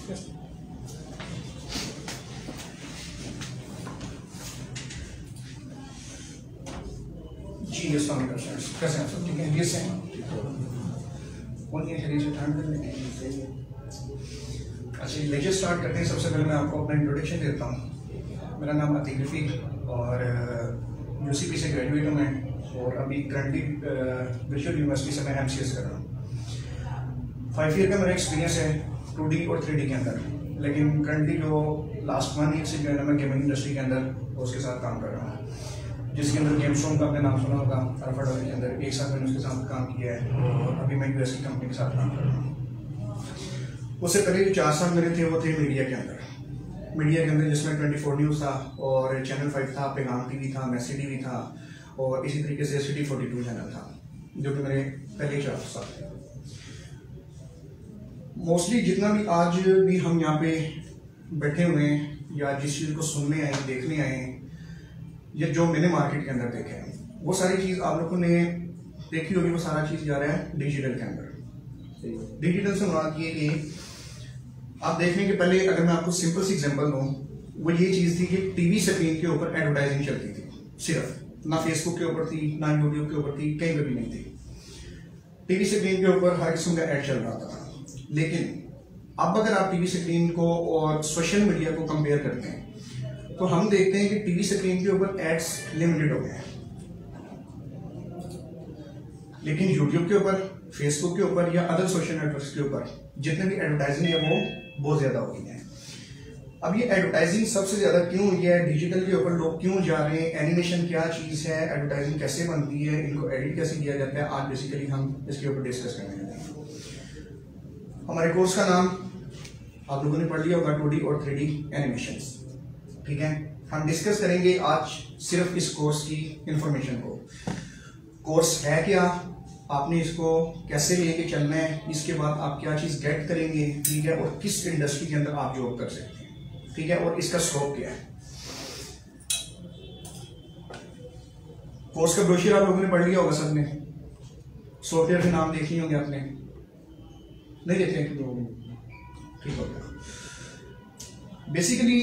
जी अस्सलाम वालेकुम सर, कैसे हैं सब? ठीक है, ये से हैं कौन ये खरीद से टाइम कर लेंगे। अच्छा, लेक्चर स्टार्ट करते हैं। सबसे पहले मैं आपको अपना इंट्रोडक्शन देता हूँ। मेरा नाम अतीक रफ़ीक और यूसीपी से ग्रेजुएट हूँ मैं, और अभी करंटली विर्चुअल यूनिवर्सिटी से मैं MCS कर रहा हूँ। 5 ईयर का मेरा एक्सपीरियंस है 2D और 3D के अंदर, लेकिन करंटली जो लास्ट 1 ईयर से जो है ना मैं गेमिंग इंडस्ट्री के अंदर उसके साथ काम कर रहा हूँ, जिसके अंदर गेमस्टोन का आपने नाम सुना होगा। अल्फाडोर के अंदर 1 साल मैंने उसके साथ काम किया है, और अभी मैं US की कंपनी के साथ काम कर रहा हूँ। उससे पहले जो 4 साल मेरे थे वो थे मीडिया के अंदर, जिसमें 24 न्यूज़ था और चैनल 5 था, पैगाम TV था, मैसी TV था, और इसी तरीके से सिटी 42 चैनल था, जो कि मेरे पहले 4 साल थे। मोस्टली जितना भी आज भी हम यहाँ पे बैठे हुए हैं या जिस चीज़ को सुनने आए, देखने आए, या जो मैंने मार्केट के अंदर देखा है, वो सारी चीज़ आप लोगों ने देखी होगी। वो सारा चीज़ जा रहा है डिजिटल के अंदर। डिजिटल से मुराद ये कि आप देखने के पहले अगर मैं आपको सिंपल सी एग्जांपल दूं, वो ये चीज़ थी कि टीवी स्क्रीन के ऊपर एडवर्टाइजिंग चलती थी, सिर्फ ना फेसबुक के ऊपर थी, ना यूट्यूब के ऊपर थी, कहीं पर भी नहीं थी। टीवी स्क्रीन के ऊपर हर किस्म का ऐड चल रहा था। लेकिन अब अगर आप टीवी स्क्रीन को और सोशल मीडिया को कंपेयर करते हैं, तो हम देखते हैं कि टीवी स्क्रीन के ऊपर एड्स लिमिटेड हो गए हैं, लेकिन यूट्यूब के ऊपर, फेसबुक के ऊपर या अदर सोशल नेटवर्क्स के ऊपर जितने भी एडवर्टाइजिंग है वो बहुत ज्यादा हो गई है। अब ये एडवर्टाइजिंग सबसे ज्यादा क्यों हुई है, डिजिटल के ऊपर लोग क्यों जा रहे हैं, एनिमेशन क्या चीज है, एडवर्टाइजिंग कैसे बनती है, इनको एडिट कैसे किया जाता है, आज बेसिकली हम इसके ऊपर डिस्कस करने वाले हैं। हमारे कोर्स का नाम आप लोगों ने पढ़ लिया होगा, 2D और 3D एनिमेशंस। ठीक है, हम डिस्कस करेंगे आज सिर्फ इस कोर्स की इंफॉर्मेशन को। कोर्स है क्या, आपने इसको कैसे लेके चलना है, इसके बाद आप क्या चीज़ गेट करेंगे, ठीक है, और किस इंडस्ट्री के अंदर आप जॉब कर सकते हैं, ठीक है, और इसका स्कोप क्या है। कोर्स का ब्रोशर आप लोगों ने पढ़ लिया होगा सबने, सॉफ्टवेयर के नाम देख लिए होंगे आपने, नहीं देखे? ठीक हो गया। बेसिकली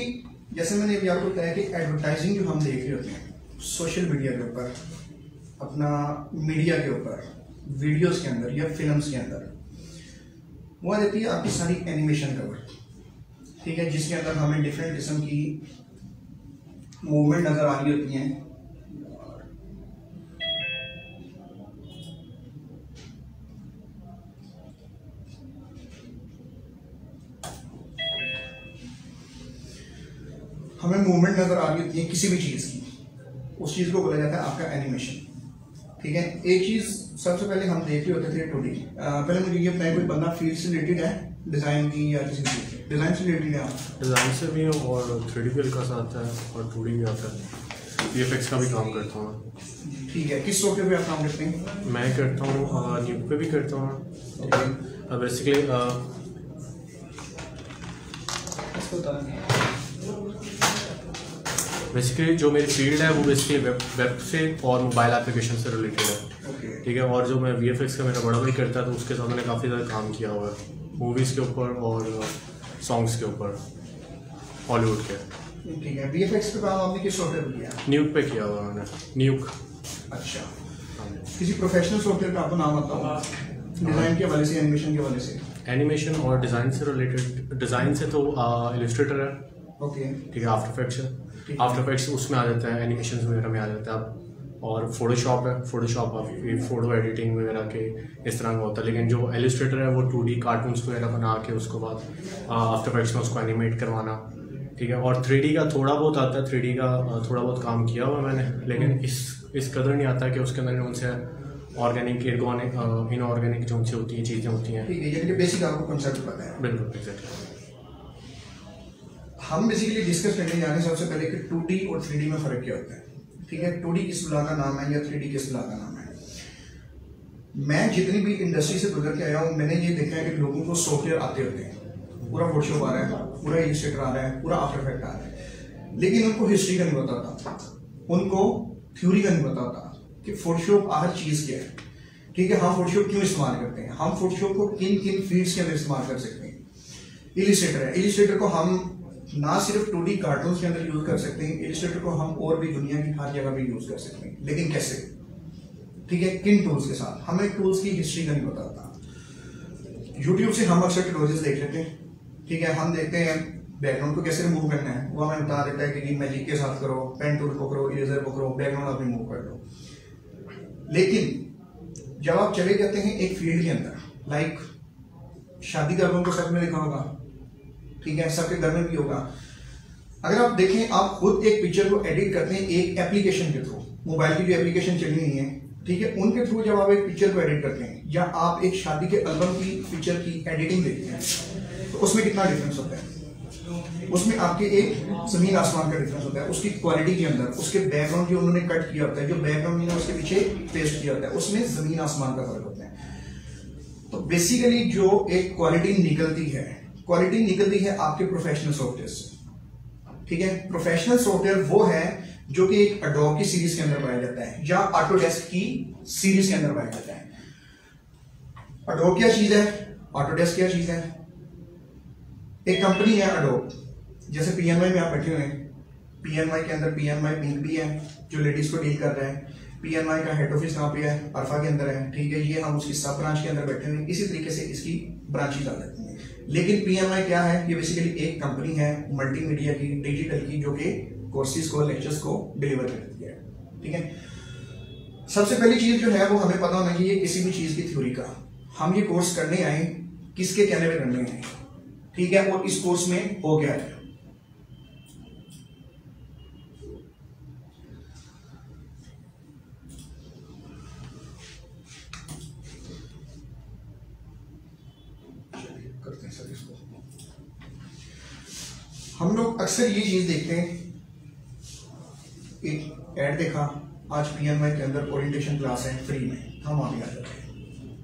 जैसे मैंने अभी आपको बताया कि एडवर्टाइजिंग जो हम देख रहे होते हैं सोशल मीडिया के ऊपर, अपना मीडिया के ऊपर, वीडियोस के अंदर या फिल्म्स के अंदर, वो आ जाती है आपकी सारी एनिमेशन कवर, ठीक है, जिसके अंदर हमें डिफरेंट किस्म की मूवमेंट नजर आ रही होती हैं। हमें मूवमेंट नजर आ रही होती है किसी भी चीज की, उस चीज को बोला जाता है आपका एनिमेशन। ठीक है, एक चीज सबसे पहले हम देख रहे होते थे 2D। पहले मुझे ये बताएं, कोई बंदा फील्ड से रिलेटेड है, डिजाइन की या किसी चीज से? डिजाइन से रिलेटेड है आप? डिजाइन से भी और 3D भी हल्का सा आता है और 2D भी आता है। VFX का भी काम करता हूँ। ठीक है, किस सॉफ्टवेयर पे आप काम करते हैं? मैं करता हूँ न्यूक पे भी करता हूँ। बेसिकली जो मेरी फील्ड है वो बेसिकली वेब से और मोबाइल एप्लीकेशन से रिलेटेड है। ठीक है, और जो मैं VFX का मेरा बड़ा भाई करता है, तो उसके साथ मैंने काफ़ी ज़्यादा काम किया हुआ है, मूवीज़ के ऊपर और सॉन्ग्स के ऊपर, हॉलीवुड के। ठीक है, VFX पे काम आपने किस सॉफ्टवेयर पे किया? न्यूक पे किया हुआ मैंने, न्यूक। अच्छा, किसी प्रोफेशनल सॉफ्टवेयर का आपको नाम आता होगा डिज़ाइन के हवाले से, एनिमेशन के हवाले से? एनिमेशन और डिज़ाइन से रिलेटेड, डिज़ाइन से तो इलस्ट्रेटर है। ओके, ठीक है, आफ्टर इफेक्ट्स है, आफ्टर इफेक्ट्स उसमें आ जाता है, एनिमेशन वगैरह में आ जाता है आप, और फोटोशॉप है, फोटोशॉप आपकी फ़ोटो एडिटिंग वगैरह के इस तरह का होता है। लेकिन जो इलस्ट्रेटर है वो 2D कार्टून्स वगैरह बना के उसके बाद आफ्टर इफेक्ट्स में उसको एनिमेट करवाना। ठीक है, और 3D का थोड़ा बहुत आता है, 3D का थोड़ा बहुत काम किया हुआ मैंने, लेकिन इस कदर नहीं आता कि उसके अंदर उनसे ऑर्गेनिक, इनऑर्गेनिक जो उनसे होती हैं चीज़ें होती हैं। ठीक है, यानी बेसिक आपको कंसेप्ट पता है? बिल्कुल, एग्जैक्टली। हम बेसिकली डिस्कस करने जा रहे हैं सबसे पहले कि 2D और 3D में फ़र्क क्या होता है। ठीक है, 2D किस इस्लाह का नाम है या 3D किस इस्लाह का नाम है? मैं जितनी भी इंडस्ट्री से गुजर के आया हूँ, मैंने ये देखा है कि लोगों को सॉफ्टवेयर आते होते हैं, पूरा फोटोशॉप आ रहा है, पूरा इलस्ट्रेटर आ रहा है, पूरा आफ्टर इफेक्ट आ रहा है, लेकिन उनको हिस्ट्री का नहीं पता होता, उनको थ्योरी का नहीं पता होता कि फोटोशॉप आखिर चीज़ क्या है। ठीक है, हम फोटोशॉप क्यों इस्तेमाल करते हैं, हम फोटोशॉप को किन किन फील्ड्स के अंदर इस्तेमाल कर सकते हैं। इलिस्ट्रेटर है। इलिस्ट्रेटर को हम ना सिर्फ 2D कार्टून के अंदर यूज कर सकते हैं, इलिस्ट्रेटर को हम और भी दुनिया की हर जगह भी यूज कर सकते हैं, लेकिन कैसे? ठीक है, किन टूल्स के साथ? हमें टूल्स की हिस्ट्री का नहीं पता होता। यूट्यूब से हम अक्सर ट्यूटोरियल्स देख लेते हैं, ठीक है, हम देखते हैं बैकग्राउंड को कैसे रिमूव करना है, वो हमें बता देता है कि मैजिक के साथ करो, पेन टूल को करो, इरेजर को करो, बैकग्राउंड आप रिमूव कर लो। लेकिन जब आप चले जाते हैं एक फील्ड के अंदर, लाइक शादी का एल्बम तो सब में लिखा होगा, ठीक है, सबके घर में भी होगा। अगर आप देखें, आप खुद एक पिक्चर को एडिट करते हैं एक एप्लीकेशन के थ्रू, मोबाइल की जो एप्लीकेशन चली हुई है, ठीक है, उनके थ्रू जब आप एक पिक्चर को एडिट करते हैं या आप एक शादी के एल्बम की पिक्चर की एडिटिंग देखते हैं, तो उसमें कितना डिफरेंस होता है? उसमें आपके एक जमीन आसमान का डिफरेंस होता है उसकी क्वालिटी के अंदर, उसके बैकग्राउंड जो उन्होंने कट किया होता है, जो बैकग्राउंड उन्होंने उसके पीछे पेस्ट किया होता है, उसमें जमीन आसमान का फर्क होता है। तो बेसिकली जो एक क्वालिटी निकलती है आपके प्रोफेशनल सॉफ्टवेयर से, ठीक है। प्रोफेशनल सॉफ्टवेयर वो है जो कि एक एडोब की सीरीज के अंदर पाया जाता है या ऑटोडेस्क की सीरीज के अंदर पाया जाता है। एडोब क्या चीज है, ऑटोडेस्क क्या चीज है? एक कंपनी है एडोब, जैसे पीएनवाई में आप बैठे हुए हैं, पीएनवाई के अंदर पीएनवाई पिंक भी है जो लेडीज को डील कर रहा है, पीएनवाई का हेड ऑफिस कहाँ पे है? अरफा के अंदर है, ठीक है, ये हम उसकी सब ब्रांच के अंदर बैठे हुए हैं। इसी तरीके से इसकी ब्रांचेज आ जाती हैं। लेकिन पीएनवाई क्या है? ये बेसिकली एक कंपनी है मल्टीमीडिया की, डिजिटल की, जो कि कोर्सेज को, लेक्चर्स को डिलीवर करती है, ठीक है। सबसे पहली चीज जो है वो हमें पता होना चाहिए किसी भी चीज की थ्योरी का। हम ये कोर्स करने आए किसके कहने पे करने आए, ठीक है, और इस कोर्स में हो गया है। करते हैं सर इसको। हम लोग अक्सर ये चीज देखते हैं, एक ऐड देखा, आज पीएनवाई के अंदर ओरिएंटेशन क्लास है फ्री में, हम वहां पे आ जाते हैं,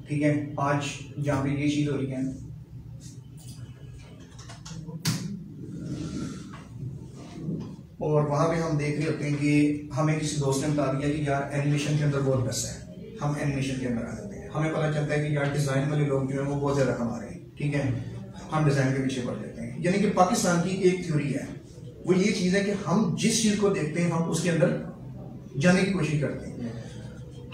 ठीक है। आज जहां पे ये चीज हो रही है, और वहां पे हम देख रहे होते हैं कि हमें किसी दोस्त ने बता दिया कि यार एनिमेशन के अंदर बहुत पैसा है, हम एनिमेशन के अंदर आ जाते हैं। हमें पता चलता है कि यार डिजाइन वाले लोग जो है वो बहुत ज्यादा कमा रहे हैं, ठीक है, हम डिजाइन के पीछे पड़ जाते हैं। यानी कि पाकिस्तान की एक थ्योरी है, वो ये चीज है कि हम जिस चीज को देखते हैं हम उसके अंदर जाने की कोशिश करते हैं।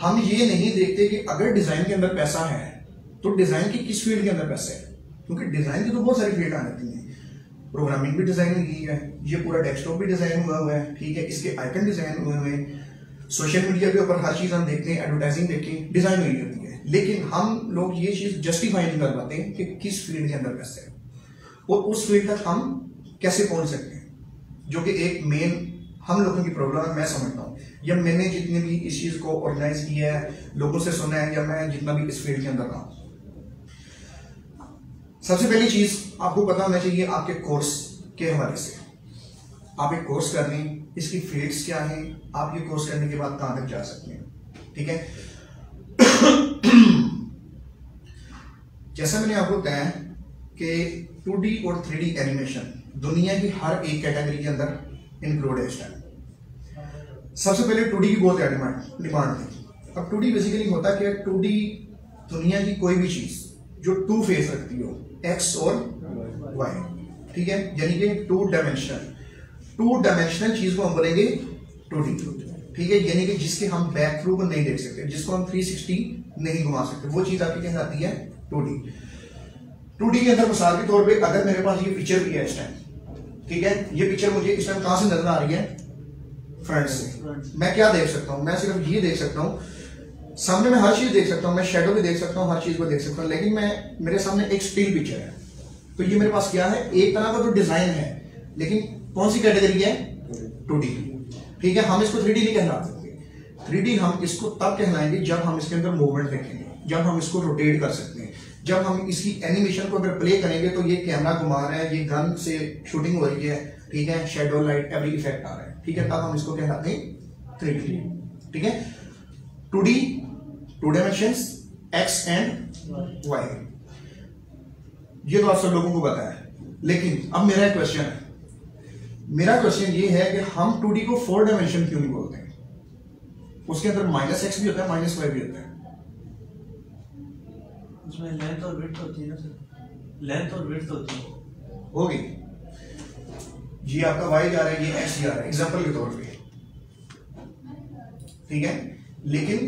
हम ये नहीं देखते कि अगर डिजाइन के अंदर पैसा है तो डिजाइन की किस फील्ड के अंदर पैसा है, क्योंकि डिजाइन की तो बहुत सारी फील्ड आ जाती है। प्रोग्रामिंग भी डिजाइन हुई है, ये पूरा डेस्कटॉप भी डिजाइन हुआ है, ठीक है, इसके आइकन डिजाइन हुए हुए, सोशल मीडिया के ऊपर हर चीज हम देखते हैं, एडवर्टाइजिंग देखें, डिजाइन हुई होती है। लेकिन हम लोग ये चीज जस्टिफाई नहीं कर पाते कि किस फील्ड के अंदर पैसा है और उस फील्ड तक हम कैसे पहुंच सकते हैं, जो कि एक मेन हम लोगों की प्रॉब्लम है, मैं समझता हूँ। या मैंने जितने भी इस चीज को ऑर्गेनाइज किया है, लोगों से सुना है, या मैं जितना भी इस फील्ड के अंदर रहा हूँ, सबसे पहली चीज आपको पता होना चाहिए आपके कोर्स के हवाले से। आप एक कोर्स कर रहे हैं, इसकी फील्ड्स क्या हैं, आप ये कोर्स करने के बाद कहां तक जा सकते हैं, ठीक है। जैसा मैंने आपको बताया कि 2D और 3D एनिमेशन दुनिया की हर एक कैटेगरी के अंदर इंक्लूड है इस टाइम। सबसे पहले 2D की बहुत डिमांड थी। अब 2D बेसिकली होता है कि 2D दुनिया की कोई भी चीज जो 2 फेस रखती हो, एक्स और वाई, ठीक है, यानी कि 2 डायमेंशनल चीज को हम बोलेंगे 2D, ठीक है, यानी कि जिसके हम बैक थ्रू को नहीं देख सकते, जिसको हम 360 नहीं घुमा सकते, वो चीज आपकी कहलाती है 2D। 2D के अंदर मिसाल के तौर पे अगर मेरे पास ये पिक्चर भी है इस टाइम, ठीक है, ये पिक्चर मुझे इस टाइम कहां से नजर आ रही है? फ्रंट से। मैं क्या देख सकता हूं? मैं सिर्फ ये देख सकता हूं, सामने में हर चीज देख सकता हूं, मैं शेडो भी देख सकता हूं, हर चीज को देख सकता हूं, लेकिन मेरे सामने एक स्टिल पिक्चर है। तो ये मेरे पास क्या है? एक तरह का तो डिजाइन है, लेकिन कौन सी कैटेगरी है? 2D, ठीक है। हम इसको 3D नहीं कहला सकते। 3D हम इसको तब कहलाएंगे जब हम इसके अंदर मूवमेंट देखेंगे, जब हम इसको रोटेट कर सकते हैं, जब हम इसकी एनिमेशन को अगर प्ले करेंगे तो ये कैमरा घुमा रहा है, ये गन से शूटिंग हो रही है, ठीक है, शेडो लाइट एवरी इफेक्ट आ रहा है, ठीक है, तब हम इसको कहलाते हैं 3D, ठीक है। 2D 2 dimensions, x and Y, ये तो आप सब लोगों को पता है। लेकिन अब मेरा क्वेश्चन ये है कि हम 2D को 4 डायमेंशन क्यों नहीं बोलते हैं? उसके अंदर -x भी होता है, -y भी होता है। उसमें लेंथ और विड्थ होती है ना सर, लेंथ और विड्थ होती है। हो गई, ये आपका y जा रहा है, ये x जा रहा है एग्जांपल के तौर पे, ठीक है। लेकिन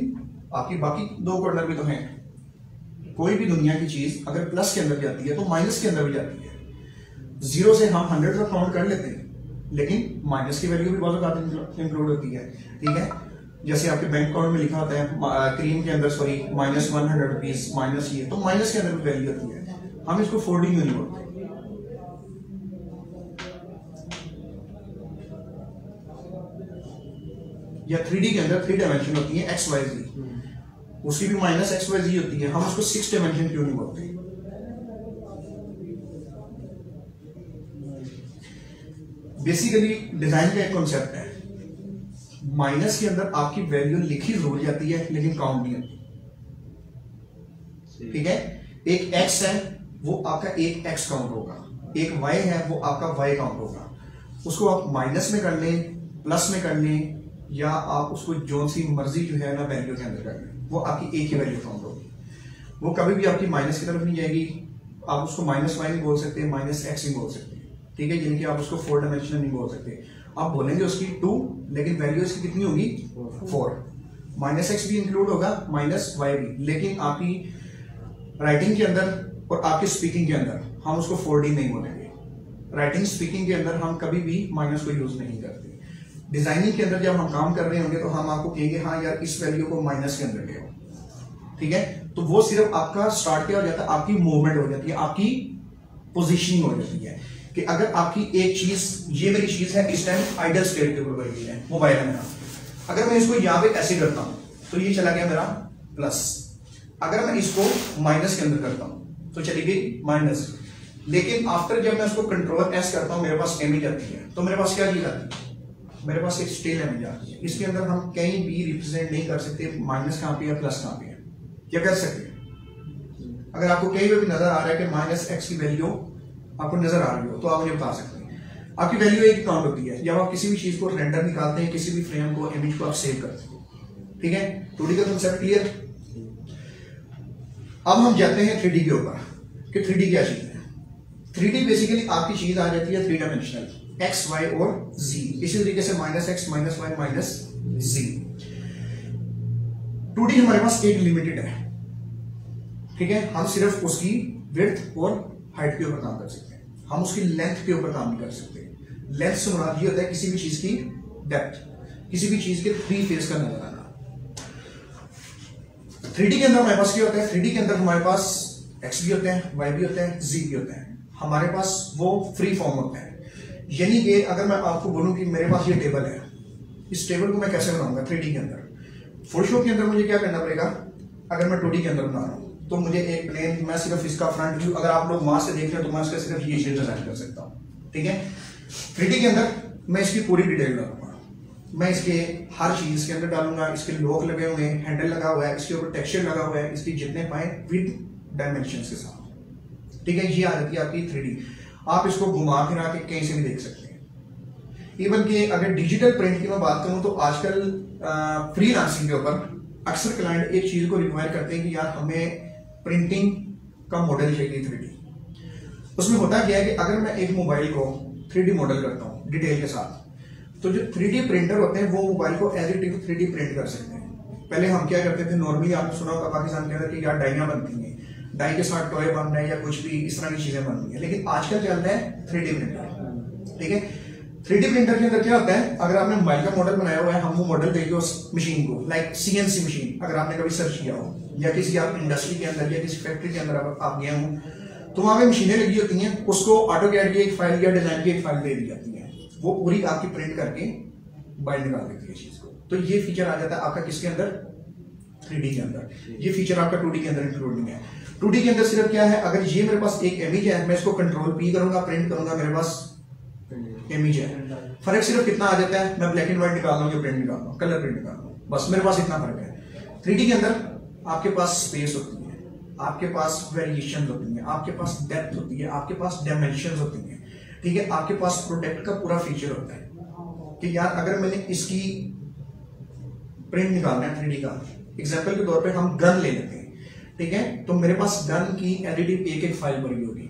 आपकी बाकी दो कॉर्नर भी तो हैं। कोई भी दुनिया की चीज अगर प्लस के अंदर जाती है तो माइनस के अंदर भी जाती है। 0 से हम 100 तक काउंट कर लेते हैं, लेकिन माइनस की वैल्यू भी बहुत इंक्लूड होती है, ठीक है। जैसे आपके बैंक अकाउंट में लिखा होता है क्रीम के अंदर सॉरी -100 रुपीज माइनस ये, तो माइनस के अंदर भी वैल्यू होती है। हम इसको 4D में नहीं बोलते। या 3D के अंदर 3 डायमेंशन होती है एक्स वाई जी, उसकी भी -XYZ होती है, हम उसको 6 डायमेंशन क्यों नहीं बोलते? बेसिकली डिजाइन का एक कॉन्सेप्ट है, माइनस के अंदर आपकी वैल्यू लिखी जरूर जाती है लेकिन काउंट नहीं होती, ठीक है। एक x है वो आपका एक x काउंट होगा, एक y है वो आपका y काउंट होगा। उसको आप माइनस में कर लें, प्लस में कर लें, या आप उसको जो सी मर्जी जो है ना वैल्यू के अंदर कर लें, वो आपकी एक ही वैल्यू काउंट होगी। वो कभी भी आपकी माइनस की तरफ नहीं जाएगी। आप उसको -y नहीं बोल सकते, -x नहीं बोल सकते, ठीक है। जिनकी आप उसको 4 डायमेंशनल नहीं बोल सकते। आप बोलेंगे उसकी 2, लेकिन वैल्यू इसकी कितनी होगी 4। -x भी इंक्लूड होगा, -y भी, लेकिन आपकी राइटिंग के अंदर और आपकी स्पीकिंग के अंदर हम उसको 4D नहीं बोलेंगे। राइटिंग स्पीकिंग के अंदर हम कभी भी माइनस को यूज नहीं करते। डिजाइनिंग के अंदर जब हम काम कर रहे होंगे तो हम आपको कहेंगे हाँ यार इस वैल्यू को माइनस के अंदर ले आओ, ठीक है। तो वो सिर्फ आपका स्टार्ट क्या हो जाता है, आपकी मूवमेंट हो जाती है, आपकी पोजीशनिंग हो जाती है कि अगर आपकी एक चीज, ये मेरी चीज है इस टाइम आइडल स्टेट के ऊपर बैठी है, मोबाइल है मेरा, अगर मैं इसको यहाँ पे ऐसे करता हूं तो ये चला गया मेरा प्लस। अगर मैं इसको माइनस के अंदर करता हूं तो चली गई माइनस। लेकिन आफ्टर जब मैं उसको कंट्रोल एस करता हूं, मेरे पास इमेज आती है, तो मेरे पास क्या चीज आती है, मेरे पास एक स्टिल इमेज आती है। इसके अंदर हम कहीं भी रिप्रेजेंट नहीं कर सकते माइनस कहां पे है प्लस कहां पे है, क्या कर सकते हैं? अगर आपको कहीं भी नजर आ रहा है कि -x की वैल्यू आपको नजर आ रही हो तो आप मुझे बता सकते हैं। आपकी वैल्यू एक काउंट होती है जब आप किसी भी चीज को रेंडर निकालते हैं, किसी भी फ्रेम को, इमेज को आप सेव करते हैं, ठीक है। 2D का कंसेप्ट क्लियर। अब हम जाते हैं 3D के ऊपर कि 3D क्या चीज है। 3D बेसिकली आपकी चीज आ जाती है 3 डायमेंशनल, x, y और z। इसी तरीके से -x, -y, -z। 2D हमारे पास एक लिमिटेड है, ठीक है। हम सिर्फ उसकी विड्थ और हाइट के ऊपर काम कर सकते हैं, हम उसकी लेंथ के ऊपर काम नहीं कर सकते। लेंथ से मुराद ये होता है किसी भी चीज की डेप्थ, किसी भी चीज के 3 फेस का नजर आना। 3D के अंदर हमारे पास क्या होता है, 3D के अंदर हमारे पास x भी होते हैं, y भी होते हैं, z भी होते हैं। हमारे पास वो फ्री फॉर्म होता है, यानी कि अगर मैं आपको बोलूं कि मेरे पास ये टेबल है, इस टेबल को मैं कैसे बनाऊंगा 3D के अंदर। फोटोशॉप के अंदर मुझे क्या करना पड़ेगा, अगर मैं 2D के अंदर बना रहा हूं तो मुझे एक प्लेन, मैं सिर्फ इसका फ्रंट व्यू, अगर आप लोग वहां से देख रहे हो तो मैं इसका सिर्फ ये शेप डिजाइन कर सकता हूं, ठीक है। 3D के अंदर मैं इसकी पूरी डिटेल डालूंगा, मैं इसके हर चीज इसके अंदर डालूंगा। इसके लॉक लगे हुए हैं, हैंडल लगा हुआ है, इसके ऊपर टेक्सचर लगा हुआ है, इसकी जितने पाए विद डायमेंशंस के साथ, ठीक है। ये आ जाती है आपकी 3D। आप इसको घुमा फिरा के कहीं से भी देख सकते हैं। इवन कि अगर डिजिटल प्रिंट की मैं बात करूं तो आजकल फ्रीलांसिंग के ऊपर अक्सर क्लाइंट एक चीज को रिक्वायर करते हैं कि यार हमें प्रिंटिंग का मॉडल चाहिए 3D। उसमें होता क्या है कि अगर मैं एक मोबाइल को 3D मॉडल करता हूं डिटेल के साथ, तो जो 3D प्रिंटर होते हैं वो मोबाइल को as it is 3D print कर सकते हैं। पहले हम क्या करते थे, नॉर्मली आपने सुना होगा पाकिस्तान के अंदर कि यार डाइयां बनती हैं, डाई के साथ टॉय बन रहा है या कुछ भी इस तरह की चीजें बन रही है। लेकिन आजकल चल रहा है 3D प्रिंटर, ठीक है। 3D प्रिंटर के अंदर क्या होता है, अगर आपने मोबाइल का मॉडल बनाया हुआ है, हम वो मॉडल देंगे उस मशीन को, लाइक CNC मशीन। अगर आपने कभी सर्च किया हो या किसी आप इंडस्ट्री के अंदर या किसी फैक्ट्री के अंदर आप गए हो, तो वहां पे मशीनें लगी होती हैं, उसको ऑटोकैड की एक फाइल या डिजाइन की एक फाइल दे दी जाती है, वो पूरी आपकी प्रिंट करके बाहर निकाल देती है चीज को। तो ये फीचर आ जाता है आपका किसके अंदर, 3D के अंदर। ये फीचर आपका 2D के अंदर इंक्लूड नहीं है। 2D के अंदर सिर्फ क्या है, अगर ये मेरे पास एक इमेज है, मैं इसको कंट्रोल P करूंगा, प्रिंट करूंगा, मेरे पास इमेज है। फर्क सिर्फ कितना आ जाता है, मैं ब्लैक एंड व्हाइट निकाल रहा हूं, प्रिंट निकाल रहा हूं, कलर प्रिंट निकाल रहा हूं, बस मेरे पास इतना फर्क है। 3D के अंदर आपके पास स्पेस होती है, आपके पास वेरिएशन होती है, आपके पास डेप्थ होती है, आपके पास डायमेंशन होती है, ठीक है। आपके पास प्रोडक्ट का पूरा फीचर होता है कि यार अगर मैंने इसकी प्रिंट निकालना है 3D का, एग्जाम्पल के तौर पे हम गन ले लेते हैं, ठीक है। तो मेरे पास गन की एडिटिव एक फाइल भरी होगी,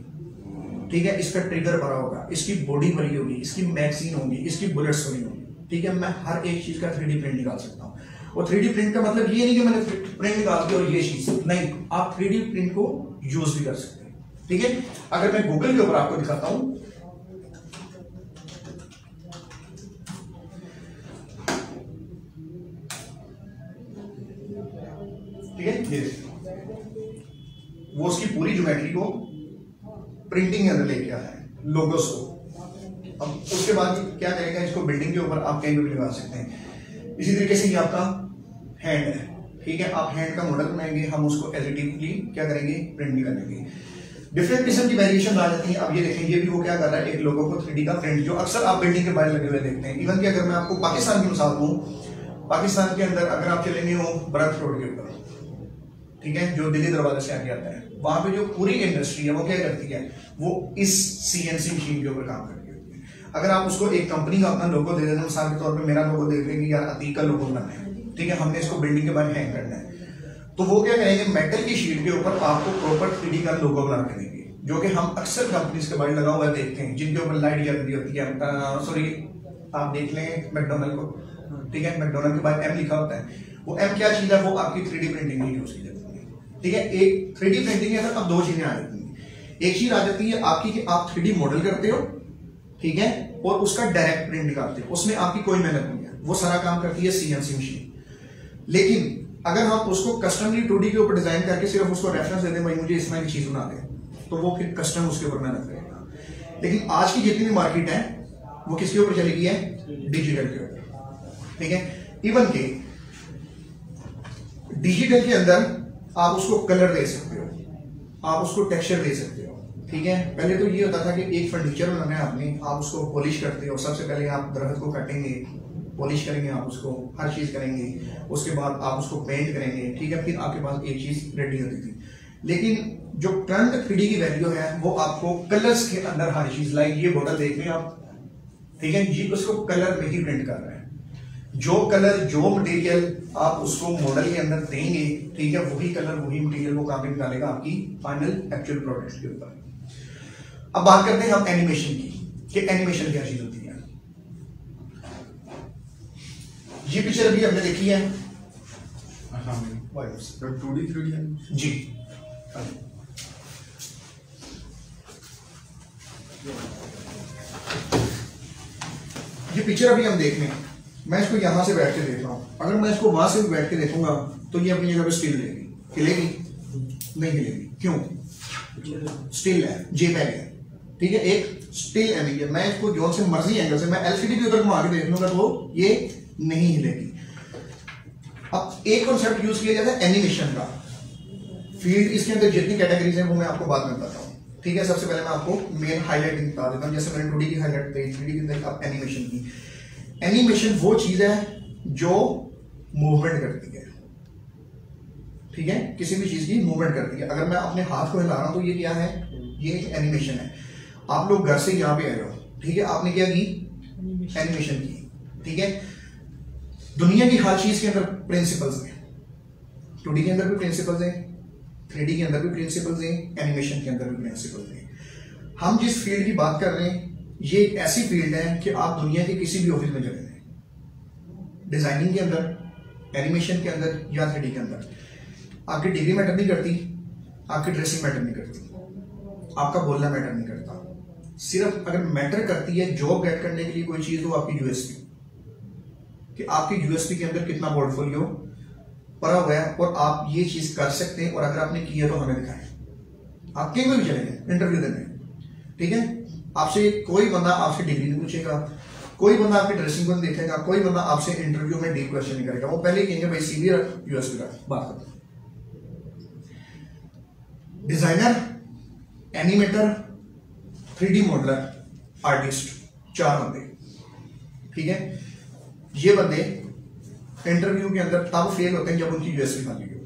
ठीक है, इसका ट्रिगर भरा होगा, इसकी बॉडी भरी होगी, इसकी मैगजीन होगी, इसकी बुलेट्स भरी होगी, ठीक है, मैं हर एक चीज का 3D प्रिंट निकाल सकता हूँ। और 3D प्रिंट का मतलब ये नहीं कि मैंने प्रिंट निकाल दिया और ये चीज नहीं, आप 3D प्रिंट को यूज भी कर सकते हैं, ठीक है। अगर मैं गूगल के ऊपर आपको दिखाता हूं, ठीक है, ये वो उसकी पूरी ज्योमेट्री को प्रिंटिंग के अंदर लेके आया है, लोगोस को। अब उसके बाद क्या करेगा, इसको बिल्डिंग के ऊपर आप कहीं भी लगा सकते हैं। इसी तरीके से ये आपका हैंड है, ठीक है, आप हैंड का मॉडल बनाएंगे, हम उसको एडिटिवली क्या करेंगे, प्रिंट भी करेंगे। डिफरेंट किस्म की वेरिएशन आ जाती है। अब ये देखें, ये भी वो क्या कर रहा है, एक लोगो को 3D का प्रिंट, जो अक्सर आप बिल्डिंग के बाहर लगे हुए देखते हैं। इवन कि अगर मैं आपको पाकिस्तान की मिसाल दूं, पाकिस्तान के अंदर अगर आप चलेंगे हो बरत रोड के ऊपर, ठीक है, जो दिल्ली दरवाजे से आगे आता है, वहां पे जो पूरी इंडस्ट्री है वो क्या करती है, वो इस CNC मशीन के ऊपर काम करती होती है। अगर आप उसको एक कंपनी का अपना लोगो दे देते हैं, मिसाल के तौर पे मेरा लोगो देख लेंगे, यार अतीक का लोगो बनाना है, ठीक है, हमने इसको बिल्डिंग के बाहर हैंग करना है, तो वो क्या करेंगे, मेटल की शीट के ऊपर आपको प्रॉपर 3D का लोगो बना के देंगे, जो कि हम अक्सर कंपनीज के बाहर लगा हुआ देखते हैं, जिनके ऊपर लाइट जल रही होती है। सॉरी, आप देख लें मैकडोनल्ड को, ठीक है, मैकडोनल्ड के बाद M लिखा होता है, वो M क्या चीज है, वो आपकी 3D प्रिंटिंग में यूज की जाती है, ठीक है। एक 3D प्रिंटिंग के अंदर अब दो चीजें आ जाती हैं। एक चीज आ जाती है आपकी कि आप 3D मॉडल करते हो, ठीक है, और उसका डायरेक्ट प्रिंट निकालते हो, उसमें आपकी कोई मेहनत नहीं है, वो सारा काम करती है CNC मशीन। लेकिन अगर हम उसको कस्टमली 2D के ऊपर डिजाइन करके सिर्फ उसको रेफरेंस दे दें, भाई मुझे इस तरह की चीज बना दे, तो वो फिर कस्टम उसके ऊपर मेहनत करेगा। लेकिन आज की जितनी भी मार्केट है वो किसके ऊपर चली गई है, डिजिटल के ऊपर, ठीक है। इवन के डिजिटल के अंदर आप उसको कलर दे सकते हो, आप उसको टेक्सचर दे सकते हो, ठीक है। पहले तो ये होता था कि एक फर्नीचर बनाना है आपने, आप उसको पॉलिश करते हो, सबसे पहले आप दरख्त को काटेंगे, पॉलिश करेंगे, आप उसको हर चीज करेंगे, उसके बाद आप उसको पेंट करेंगे, ठीक है, फिर आपके पास एक चीज रेडी होती थी। लेकिन जो करंट 3D की वैल्यू है वो आपको कलर्स के अंदर हर चीज, लाइक ये बॉटल देख लें आप, ठीक है, ये उसको कलर में ही प्रिंट कर रहा है। जो कलर, जो मटेरियल आप उसको मॉडल के अंदर देंगे, ठीक है, वही कलर वही मटेरियल वो काम निकालेगा आपकी फाइनल एक्चुअल प्रोडक्ट के ऊपर। अब बात करते हैं हम एनिमेशन की, कि एनिमेशन क्या चीज होती है। ये पिक्चर अभी हमने देखी है, 2D 3D जी, ये पिक्चर अभी हम देख लें, मैं इसको यहां से बैठ के देख रहा हूं, अगर मैं इसको वहां से भी बैठ के देखूंगा तो ये अपनी जगह पे स्टिल लेगी, हिलेगी नहीं हिलेगी, क्यों, स्टिल है, JPEG है, ठीक है, एक स्टिल इमेज है। मैं इसको जो से मर्जी एंगल से मैं LCD के ऊपर घुमा के देख लूंगा तो ये नहीं हिलेगी। अब एक कॉन्सेप्ट यूज किया जाता है एनिमेशन का, फील्ड इसके अंदर जितनी कैटेगरीज हैं वो मैं आपको बाद में बताता हूँ, ठीक है। सबसे पहले मैं आपको मेन हाईलाइटिंग बता देता हूँ, जैसे मैंने 2D की हाईलाइट दी, 3D के अंदर अब एनिमेशन की। एनिमेशन वो चीज है जो मूवमेंट करती है, ठीक है, किसी भी चीज की मूवमेंट करती है। अगर मैं अपने हाथ को हिला रहा हूं तो ये क्या है, ये एक एनिमेशन है। आप लोग घर से यहां पे आए हो, ठीक है, आपने क्या की, एनिमेशन की, ठीक है। दुनिया की हर चीज के अंदर प्रिंसिपल्स हैं, 2D के अंदर भी प्रिंसिपल्स हैं, 3D के अंदर भी प्रिंसिपल्स हैं, एनिमेशन के अंदर भी प्रिंसिपल्स हैं। हम जिस फील्ड की बात कर रहे हैं ये एक ऐसी फील्ड है कि आप दुनिया के किसी भी ऑफिस में चले जाएं, डिजाइनिंग के अंदर, एनिमेशन के अंदर या 3D के अंदर, आपकी डिग्री मैटर नहीं करती, आपकी ड्रेसिंग मैटर नहीं करती, आपका बोलना मैटर नहीं करता। सिर्फ अगर मैटर करती है जॉब गेट करने के लिए कोई चीज, तो आपकी यूएसपी, कि आपकी यूएसपी के अंदर कितना पोर्टफोलियो पड़ा हुआ है और आप ये चीज कर सकते हैं, और अगर आपने किया तो हमें दिखाएं। आप कहीं भी चले गए इंटरव्यू देने, ठीक है, आपसे कोई बंदा आपसे डिग्री नहीं पूछेगा, कोई बंदा आपकी ड्रेसिंग को नहीं देखेगा, कोई बंदा आपसे इंटरव्यू में डीप क्वेश्चन नहीं करेगा, वो पहले ही कहेंगे भाई सीवी यूएसपी का बात करते हैं। Designer, animator, 3D modeller, artist, 4 बंदे, ठीक है। ये बंदे इंटरव्यू के अंदर तब फेल होते हैं जब उनकी यूएसपी खाली हो,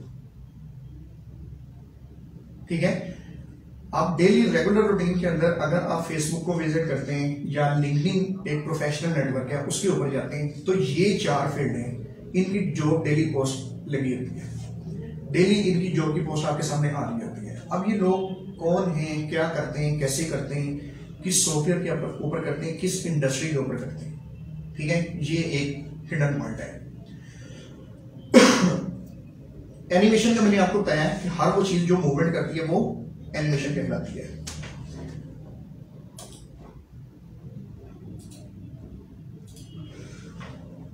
ठीक है। आप डेली रेगुलर रूटीन के अंदर अगर आप फेसबुक को विजिट करते हैं या लिंक्डइन एक प्रोफेशनल नेटवर्क है उसके ऊपर जाते हैं, तो ये 4 फील्ड हैं, इनकी जॉब डेली पोस्ट लगी होती है, डेली इनकी जॉब की पोस्ट आपके सामने आ रही होती है। अब ये लोग कौन हैं, क्या करते हैं, कैसे करते हैं, किस सॉफ्टवेयर के ऊपर करते हैं, किस इंडस्ट्री के ऊपर करते हैं। ठीक है, ये एक हिडन पॉइंट है। एनिमेशन का मैंने आपको बताया कि हर वो चीज जो मूवमेंट करती है वो एनिमेशन कहलाती है।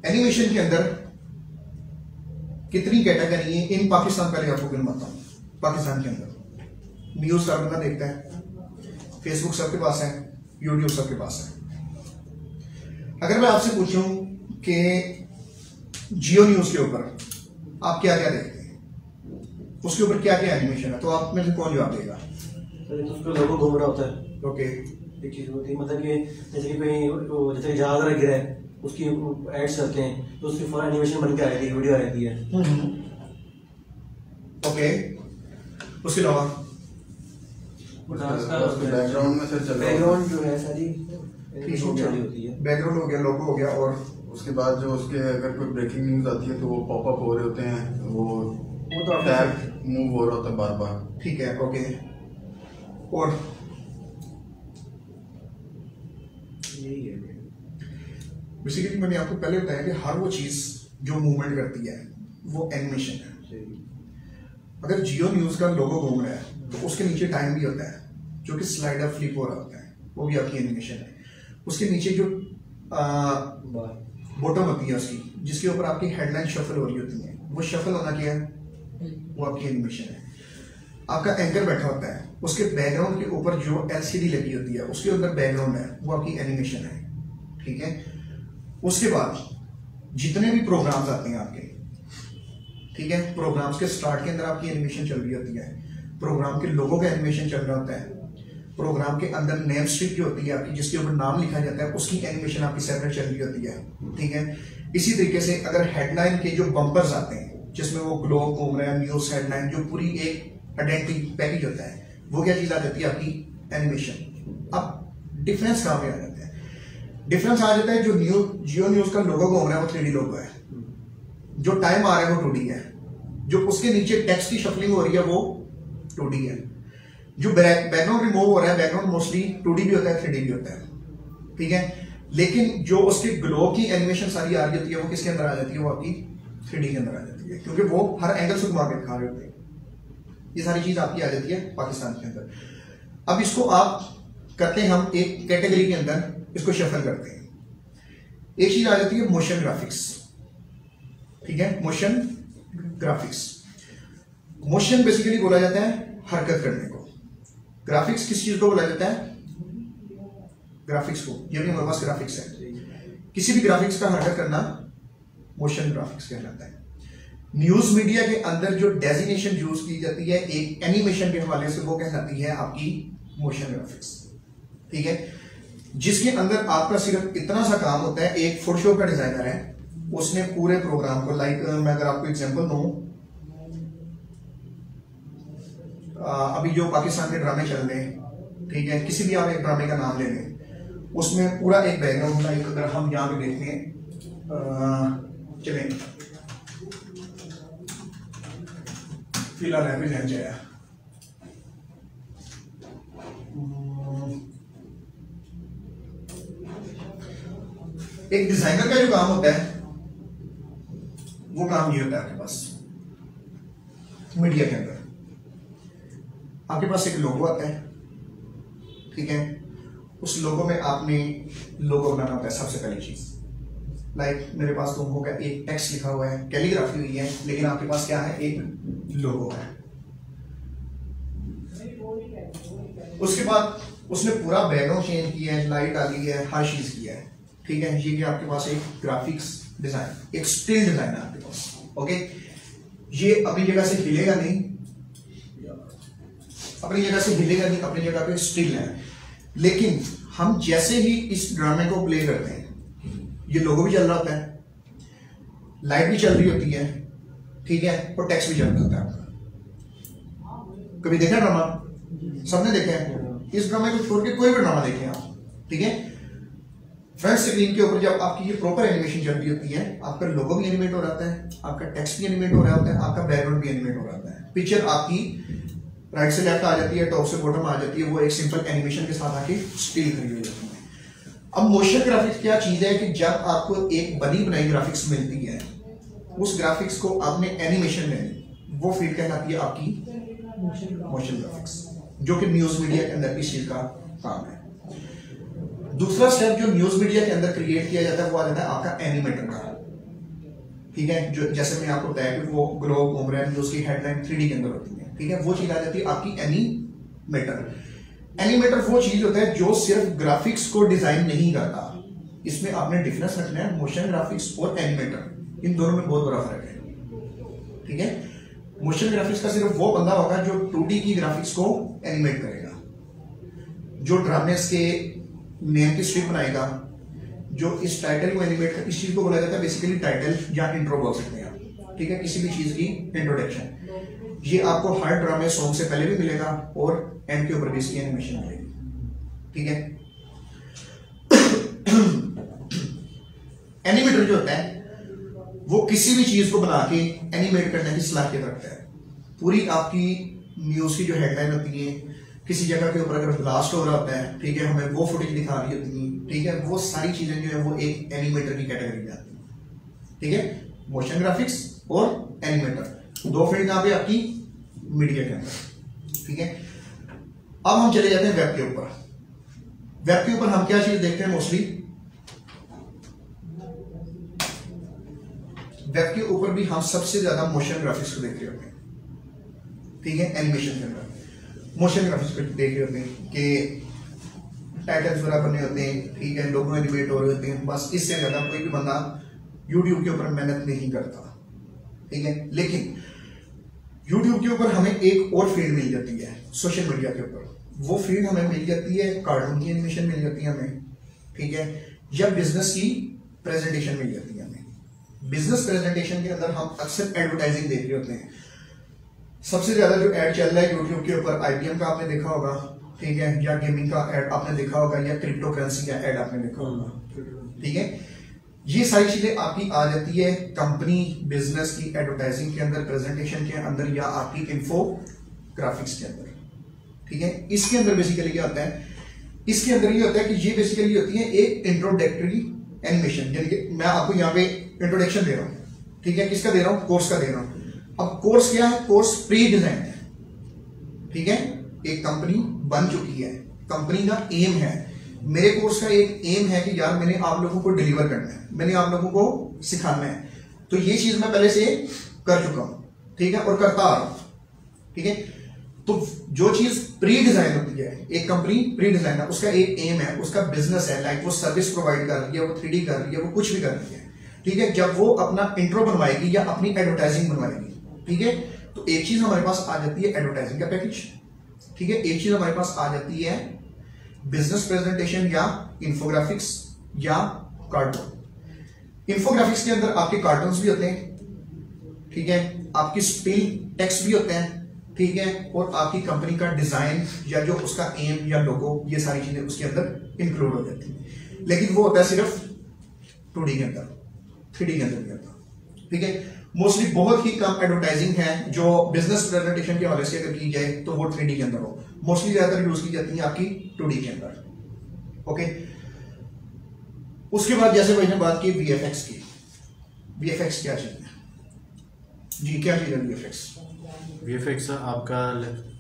एनिमेशन के अंदर कितनी कैटेगरी है इन पाकिस्तान, पहले आपको गिनवाता हूं। पाकिस्तान के अंदर न्यूज हर बंदा देखता है, फेसबुक सबके पास है, यूट्यूब सबके पास है। अगर मैं आपसे पूछूं कि जियो न्यूज के ऊपर आप क्या क्या देखते हैं, उसके ऊपर क्या क्या एनिमेशन है, तो आप में से कौन जवाब देगा? उसका लोगो घूम रहा होता है। ओके, एक चीज होती है, मतलब कि जैसे कि कोई जैसे जहाज वगैरह गिरा है, उसकी एड्स करते हैं तो उसकी फॉर एनिमेशन बन के आ जाती है, वीडियो आ जाती है। ओके, उसके अलावा बैकग्राउंड में सर चल बैकग्राउंड जो है सारी एनिमेशन होती है। बैकग्राउंड हो गया, लोगो हो गया, और उसके बाद जो उसके अगर कोई ब्रेकिंग न्यूज आती है तो वो पॉपअप हो रहे होते हैं, वो तो टैब मूव हो रहा होता है बार बार। ठीक है, ओके। और यही है। बेसिकली मैंने आपको पहले बताया कि हर वो चीज जो मूवमेंट करती है वो एनिमेशन है। अगर जियो न्यूज का लोगो घूम रहा है तो उसके नीचे टाइम भी होता है जो कि स्लाइडर फ्लिप हो रहा होता है, वो भी आपकी एनिमेशन है। उसके नीचे जो बॉटम होती है उसकी, जिसके ऊपर आपकी हेडलाइन शफल हो रही होती है, वो शफल होना क्या है, वो आपकी एनिमेशन है। आपका एंकर बैठा होता है, उसके बैकग्राउंड के ऊपर जो एलसीडी लगी होती है उसके अंदर बैकग्राउंड है, वो आपकी एनिमेशन है। ठीक है, उसके बाद जितने भी प्रोग्राम्स आते हैं आपके, ठीक है, प्रोग्राम्स के स्टार्ट के अंदर आपकी एनिमेशन चल रही होती है, प्रोग्राम के लोगों का एनिमेशन चल रहा होता है, प्रोग्राम के अंदर नेम स्ट्रिप जो होती है आपकी, जिसके ऊपर नाम लिखा जाता है, उसकी एनिमेशन आपकी सेपरेट चल रही होती है। ठीक है, इसी तरीके से अगर हेडलाइन के जो बम्पर्स आते हैं जिसमें वो ग्लोब घूम रहा है, न्यूज हेडलाइन, जो पूरी एक आइडेंटिटी पैकेज होता है, वो क्या चीज आ जाती है आपकी एनिमेशन। अब डिफरेंस कहाँ पे आ जाता है? डिफरेंस आ जाता है जो जियो न्यूज का लोगो घूम रहा है वो 3D लोगो है, जो टाइम आ रहा है वो 2D है, जो उसके नीचे टेक्स्ट की शफलिंग हो रही है वो 2D है, जो बैकग्राउंड रिमूव हो रहा है, बैकग्राउंड मोस्टली 2D भी होता है 3D भी होता है। ठीक है, लेकिन जो उसके ग्लो की एनिमेशन सारी आ रही होती है वो किसके अंदर आ जाती है, वो आपकी 3D के अंदर आ जाती है, क्योंकि वो हर एंगल से घुमा के दिखा रहे होते हैं। ये सारी चीज आपकी आ जाती है पाकिस्तान के अंदर। अब इसको आप करते हैं, हम एक कैटेगरी के अंदर इसको शफल करते हैं। एक चीज आ जाती है मोशन ग्राफिक्स। ठीक है, मोशन ग्राफिक्स, मोशन बेसिकली बोला जाता है हरकत करने को। ग्राफिक्स किस चीज को बोला जाता है? ग्राफिक्स को, ये भी हमारे पास ग्राफिक्स है। किसी भी ग्राफिक्स का हरकत करना मोशन ग्राफिक्स कहलाता है। न्यूज मीडिया के अंदर जो डेजिग्नेशन यूज की जाती है एक एनिमेशन के हवाले से, वो कहलाती है आपकी मोशन ग्राफिक्स। ठीक है, जिसके अंदर आपका सिर्फ इतना सा काम होता है, एक फोटोशॉप का डिजाइनर है, उसने पूरे प्रोग्राम को, लाइक मैं अगर आपको एग्जांपल दूं, अभी जो पाकिस्तान के ड्रामे चल रहे हैं, ठीक है, किसी भी आप एक ड्रामे का नाम ले लें, उसमें पूरा एक बैकग्राउंड, लाइक अगर हम यहाँ पे देखते हैं, चलें फिलहाल है भी नहीं जाया, एक डिजाइनर का जो काम होता है वो काम ये होता है आपके पास मीडिया के अंदर। आपके पास एक लोगो आता है, ठीक है, उस लोगो में आपने लोगो बनाना होता है सबसे पहली चीज। लाइक मेरे पास लोगो का एक टेक्स्ट लिखा हुआ है, कैलीग्राफी हुई है, लेकिन आपके पास क्या है, एक लोगो है। उसके बाद उसने पूरा बैकग्राउंड चेंज किया है, लाइट डाली है, हर चीज किया है। ठीक है, ये कि आपके पास एक ग्राफिक्स डिजाइन, एक स्टिल डिजाइन है आपके पास। ओके, ये अपनी जगह से हिलेगा नहीं, अपनी जगह से हिलेगा नहीं, अपनी जगह पे स्टिल है। लेकिन हम जैसे ही इस ड्रामे को प्ले करते हैं, ये लोगो भी चल रहा होता है, लाइट भी चल रही होती है, ठीक है, और टेक्स्ट भी चल रहा होता है आपका। कभी देखा ड्रामा? सबने देखा है। इस ड्रामे को छोड़ के कोई भी ड्रामा देखें आप, ठीक है, फ्रंट स्क्रीन के ऊपर जब आपकी ये प्रॉपर एनिमेशन चल रही होती है, आपका लोगो भी एनिमेट हो रहा है, आपका टेक्स्ट भी एनिमेट हो रहा होता है, आपका बैकग्राउंड भी एनिमेट हो रहा है, पिक्चर आपकी राइट से लेफ्ट आ जाती है, टॉप से बॉटम आ जाती है, वो एक सिंपल एनिमेशन के साथ आके स्टिल खड़ी हो जाती है। अब मोशन ग्राफिक्स क्या चीज है कि जब आपको एक बनी बनाई ग्राफिक्स मिलती है, उस ग्राफिक्स को आपने एनिमेशन लेनी, वो फील्ड कहलाती है आपकी मोशन ग्राफिक्स, जो कि न्यूज मीडिया के अंदर इस चीज का काम है। दूसरा स्टेप जो न्यूज मीडिया के अंदर क्रिएट किया जाता है वो आ जाता है आपका एनिमेटर का, ठीक है। जो जैसे मैं आपको बताया कि वो ग्लोब घूम रहा है, जो उसकी हेडलाइन 3D के अंदर होती है, ठीक है, वो चीज आ जाती है आपकी एनिमेटर। एनिमेटर वो चीज होता है जो सिर्फ ग्राफिक्स को डिजाइन नहीं करता, इसमें आपने डिफरेंस रखना है मोशन ग्राफिक्स और एनिमेटर, इन दोनों में बहुत बड़ा फर्क है, ठीक है। मोशन ग्राफिक्स का सिर्फ वो बंदा होगा जो 2D की ग्राफिक्स को एनिमेट करेगा, जो ड्रामेस के नेम की स्ट्रिप बनाएगा, जो इस टाइटल को एनिमेट कर, इस चीज को बोला जाता है बेसिकली टाइटल या इंट्रो बोल सकते हैं आप, ठीक है, किसी भी चीज की इंट्रोडक्शन। ये आपको हर ड्रामे सॉन्ग से पहले भी मिलेगा और एंड के ऊपर भी इसकी एनिमेशन मिलेगी, ठीक है। एनिमेटर जो होता है वो किसी भी चीज को बना के एनिमेट करने की सलाहियत रखता है। पूरी आपकी न्यूज की जो हेडलाइन होती है, किसी जगह के ऊपर अगर ब्लास्ट हो रहा होता है, ठीक है, हमें वो फुटेज दिखा रही होती है, ठीक है, वो सारी चीजें जो है वो एक एनिमेटर की कैटेगरी में आती है, ठीक है। मोशन ग्राफिक्स और एनिमेटर दो फील्ड यहाँ पे आपकी मीडिया के अंदर, ठीक है। अब हम चले जाते हैं वेब के ऊपर। वेब के ऊपर हम क्या चीज देखते हैं मोस्टली, वेब के ऊपर भी हम सबसे ज्यादा मोशन ग्राफिक्स को देख रहे होते हैं, ठीक है। एनिमेशन के अंदर मोशन ग्राफिक्स को देख रहे होते हैं कि टाइटल्स वगैरह बने होते हैं, ठीक है, लोगों एनिमेट हो रहे होते हैं, बस इससे ज्यादा कोई भी बंदा यूट्यूब के ऊपर मेहनत नहीं करता, ठीक है। लेकिन यूट्यूब के ऊपर हमें एक और फील्ड मिल जाती है सोशल मीडिया के ऊपर, वो फील्ड हमें मिल जाती है कार्टून की एनिमेशन मिल जाती है हमें, ठीक है, या बिजनेस की प्रेजेंटेशन मिल जाती है हमें। बिजनेस प्रेजेंटेशन के अंदर हम अक्सर एडवर्टाइजिंग देख रहे होते हैं। सबसे ज्यादा जो एड चल रहा है यूट्यूब के ऊपर IBM का आपने देखा होगा, ठीक है, या गेमिंग का एड आपने देखा होगा, या क्रिप्टो करेंसी का एड आपने देखा होगा, ठीक है। ये सारी चीजें आपकी आ जाती है कंपनी बिजनेस की एडवर्टाइजिंग के अंदर, प्रेजेंटेशन के अंदर, या आपकी इन्फो ग्राफिक्स के अंदर, ठीक है। इसके अंदर बेसिकली क्या होता है, इसके अंदर ये होता है कि ये बेसिकली होती है एक इंट्रोडक्टरी एनिमेशन, यानी कि मैं आपको यहाँ पे इंट्रोडक्शन दे रहा हूँ, ठीक है, किसका दे रहा हूँ, कोर्स का दे रहा हूँ। अब कोर्स क्या है, कोर्स प्री डिजाइन है, ठीक है, एक कंपनी बन चुकी है, कंपनी का एम है, मेरे कोर्स का एक एम है कि यार मैंने आप लोगों को डिलीवर करना है, मैंने आप लोगों को सिखाना है, तो ये चीज मैं पहले से कर चुका हूं, ठीक है, और करता आ रहा हूं, ठीक है। तो जो चीज प्री डिजाइन होती है, एक कंपनी प्री डिजाइन है, उसका एक एम है, उसका बिजनेस है, लाइक वो सर्विस प्रोवाइड कर रही है, वो 3D कर रही है, वो कुछ भी कर रही है, ठीक है। जब वो अपना इंट्रो बनवाएगी या अपनी एडवर्टाइजिंग बनवाएगी, ठीक है, तो एक चीज हमारे पास आ जाती है एडवर्टाइजिंग का पैकेज, ठीक है, एक चीज हमारे पास आ जाती है बिजनेस प्रेजेंटेशन या इंफोग्राफिक्स या कार्टून। इंफोग्राफिक्स के अंदर आपके कार्टून्स भी होते हैं, ठीक है, आपकी स्पिल टेक्स्ट भी होते हैं, ठीक है, और आपकी कंपनी का डिजाइन या जो उसका एम या लोगो, ये सारी चीजें उसके अंदर इंक्लूड हो जाती है। लेकिन वो होता है सिर्फ 2D के अंदर, 3D के अंदर नहीं होता, ठीक है। मोस्टली बहुत ही कम एडवर्टाइजिंग है जो बिजनेस प्रेजेंटेशन के हवाले से अगर की जाए तो वो 3D के अंदर हो, मोस्टली ज्यादातर यूज की जाती है आपकी 2D के अंदर, ओके। उसके बाद जैसे भाई ने बात की VFX की, VFX क्या चीज है जी, क्या चीज है VFX? VFX आपका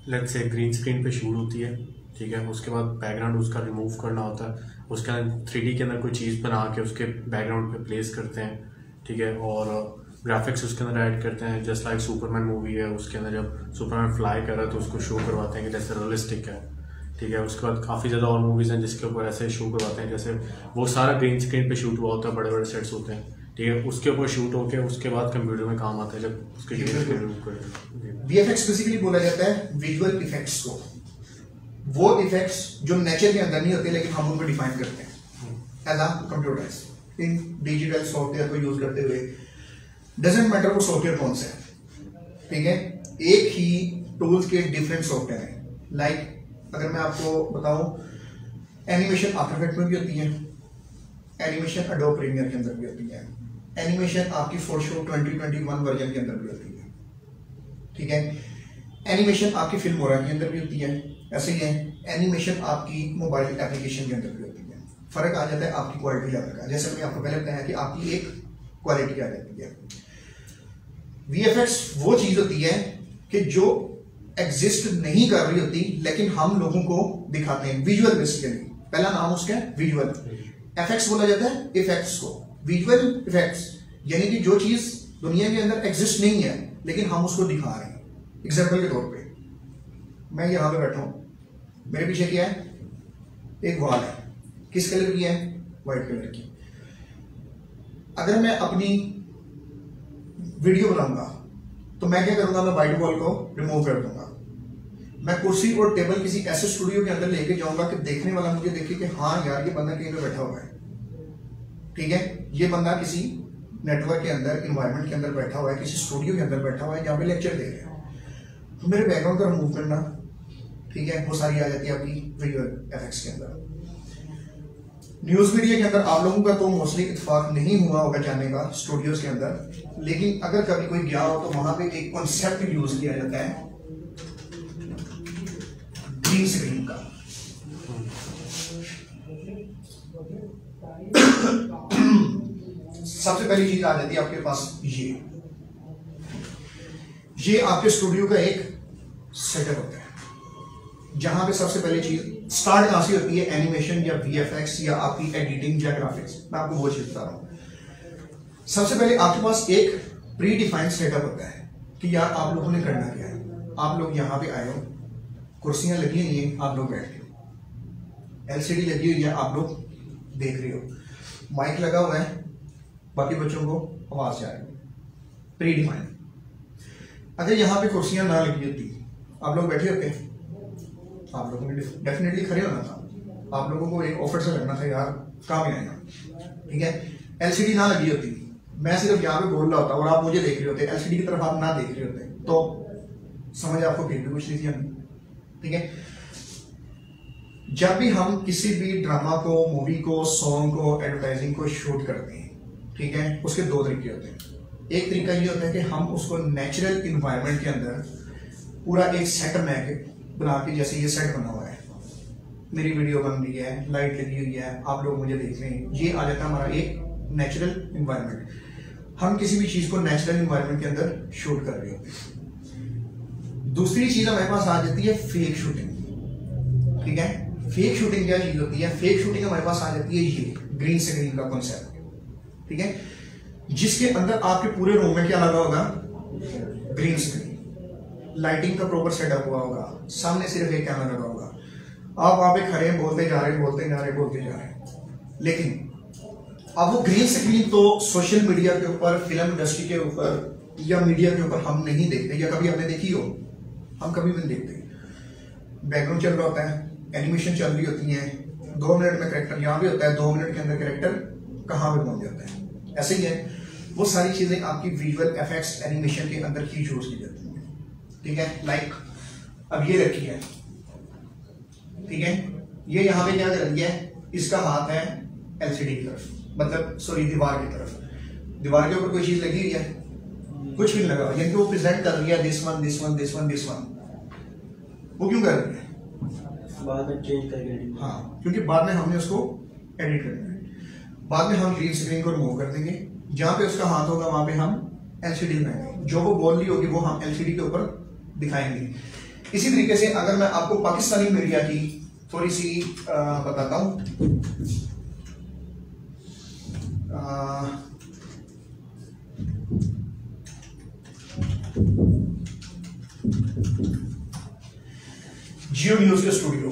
लेट्स से ग्रीन स्क्रीन पे शूट होती है, ठीक है, उसके बाद बैकग्राउंड उसका रिमूव करना होता है, उसके अंदर 3D के अंदर कोई चीज़ बना के उसके बैकग्राउंड पे प्लेस करते हैं, ठीक है, और ग्राफिक्स उसके अंदर ऐड करते हैं। जस्ट लाइक सुपरमैन मूवी है, उसके अंदर जब सुपरमैन फ्लाई कर रहा है तो उसको शो करवाते हैं कि जैसे रियलिस्टिक है, ठीक है। उसके बाद काफ़ी ज़्यादा और मूवीज़ हैं जिसके ऊपर ऐसे शो करवाते हैं, जैसे वो सारा ग्रीन स्क्रीन पे शूट हुआ होता है, बड़े बड़े सेट्स होते हैं, ठीक है, उसके ऊपर शूट होकर उसके बाद कंप्यूटर में काम आता है जब उसके VFX बेसिकली बोला जाता है विजुअल इफेक्ट्स को, वो इफेक्ट्स जो नेचर के अंदर नहीं होते लेकिन हम उनको डिफाइन करते हैं as a computerized in digital software को यूज करते हुए, डजेंट मैटर वो सॉफ्टवेयर कौन सा है, ठीक है, एक ही टूल्स के डिफरेंट सॉफ्टवेयर हैं। लाइक अगर मैं आपको बताऊं, एनिमेशन आफ्टर इफेक्ट में भी होती है, एनिमेशन एडोब प्रीमियर के अंदर भी होती है, एनिमेशन आपकी फोटोशॉप 2021 वर्जन के अंदर भी होती है, ठीक है। एनिमेशन आपकी फिल्म मोरा के अंदर भी होती है, ऐसे ही है एनिमेशन आपकी मोबाइल एप्लीकेशन के अंदर भी होती है। फर्क आ जाता है आपकी क्वालिटी लेवल का। जैसे मैंने आपको पहले बताया कि आपकी एक क्वालिटी आ जाती है। वीएफएक्स वो चीज होती है कि जो एग्जिस्ट नहीं कर रही होती लेकिन हम लोगों को दिखाते हैं, विजुअल बेसिकली। पहला नाम उसका है विजुअल। एफेक्ट्स बोला जाता है इफेक्ट्स को, विजुअल इफेक्ट्स, यानी कि जो चीज दुनिया के अंदर एग्जिस्ट नहीं है लेकिन हम उसको दिखा रहे हैं। एग्जाम्पल के तौर पे मैं यहां पे बैठा हूं, मेरे पीछे क्या है, एक वॉल है, किस कलर की है, व्हाइट कलर की। अगर मैं अपनी वीडियो बनाऊंगा तो मैं क्या करूंगा, मैं व्हाइट वॉल को रिमूव कर दूंगा। मैं कुर्सी और टेबल किसी ऐसे स्टूडियो के अंदर लेके जाऊंगा कि देखने वाला मुझे देखे कि हाँ यार ये बंदा कहीं पे बैठा हुआ है, ठीक है, ये बंदा किसी नेटवर्क के अंदर, इन्वायरमेंट के अंदर बैठा हुआ है, किसी स्टूडियो के अंदर बैठा हुआ है जहाँ पे लेक्चर दे रहे हैं। तो मेरे बैकग्राउंड का रिमूव करना, ठीक है, वो सारी आ जाती है आपकी विजुअल इफेक्ट्स के अंदर। न्यूज मीडिया के अंदर आप लोगों का तो मोस्टली इत्तेफाक नहीं हुआ होगा जाने का स्टूडियोज के अंदर, लेकिन अगर कभी कोई गया हो तो वहां पे एक कॉन्सेप्ट यूज किया जाता है ग्रीन स्क्रीन का। सबसे पहली चीज आ जाती है आपके पास ये आपके स्टूडियो का एक सेटअप होता है, जहां पे सबसे पहली चीज स्टार्ट कहां से होती है, एनिमेशन या वीएफएक्स या आपकी एडिटिंग या ग्राफिक्स। मैं आपको वो चीज बता रहा हूं। सबसे पहले आपके पास एक प्री डिफाइंड सेटअप होता है कि यार आप लोगों ने करना क्या है। आप लोग यहां पे आए हो, कुर्सियां लगी हुई हैं, आप लोग बैठ के, एलसीडी लगी हुई है, आप लोग देख रहे हो, माइक लगा हुआ है, बाकी बच्चों को आवाज जा रही है, प्री डिफाइंड। अगर यहां पे कुर्सियां ना लगी होती, आप लोग बैठे होते, आप लोगों ने डेफिनेटली खड़े होना था, आप लोगों को एक ऑफर से लगना था यार काम ही आएगा, ठीक है। एलसीडी ना लगी होती, मैं सिर्फ यहाँ पे बोल रहा होता और आप मुझे देख रहे होते, एलसीडी की तरफ आप ना देख रहे होते, तो समझ आपको फिर भी कुछ नहीं थी हमें, ठीक है। जब भी हम किसी भी ड्रामा को, मूवी को, सॉन्ग को, एडवर्टाइजिंग को शूट करते हैं, ठीक है, उसके दो तरीके होते हैं। एक तरीका ये होता है कि हम उसको नेचुरल इन्वायरमेंट के अंदर पूरा एक सेट बना के, जैसे ये सेट बना हुआ है, मेरी वीडियो बन रही है, लाइट लगी हुई है, आप लोग मुझे देख रहे हैं, ये आ जाता है हमारा एक नेचुरल इन्वायरमेंट। हम किसी भी चीज को नेचुरल इन्वायरमेंट के अंदर शूट कर रहे होते हैं। दूसरी चीज हमारे पास आ जाती है फेक शूटिंग, ठीक है। फेक शूटिंग क्या चीज होती है, फेक शूटिंग हमारे पास आ जाती है ये ग्रीन स्क्रीन का कॉन्सेप्ट, ठीक है, जिसके अंदर आपके पूरे रूम में क्या लगा होगा, ग्रीन स्क्रीन, लाइटिंग का प्रॉपर सेटअप हुआ होगा, सामने सिर्फ एक कैमरा लगा होगा, आप वहां पे खड़े हैं, बोलते जा रहे हैं, बोलते जा रहे हैं, बोलते जा रहे हैं। लेकिन अब वो ग्रीन स्क्रीन तो सोशल मीडिया के ऊपर, फिल्म इंडस्ट्री के ऊपर या मीडिया के ऊपर हम नहीं देखते, या कभी आपने देखी हो, हम कभी भी नहीं देखते। बैकग्राउंड चल रहा होता है, एनिमेशन चल रही होती है, 2 मिनट में कैरेक्टर यहाँ पे होता है, 2 मिनट के अंदर कैरेक्टर कहाँ पे पहुंच जाता है। ऐसे ही है, वो सारी चीजें आपकी विजुअल इफेक्ट्स एनिमेशन के अंदर ही यूज की जाती है, ठीक है। लाइक अब ये रखी है, ठीक है, ये यहाँ पे क्या कर रही है, इसका हाथ है एलसीडी की तरफ, मतलब सॉरी दीवार की तरफ, दीवार के ऊपर कोई चीज लगी हुई है, कुछ भी नहीं लगा, यानी कि वो प्रेजेंट कर रही है this one this one this one this one. वो क्यों कर रही है, बाद में चेंज करके, हाँ, क्योंकि बाद में हमने उसको एडिट करना है। बाद में हम ग्रीन स्क्रीन को रिमूव कर देंगे, जहां पे उसका हाथ होगा वहां पे हम एलसीडी बनाएंगे, जो वो बोल रही होगी वो हम एलसीडी के ऊपर दिखाएंगे। इसी तरीके से अगर मैं आपको पाकिस्तानी मीडिया की थोड़ी सी बताता हूं, जियो न्यूज के स्टूडियो,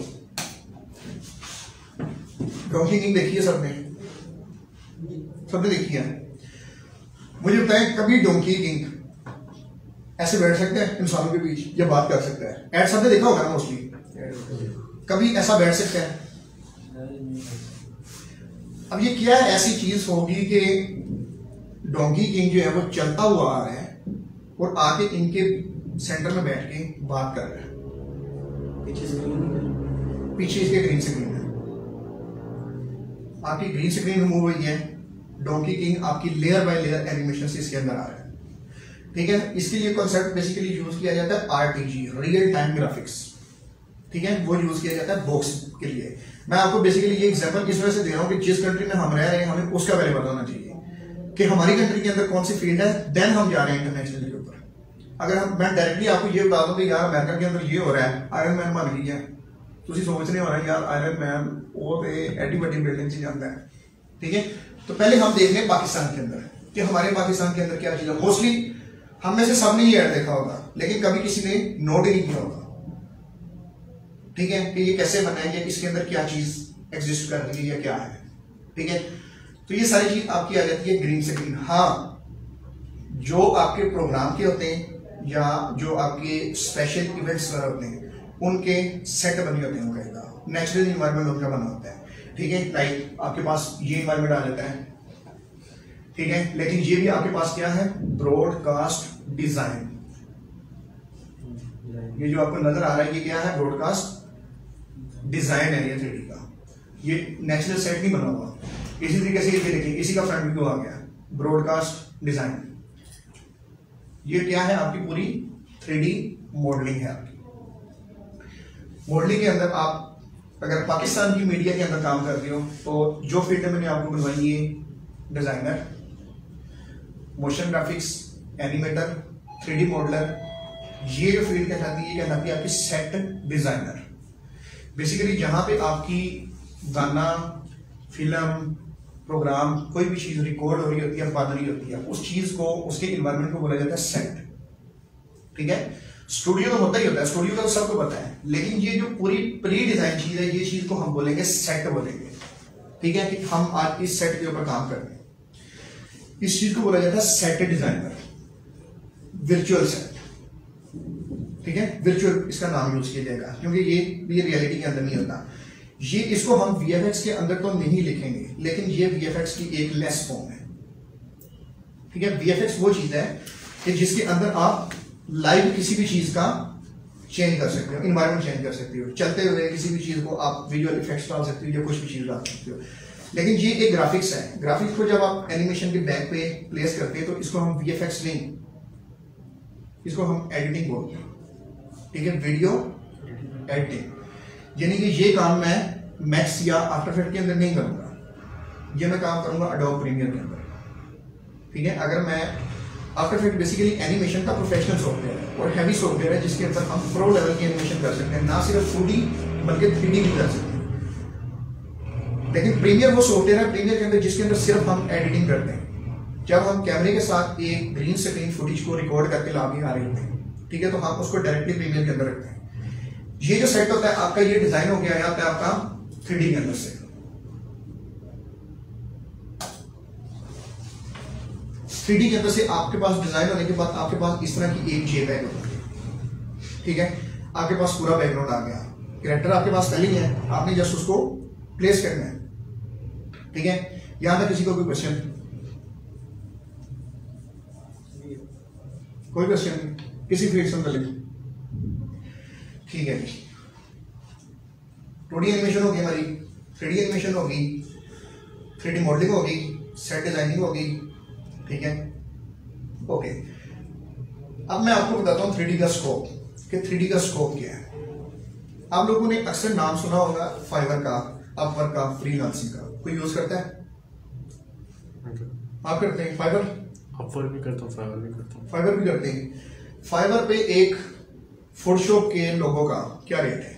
डोंकी किंग देखी है सबने, सबने देखी है। मुझे बताएं कभी डोंकी किंग ऐसे बैठ सकते हैं इंसानों के बीच या बात कर सकता है? एड सबने देखा होगा ना मोस्टली, कभी ऐसा बैठ सकता है? अब ये क्या ऐसी चीज होगी कि डोंकी किंग जो है वो चलता हुआ आ रहा है और आके इनके सेंटर में बैठ के बात कर रहा है, पीछे इसके ग्रीन स्क्रीन है, आपकी ग्रीन स्क्रीन रिमूव हुई है, डोंकी किंग आपकी लेयर बाय लेयर एनिमेशन से इसके अंदर आ रहा है, ठीक है। इसके लिए कॉन्सेप्ट बेसिकली यूज किया जाता है आरटीजी, रियल टाइम ग्राफिक्स, ठीक है, वो यूज किया जाता है बॉक्स के लिए। मैं आपको बेसिकली ये एग्जांपल इस वजह से दे रहा हूँ कि जिस कंट्री में हम रह रहे हैं हमें उसका पहले पता होना चाहिए कि हमारी कंट्री के अंदर कौन सी फील्ड है, देन हम जा रहे हैं इंटरनेशनल के ऊपर। अगर हम मैं डायरेक्टली आपको ये बता दूं कि यार अमेरिका के अंदर ये हो रहा है, आयरन मैन बन गई है, तुम सोच रहे हो ना यार आयरन मैन वो एडी बड़ी बिल्डिंग से जाता है, ठीक है। तो पहले हम देख लें पाकिस्तान के अंदर कि हमारे पाकिस्तान के अंदर क्या चीज है। मोस्टली हम में से सबने ये ऐड देखा होगा, लेकिन कभी किसी ने नोट ही नहीं किया होगा, ठीक है, कि ये कैसे बना है, इसके अंदर क्या चीज एग्जिस्ट कर रही है या क्या है, ठीक है। तो ये सारी चीज आपकी आ जाती है ग्रीन स्क्रीन। हाँ, जो आपके प्रोग्राम के होते हैं या जो आपके स्पेशल इवेंट्स होते हैं उनके सेट बने होते हैं, उनका नेचुरल इन्वायरमेंट उनका बना होता है, ठीक है। लाइक आपके पास ये इन्वायरमेंट आ जाता है, ठीक है, लेकिन ये भी आपके पास क्या है, ब्रॉडकास्ट डिजाइन। ये जो आपको नजर आ रहा है ये क्या है, ब्रॉडकास्ट डिजाइन है, ये 3D का, ये नेचुरल सेट नहीं बना हुआ। इसी तरीके से ये देखिए, इसी का फ्रंट व्यू आ गया, ब्रॉडकास्ट डिजाइन। ये क्या है, आपकी पूरी 3D मॉडलिंग है। आपकी मॉडलिंग के अंदर आप अगर पाकिस्तान की मीडिया के अंदर काम करते हो तो जो फील्ड मैंने आपको बनवाई है, designer, motion graphics, animator, 3D modeller, ये जो फील्ड कहलाती है ये कहलाती है आपकी सेट डिजाइनर। बेसिकली जहां पे आपकी गाना, फिल्म, प्रोग्राम, कोई भी चीज रिकॉर्ड हो रही होती है, बन रही होती है, उस चीज को, उसके इन्वायरमेंट को बोला जाता है सेट, ठीक है। स्टूडियो तो होता ही होता है, स्टूडियो का तो सबको पता है, लेकिन ये जो पूरी प्री डिजाइन चीज है, ये चीज को हम बोलेंगे सेट बोलेंगे, ठीक है, कि हम आज इस सेट के ऊपर काम कर रहे हैं। इस चीज को बोला जाता है सेट डिजाइनर, वर्चुअल सेट, ठीक है, वर्चुअल इसका नाम यूज किया जाएगा क्योंकि ये रियलिटी के अंदर नहीं होता। ये इसको हम VFX के अंदर तो नहीं लिखेंगे, लेकिन ये VFX की एक लेस फॉर्म है, ठीक है। VFX वो चीज है कि जिसके अंदर आप लाइव किसी भी चीज का चेंज कर सकते हो, इन्वायरमेंट चेंज कर सकते हो, चलते हुए किसी भी चीज को आप विजुअल इफेक्ट्स डाल सकते हो या कुछ भी चीज डाल सकते हो। लेकिन ये एक ग्राफिक्स है, ग्राफिक्स को जब आप एनिमेशन के बैक पे प्लेस करते हैं तो इसको हम VFX नहीं, इसको हम एडिटिंग बोलते हैं, ठीक है, वीडियो एडिटिंग। यानी कि ये काम मैं मैक्स या आफ्टर इफेक्ट के अंदर नहीं करूंगा, ये मैं काम करूंगा एडोब प्रीमियर के अंदर, ठीक है। अगर मैं आफ्टर इफेक्ट बेसिकली एनिमेशन का प्रोफेशनल सॉफ्टवेयर है और हैवी सॉफ्टवेयर है जिसके अंदर हम प्रो लेवल की एनिमेशन कर सकते हैं, ना सिर्फ 2D बल्कि 3D भी कर सकते हैं। लेकिन प्रीमियर वो सॉफ्टवेयर है, प्रीमियर के अंदर जिसके अंदर सिर्फ हम एडिटिंग करते हैं। जब हम कैमरे के साथ एक ग्रीन स्क्रीन फुटेज को रिकॉर्ड करके लाके आ रहे होते हैं, ठीक है, तो हम उसको डायरेक्टली प्रीमियर के अंदर रखते हैं। ये जो सेट होता है आपका, ये डिजाइन हो गया आता है आपका 3D के अंदर से। 3D के अंदर से आपके पास डिजाइन होने के बाद आपके पास इस तरह की एक JPEG होती है, ठीक है, आपके पास पूरा बैकग्राउंड आ गया, कैरेक्टर आपके पास पहले ही है, आपने जस्ट उसको प्लेस करना है, ठीक है। यहां तक किसी को कोई क्वेश्चन? कोई क्वेश्चन किसी फील्ड से मतलब? ठीक है, 2D एनिमेशन होगी हमारी, 3D एनिमेशन होगी, 3D मॉडलिंग होगी, सेट डिजाइनिंग होगी, ठीक है, ओके। अब मैं आपको बताता हूं 3D का स्कोप, कि 3D का स्कोप क्या है। आप लोगों ने अक्सर नाम सुना होगा फाइवर का, अपवर्क का, फ्रीलांसिंग का, कोई यूज करता है? आप करते हैं फाइवर? अपवर्क भी करता हूँ, फाइवर भी करता हूँ। फाइवर भी करते हैं। फाइवर पे एक फोटोशॉप के लोगों का क्या रेट है?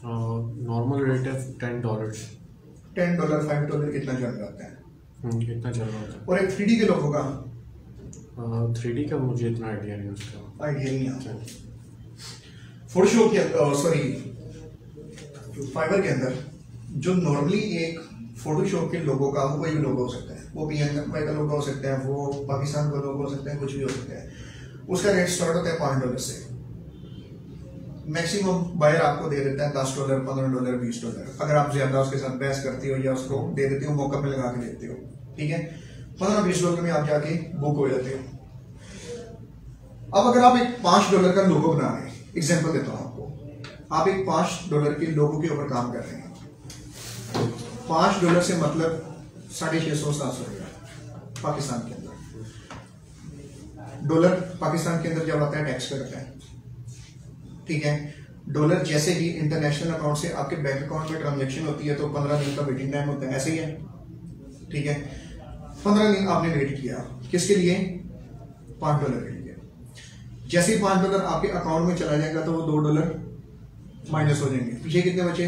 नॉर्मल रेट है $10। $10, $5 कितना चल जाता है? इतना चल रहा है। और एक 3D के लोगों का? 3D का मुझे इतना आइडिया नहीं उसका। आइडिया नहीं आता। फोटोशॉप के सॉरी फाइवर के अंदर जो नॉर्मली एक फोटोशॉप के लोगों का, वो कोई भी लोगो हो सकता है, वो PNG का लोगो हो सकता है, वो पाकिस्तान का लोगो हो सकता है, कुछ भी हो सकता है, उसका रेट स्टार्ट होता है $5 से। मैक्सिमम बायर आपको दे देता है $10, $15, $20। अगर आप ज्यादा उसके साथ बहस करते हो या उसको दे देते हो, मौका पे लगा के देते हो, ठीक है, $15-20 में आप जाके बुक हो जाते हो। अब अगर आप एक $5 का लोगो बना रहे हैं, एग्जांपल देता हूं आपको, आप एक $5 के लोगो के ऊपर काम कर रहे हैं, $5 से मतलब 650-700 पाकिस्तान के अंदर। डॉलर पाकिस्तान के अंदर जब आता है टैक्स पे लगता है, ठीक है। डॉलर जैसे ही इंटरनेशनल अकाउंट से आपके बैंक अकाउंट में ट्रांजैक्शन होती है तो 15 दिन का वेटिंग टाइम होता है, ऐसे ही है, ठीक है। 15 दिन आपने वेट किया, किसके लिए? $5 के लिए। जैसे ही $5 आपके अकाउंट में चला जाएगा तो वो $2 माइनस हो जाएंगे, पीछे कितने बचे?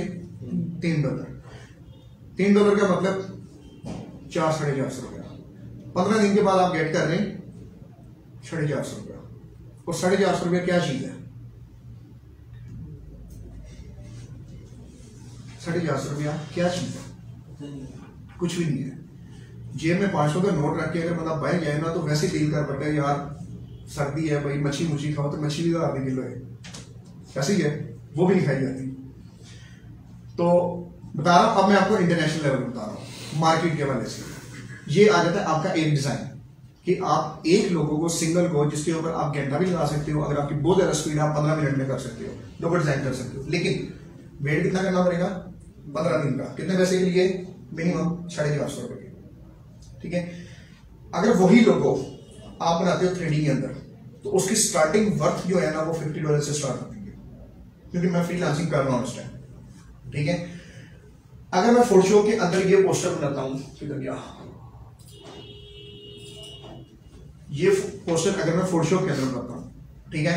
$3। $3 का मतलब 400-450 रुपया। 15 दिन के बाद आप गेट कर रहे हैं 450 रुपया। और 450 रुपया क्या चीज है? 450 रुपया क्या चीज है? कुछ भी नहीं है। जेब में 500 का नोट रख के अगर बंदा बह जाए ना तो वैसे डील कर पड़ता है, यार सर्दी है भाई, मच्छी मुच्छी खाओ, तो मच्छी भी ₹1 किलो है, ऐसी है, वो भी नहीं खाई जाती। तो बता रहा हूं, अब मैं आपको इंटरनेशनल लेवल बता रहा हूँ मार्केट के हवाले से। ये आ जाता है आपका एक डिजाइन कि आप एक लोगों को, सिंगल को, जिसके ऊपर आप घंटा भी लगा सकते हो, अगर आपकी बहुत ज्यादा स्पीड है आप 15 मिनट में कर सकते हो, लोगो डिजाइन कर सकते हो। लेकिन वेट कितना करना पड़ेगा? 15 दिन का। कितने पैसे के लिए? मिनिमम 450 रुपए के, ठीक है। अगर वही लोगो आप बनाते हो 3D के अंदर तो उसकी स्टार्टिंग वर्थ जो है ना वो $50 से स्टार्ट होती है, क्योंकि मैं फ्रीलांसिंग कर रहा हूं उस टाइम, ठीक है। अगर मैं फोटोशॉप के अंदर ये पोस्टर बनाता हूं, किधर गया ये पोस्टर, अगर मैं फोटोशॉप के अंदर बनाता हूं, ठीक है,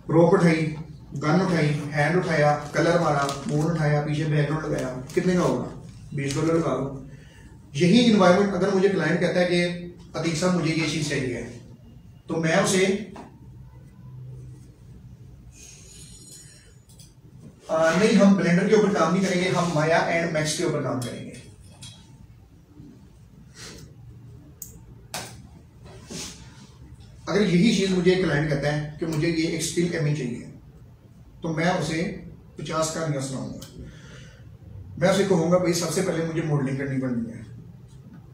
रोप उठाई, गन उठाई, हैंड उठाया, कलर मारा, मून उठाया, पीछे बैकग्राउंड लगाया, कितने का होगा? $20 लगा लो। यही इन्वायरमेंट अगर मुझे क्लाइंट कहता है कि अतीक साहब मुझे ये चीज चाहिए है, तो मैं उसे नहीं, हम ब्लेंडर के ऊपर काम नहीं करेंगे, हम माया एंड मैक्स के ऊपर काम करेंगे। अगर यही चीज मुझे क्लाइंट कहता है कि मुझे ये एक स्टिल इमेज चाहिए, तो मैं उसे 50 कहानियां सुनाऊंगा। मैं उसे कहूंगा भाई सबसे पहले मुझे मॉडलिंग करनी पड़नी है,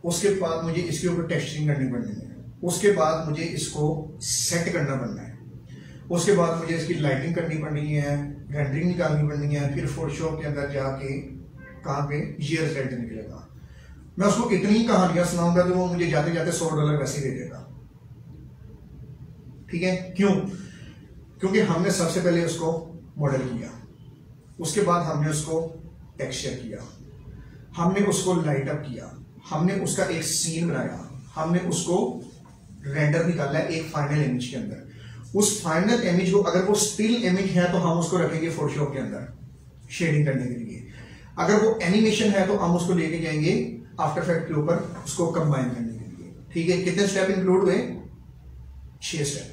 उसके बाद मुझे इसके ऊपर टेक्सचरिंग करनी पड़नी है, उसके बाद मुझे इसको सेट करना पड़ना है, उसके बाद मुझे इसकी लाइटिंग करनी पड़नी है, रेंडरिंग निकालनी पड़नी है, फिर फोटोशॉप के अंदर जाके कहाँ पे ये रिजल्ट निकलेगा। मैं उसको इतनी कहानियां सुनाऊंगा तो वो मुझे जाते जाते $100 वैसे दे देगा, ठीक है। क्यों? क्योंकि हमने सबसे पहले उसको मॉडल किया, उसके बाद हमने उसको टेक्सचर किया, हमने उसको लाइट अप किया, हमने उसका एक सीन बनाया, हमने उसको रेंडर निकाला एक फाइनल इमेज के अंदर। उस फाइनल इमेज को अगर वो स्टिल इमेज है तो हम उसको रखेंगे फोटोशॉप के अंदर शेडिंग करने के लिए। अगर वो एनिमेशन है तो हम उसको लेके जाएंगे आफ्टर इफेक्ट के ऊपर उसको कंबाइन करने के लिए, ठीक है। कितने स्टेप इंक्लूड हुए? 6 step.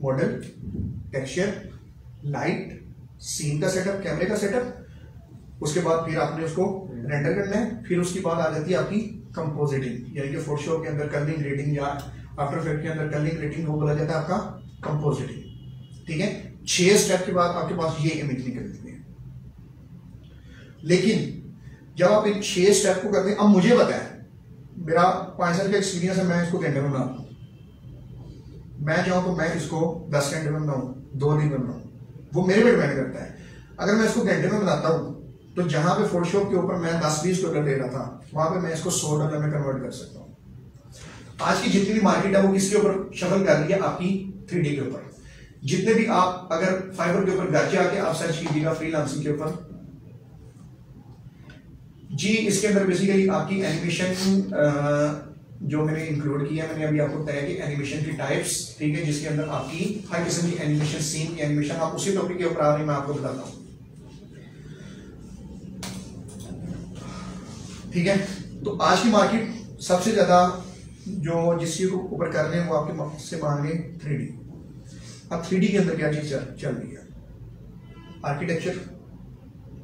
Model, texture, light, scene का सेटअप, कैमरे का सेटअप, उसके बाद फिर आपने उसको रेंडर करना है, फिर उसके बाद आ जाती है आपकी कंपोजिटिंग, यानी कि फोटोशॉप के अंदर कलरिंग ग्रेडिंग या आफ्टर इफेक्ट के अंदर कलरिंग ग्रेडिंग वो बोला जाता है आपका कंपोजिटिंग, ठीक है। 6 स्टेप के बाद आपके पास ये इमेज निकलती है। लेकिन जब आप इन 6 स्टेप को करते हैं, अब मुझे पता है, मेरा 5 साल का एक्सपीरियंस है, मैं इसको घंटे में बनाता हूँ। मैं चाहूँ तो मैं इसको 10 घंटे में बनाऊँ, 2 दिन में बनाऊँ, वो मेरे पे डिपेंड करता है। अगर मैं इसको घंटे में बनाता हूँ तो जहां पे फोटोशॉप के ऊपर मैं $10-20 दे रहा था, वहां पे मैं इसको $100 में कन्वर्ट कर सकता हूँ। आज की जितनी भी मार्केट है वो किसके ऊपर शफल कर रही है? आपकी 3D के ऊपर। जितने भी आप अगर फाइबर के ऊपर घर जाके आप सर्च कीजिएगा फ्रीलांसिंग के ऊपर जी, इसके अंदर बेसिकली आपकी एनिमेशन जो मैंने इंक्लूड किया, मैंने अभी आपको बताया कि एनिमेशन की टाइप्स, ठीक है, जिसके अंदर आपकी हर किस्म की एनिमेशन, सीन की एनिमेशन, आप उसी टॉपिक के ऊपर आ रहे हैं, मैं आपको बताता हूँ, ठीक है। तो आज की मार्केट सबसे ज्यादा जो जिस चीज को ऊपर कर रहे हैं वो आपके से मांग रहे हैं 3D। अब 3D के अंदर क्या चीज चल रही है? आर्किटेक्चर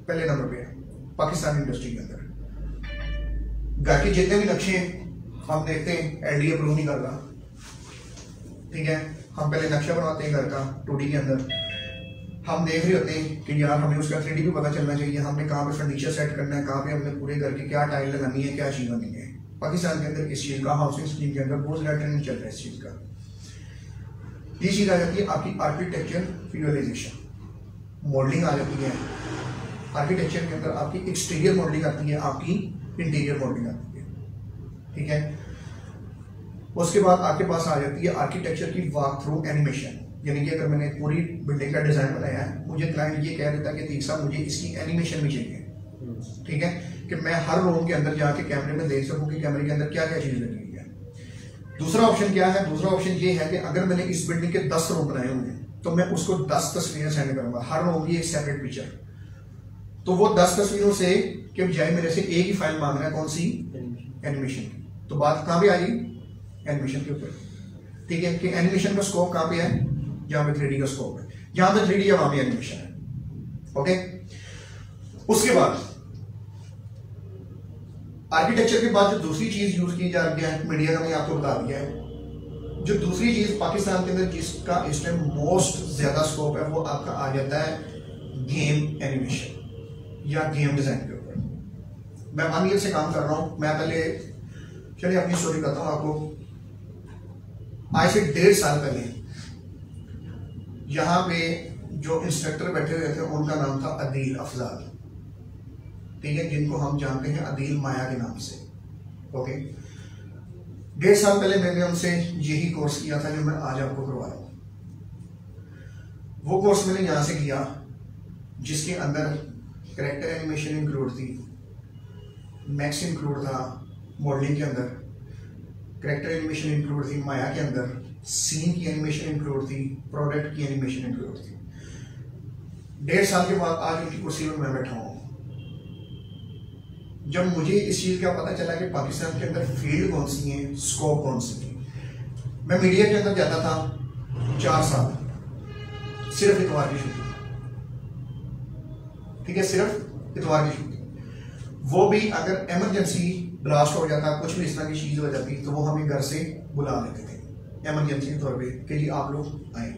पहले नंबर पे है पाकिस्तानी इंडस्ट्री के अंदर। घर के जितने भी नक्शे हम देखते हैं LD अप्रूव नहीं कर रहा, ठीक है। हम पहले नक्शा बनवाते हैं घर का 2D के अंदर, हम देख रहे होते हैं कि यार हमें उसका 3D भी पता चलना चाहिए, हमने कहाँ पे फर्नीचर सेट करना है, कहाँ पे हमने पूरे घर की क्या टाइल लगानी है, क्या चीज बनानी है। पाकिस्तान के अंदर इस चीज का हाउसिंग स्कीम के अंदर बहुत ज्यादा ट्रेंड चल रहा है इस चीज का। ये चीज आ जाती है आपकी आर्किटेक्चर विजुअलाइजेशन, मॉडलिंग आ जाती है आर्किटेक्चर के अंदर, आपकी एक्सटीरियर मॉडलिंग आती है, आपकी इंटीरियर मॉडलिंग आती है, ठीक है। उसके बाद आपके पास आ जाती है आर्किटेक्चर की वॉक थ्रू एनिमेशन, यानी कि अगर मैंने पूरी बिल्डिंग का डिजाइन बनाया है, मुझे क्लाइंट ये कह देता है कि तीक साहब मुझे इसकी एनिमेशन भी चाहिए, ठीक है, कि मैं हर रूम के अंदर जाके कैमरे में देख सकूं कि कैमरे के अंदर क्या क्या चीज लगी हुई है। दूसरा ऑप्शन क्या है? दूसरा ऑप्शन ये है कि अगर मैंने इस बिल्डिंग के 10 रूम बनाए हुए हैं तो मैं उसको 10 तस्वीरें सेंड करूंगा, हर रूम की एक सेपरेट पिक्चर। तो वो 10 तस्वीरों से के बजाय मेरे से एक ही फाइल मांग रहा है, कौन सी? एनिमेशन की। तो बात कहां पे आ गई? एनिमेशन के ऊपर, ठीक है, कि एनिमेशन का स्कोप कहां पे है? जहां पे 3D का स्कोप है, जहां पे 3D है वहां पे एनिमेशन है। ओके, उसके बाद आर्किटेक्चर के बाद जो दूसरी चीज यूज की जा रही है, मीडिया का मैं आपको बता दिया है, जो दूसरी चीज पाकिस्तान के अंदर जिसका इस टाइम मोस्ट ज्यादा स्कोप है वो आपका आ जाता है गेम एनिमेशन या गेम डिजाइन के ऊपर। मैं 1 ईयर से काम कर रहा हूं। मैं पहले चलिए अपनी स्टोरी बताता हूं आपको। आज से 1.5 साल पहले यहां पे जो इंस्ट्रक्टर बैठे हुए थे उनका नाम था अदील अफजाल, ठीक है, जिनको हम जानते हैं अदील माया के नाम से। ओके, 1.5 साल पहले मैंने उनसे यही कोर्स किया था जो मैं आज आपको करवा रहा हूं। वो कोर्स मैंने यहां से किया जिसके अंदर कैरेक्टर एनिमेशन इंक्लूड थी, मैक्स इंक्लूड था मॉडलिंग के अंदर, कैरेक्टर एनिमेशन इंक्लूड थी माया के अंदर, सीन की एनिमेशन इंक्लूड थी, प्रोडक्ट की एनिमेशन इंक्लूड थी। 1.5 साल के बाद आज उनकी कुर्सी में मैं बैठा हूं। जब मुझे इस चीज का पता चला कि पाकिस्तान के अंदर फील्ड कौन सी है, स्कोप कौन सी है, मैं मीडिया के अंदर जाता था 4 साल, सिर्फ इतवार की शूटिंग, ठीक है, सिर्फ इतवार की शूटिंग। वो भी अगर इमरजेंसी ब्लास्ट हो जाता, कुछ भी इस तरह की चीज हो जाती, तो वो हमें घर से बुला लेते थे इमरजेंसी के तौर पे कि जी आप लोग आए।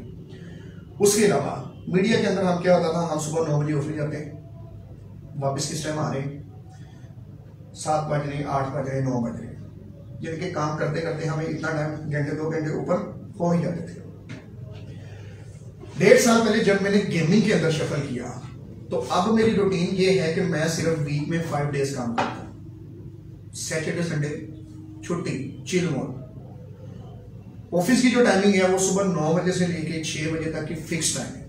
उसके अलावा मीडिया के अंदर हम क्या होता था, हम सुबह 9 बजे ऑफिस जाते, वापस किस टाइम आ रहे, 7 बज रहे, 8 बज रहे, 9 बज रहे, यानी कि काम करते करते हमें इतना टाइम, 1-2 घंटे ऊपर पहुंच जाते थे। 1.5 साल पहले जब मैंने गेमिंग के अंदर शफल किया तो अब मेरी रूटीन ये है कि मैं सिर्फ वीक में 5 डेज काम करता हूं, सैटरडे संडे छुट्टी, चिल मोड। ऑफिस की जो टाइमिंग है वो सुबह 9 बजे से लेके 6 बजे तक की फिक्स टाइम है।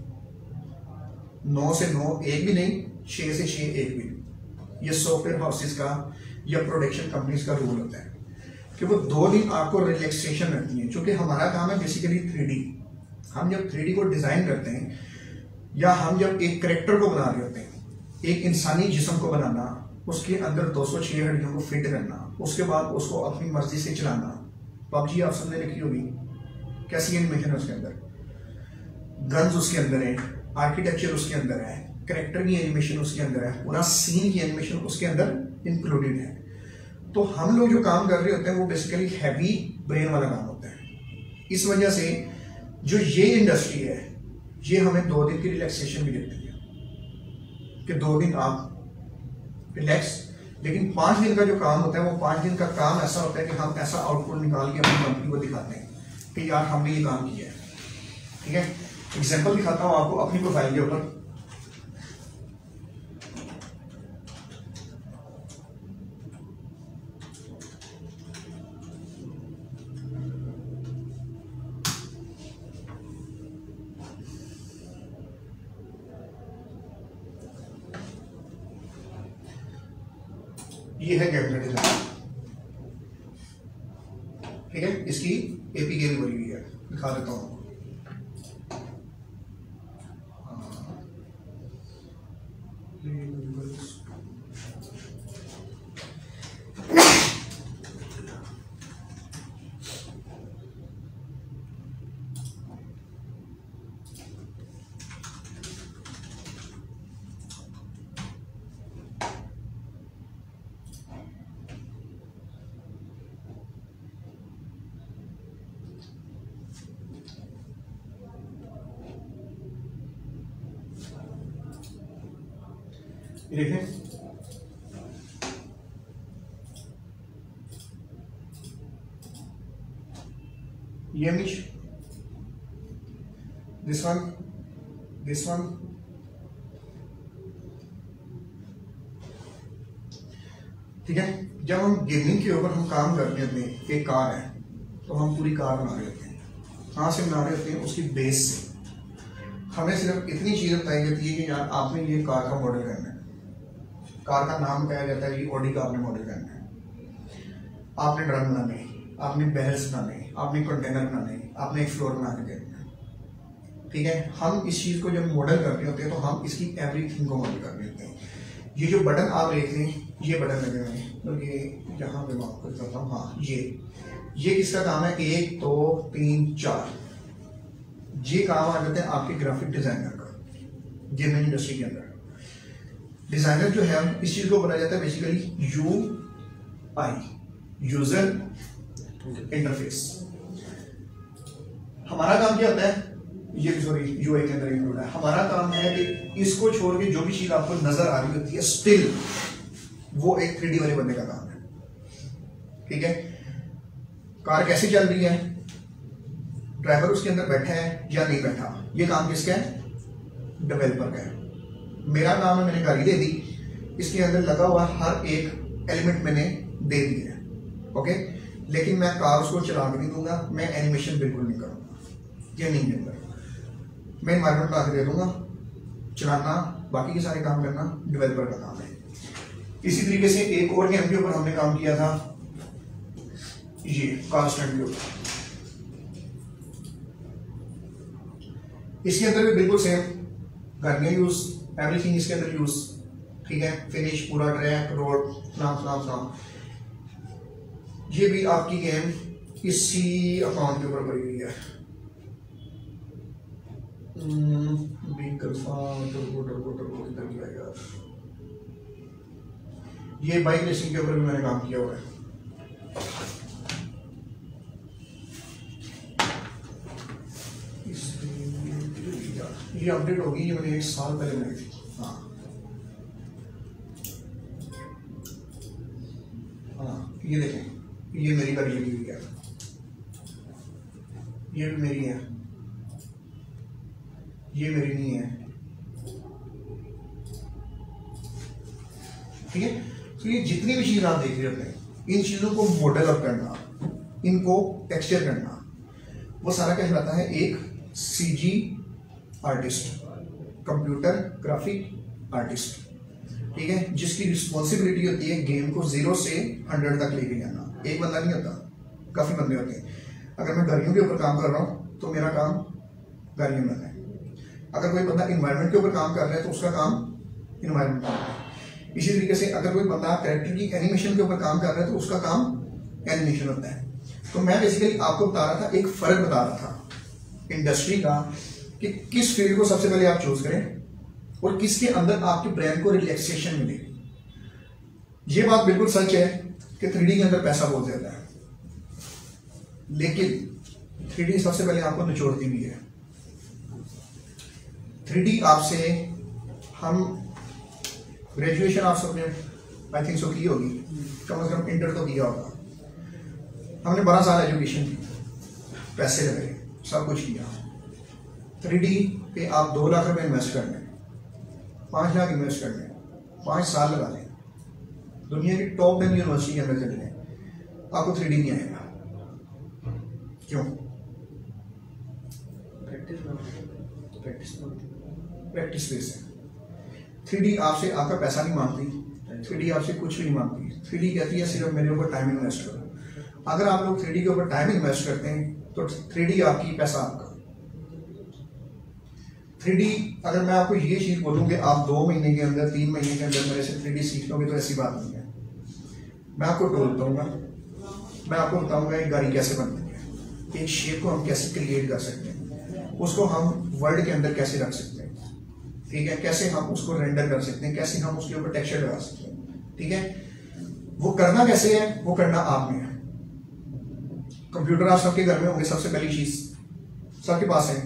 9 से 9 एक भी नहीं, 6 से 6 एक भी नहीं। ये सॉफ्टवेयर हाउसेस का या प्रोडक्शन कंपनीज का रूल होता है कि वो 2 दिन आपको रिलैक्सेशन रखती है, क्योंकि हमारा काम है बेसिकली 3D। हम जब 3D को डिजाइन करते हैं या हम जब एक करेक्टर को बना रहे होते हैं, एक इंसानी जिस्म को बनाना, उसके अंदर 206 हड्डियों को फिट करना, उसके बाद उसको अपनी मर्जी से चलाना। पबजी आप सबने लिखी होगी, कैसी एनिमेशन है उसके अंदर, गन्स उसके अंदर है, आर्किटेक्चर उसके अंदर है, करेक्टर की एनिमेशन उसके अंदर है, पूरा सीन की एनिमेशन उसके अंदर इंक्लूडेड है। तो हम लोग जो काम कर रहे होते हैं वो बेसिकली हैवी ब्रेन वाला काम होता है। इस वजह से जो ये इंडस्ट्री है ये हमें 2 दिन की रिलैक्सेशन भी देती है कि 2 दिन आप रिलैक्स, लेकिन 5 दिन का जो काम होता है वो 5 दिन का काम ऐसा होता है कि हम ऐसा आउटपुट निकाल के अपनी कंपनी को दिखाते हैं कि यार हमने ये काम किया है। ठीक है, एग्जांपल दिखाता हूँ आपको अपनी प्रोफाइल के ऊपर। ये है कैबिनेट डिजाइन, ठीक है, इसकी एपीके भी बनी हुई है, दिखा देता हूँ। ये देखें, ये image, this one, this one, ठीक है। जब हम गेमिंग के ऊपर हम काम करते हैं, एक कार है, तो हम पूरी कार बना रहे होते हैं। कहाँ से बना रहे होते हैं? उसकी बेस से। हमें सिर्फ इतनी चीज़ बताई जाती है कि यार आपने ये कार का मॉडल करना है, कार का नाम कहा जाता है, ये ऑडी का आपने मॉडल करना है, आपने ड्रम बनाने, आपने बैरल्स बनाने, आपने कंटेनर बनाने, आपने एक फ्लोर बना के देना है, ठीक है। हम इस चीज़ को जब मॉडल कर रहे होते हैं तो हम इसकी एवरीथिंग को मॉडल कर रहे होते हैं। ये जो बटन आप देख रहे हैं, ये बटन लगे हुए हैं, तो ये यहाँ पे मैं आपको करता हूँ, हाँ ये किसका काम है? 1 2 3 4, ये काम आ जाता है आपके ग्राफिक डिजाइनर का गेमिंग इंडस्ट्री के अंदर। डिजाइनर जो है इस चीज को बोला जाता है बेसिकली UI, यूजर इंटरफेस। हमारा काम क्या होता है? ये सॉरी UI के अंदर इंक्लूड है। हमारा काम है कि इसको छोड़ के जो भी चीज आपको नजर आ रही होती है स्टिल वो एक 3D वाले बंदे का काम है, ठीक है। कार कैसे चल रही है, ड्राइवर उसके अंदर बैठा है या नहीं बैठा, ये काम किसका है? डेवलपर का है। मेरा काम है, मैंने गाड़ी दे दी, इसके अंदर लगा हुआ हर एक एलिमेंट मैंने दे दिया है, ओके। लेकिन मैं कार उसको चला के नहीं दूंगा, मैं एनिमेशन बिल्कुल नहीं करूंगा, ये नहीं दूंगा। मैं एनवायरमेंट ला के दे दूंगा, चलाना बाकी के सारे काम करना डेवलपर का काम है। इसी तरीके से एक और गेम के ऊपर हमने काम किया था, ये कार स्टंट के ऊपर। इसके अंदर भी बिल्कुल सेम, गाड़ियां यूज, एवरीथिंग इसके अंदर यूज, ठीक है। फिनिश पूरा ट्रैक रोड नाम। ये भी आपकी गेम इसी अकाउंट के ऊपर बनी हुई है। किधर गया यार? ये बाइक रेसिंग के ऊपर भी मैंने काम किया हुआ है। ये अपडेट होगी, ये मैंने 1 साल पहले बनाई थी। हाँ ये देखें, ये मेरी गाड़ी लगी हुई है, ये भी मेरी है, ये मेरी नहीं है, ठीक है। तो ये जितनी भी चीज आप देख रहे होते हैं, इन चीजों को मॉडल अप करना, इनको टेक्सचर करना, वो सारा क्या कहलाता है? एक CG artist, computer graphic artist, ठीक है। जिसकी रिस्पॉन्सिबिलिटी होती है गेम को 0 से 100 तक लेके जाना। एक बंदा नहीं होता, काफी बंदे होते हैं। अगर मैं गाड़ियों के ऊपर काम कर रहा हूँ तो मेरा काम गाड़ियां बनाना है। अगर कोई बंदा इन्वायरमेंट के ऊपर काम कर रहा है तो उसका काम इन्वायरमेंट बनाना है। इसी तरीके से अगर कोई बंदा कैरेक्टर की एनिमेशन के ऊपर काम कर रहा है तो उसका काम एनिमेशन होता है। तो मैं बेसिकली आपको बता रहा था, एक फर्क बता रहा था इंडस्ट्री का, कि किस फील्ड को सबसे पहले आप चूज करें और किसके अंदर आपके ब्रेन को रिलैक्सेशन मिले। ये बात बिल्कुल सच है कि 3D के अंदर पैसा बहुत ज्यादा है, लेकिन 3D सबसे पहले आपको निचोड़ती भी है। 3D आपसे, हम ग्रेजुएशन आप सबने आई थिंक सो की होगी, कम से कम इंटर तो किया होगा। हमने 12 साल एजुकेशन की, पैसे लगे, सब कुछ किया। 3D पे आप 2 लाख रुपए इन्वेस्ट कर लें, 5 लाख इन्वेस्ट कर लें, 5 साल लगा लें, दुनिया की टॉप 10 यूनिवर्सिटी के अंदर चले लें, आपको 3D नहीं आएगा। क्यों? प्रैक्टिस बेस है। 3D आपसे आपका पैसा नहीं मांगती, 3D आपसे कुछ भी नहीं मांगती। 3D कहती है सिर्फ मेरे ऊपर टाइम इन्वेस्ट करो। अगर आप लोग 3D के ऊपर टाइम इन्वेस्ट करते हैं तो 3D आपकी, पैसा आपका। 3D, अगर मैं आपको ये चीज बोलूँ कि आप 2 महीने के अंदर, 3 महीने के अंदर मेरे से 3D सीख लोगे, तो ऐसी बात नहीं है। मैं आपको टूल बताऊंगा, मैं आपको बताऊंगा एक गाड़ी कैसे बनती है, एक शेप को हम कैसे क्रिएट कर सकते हैं, उसको हम वर्ल्ड के अंदर कैसे रख सकते हैं, ठीक है, कैसे हम उसको रेंडर कर सकते हैं, कैसे हम उसके ऊपर टेक्सचर लगा सकते हैं, ठीक है। वो करना कैसे है, वो करना आप में है। कंप्यूटर आप सबके घर में होंगे, सबसे पहली चीज सबके पास है,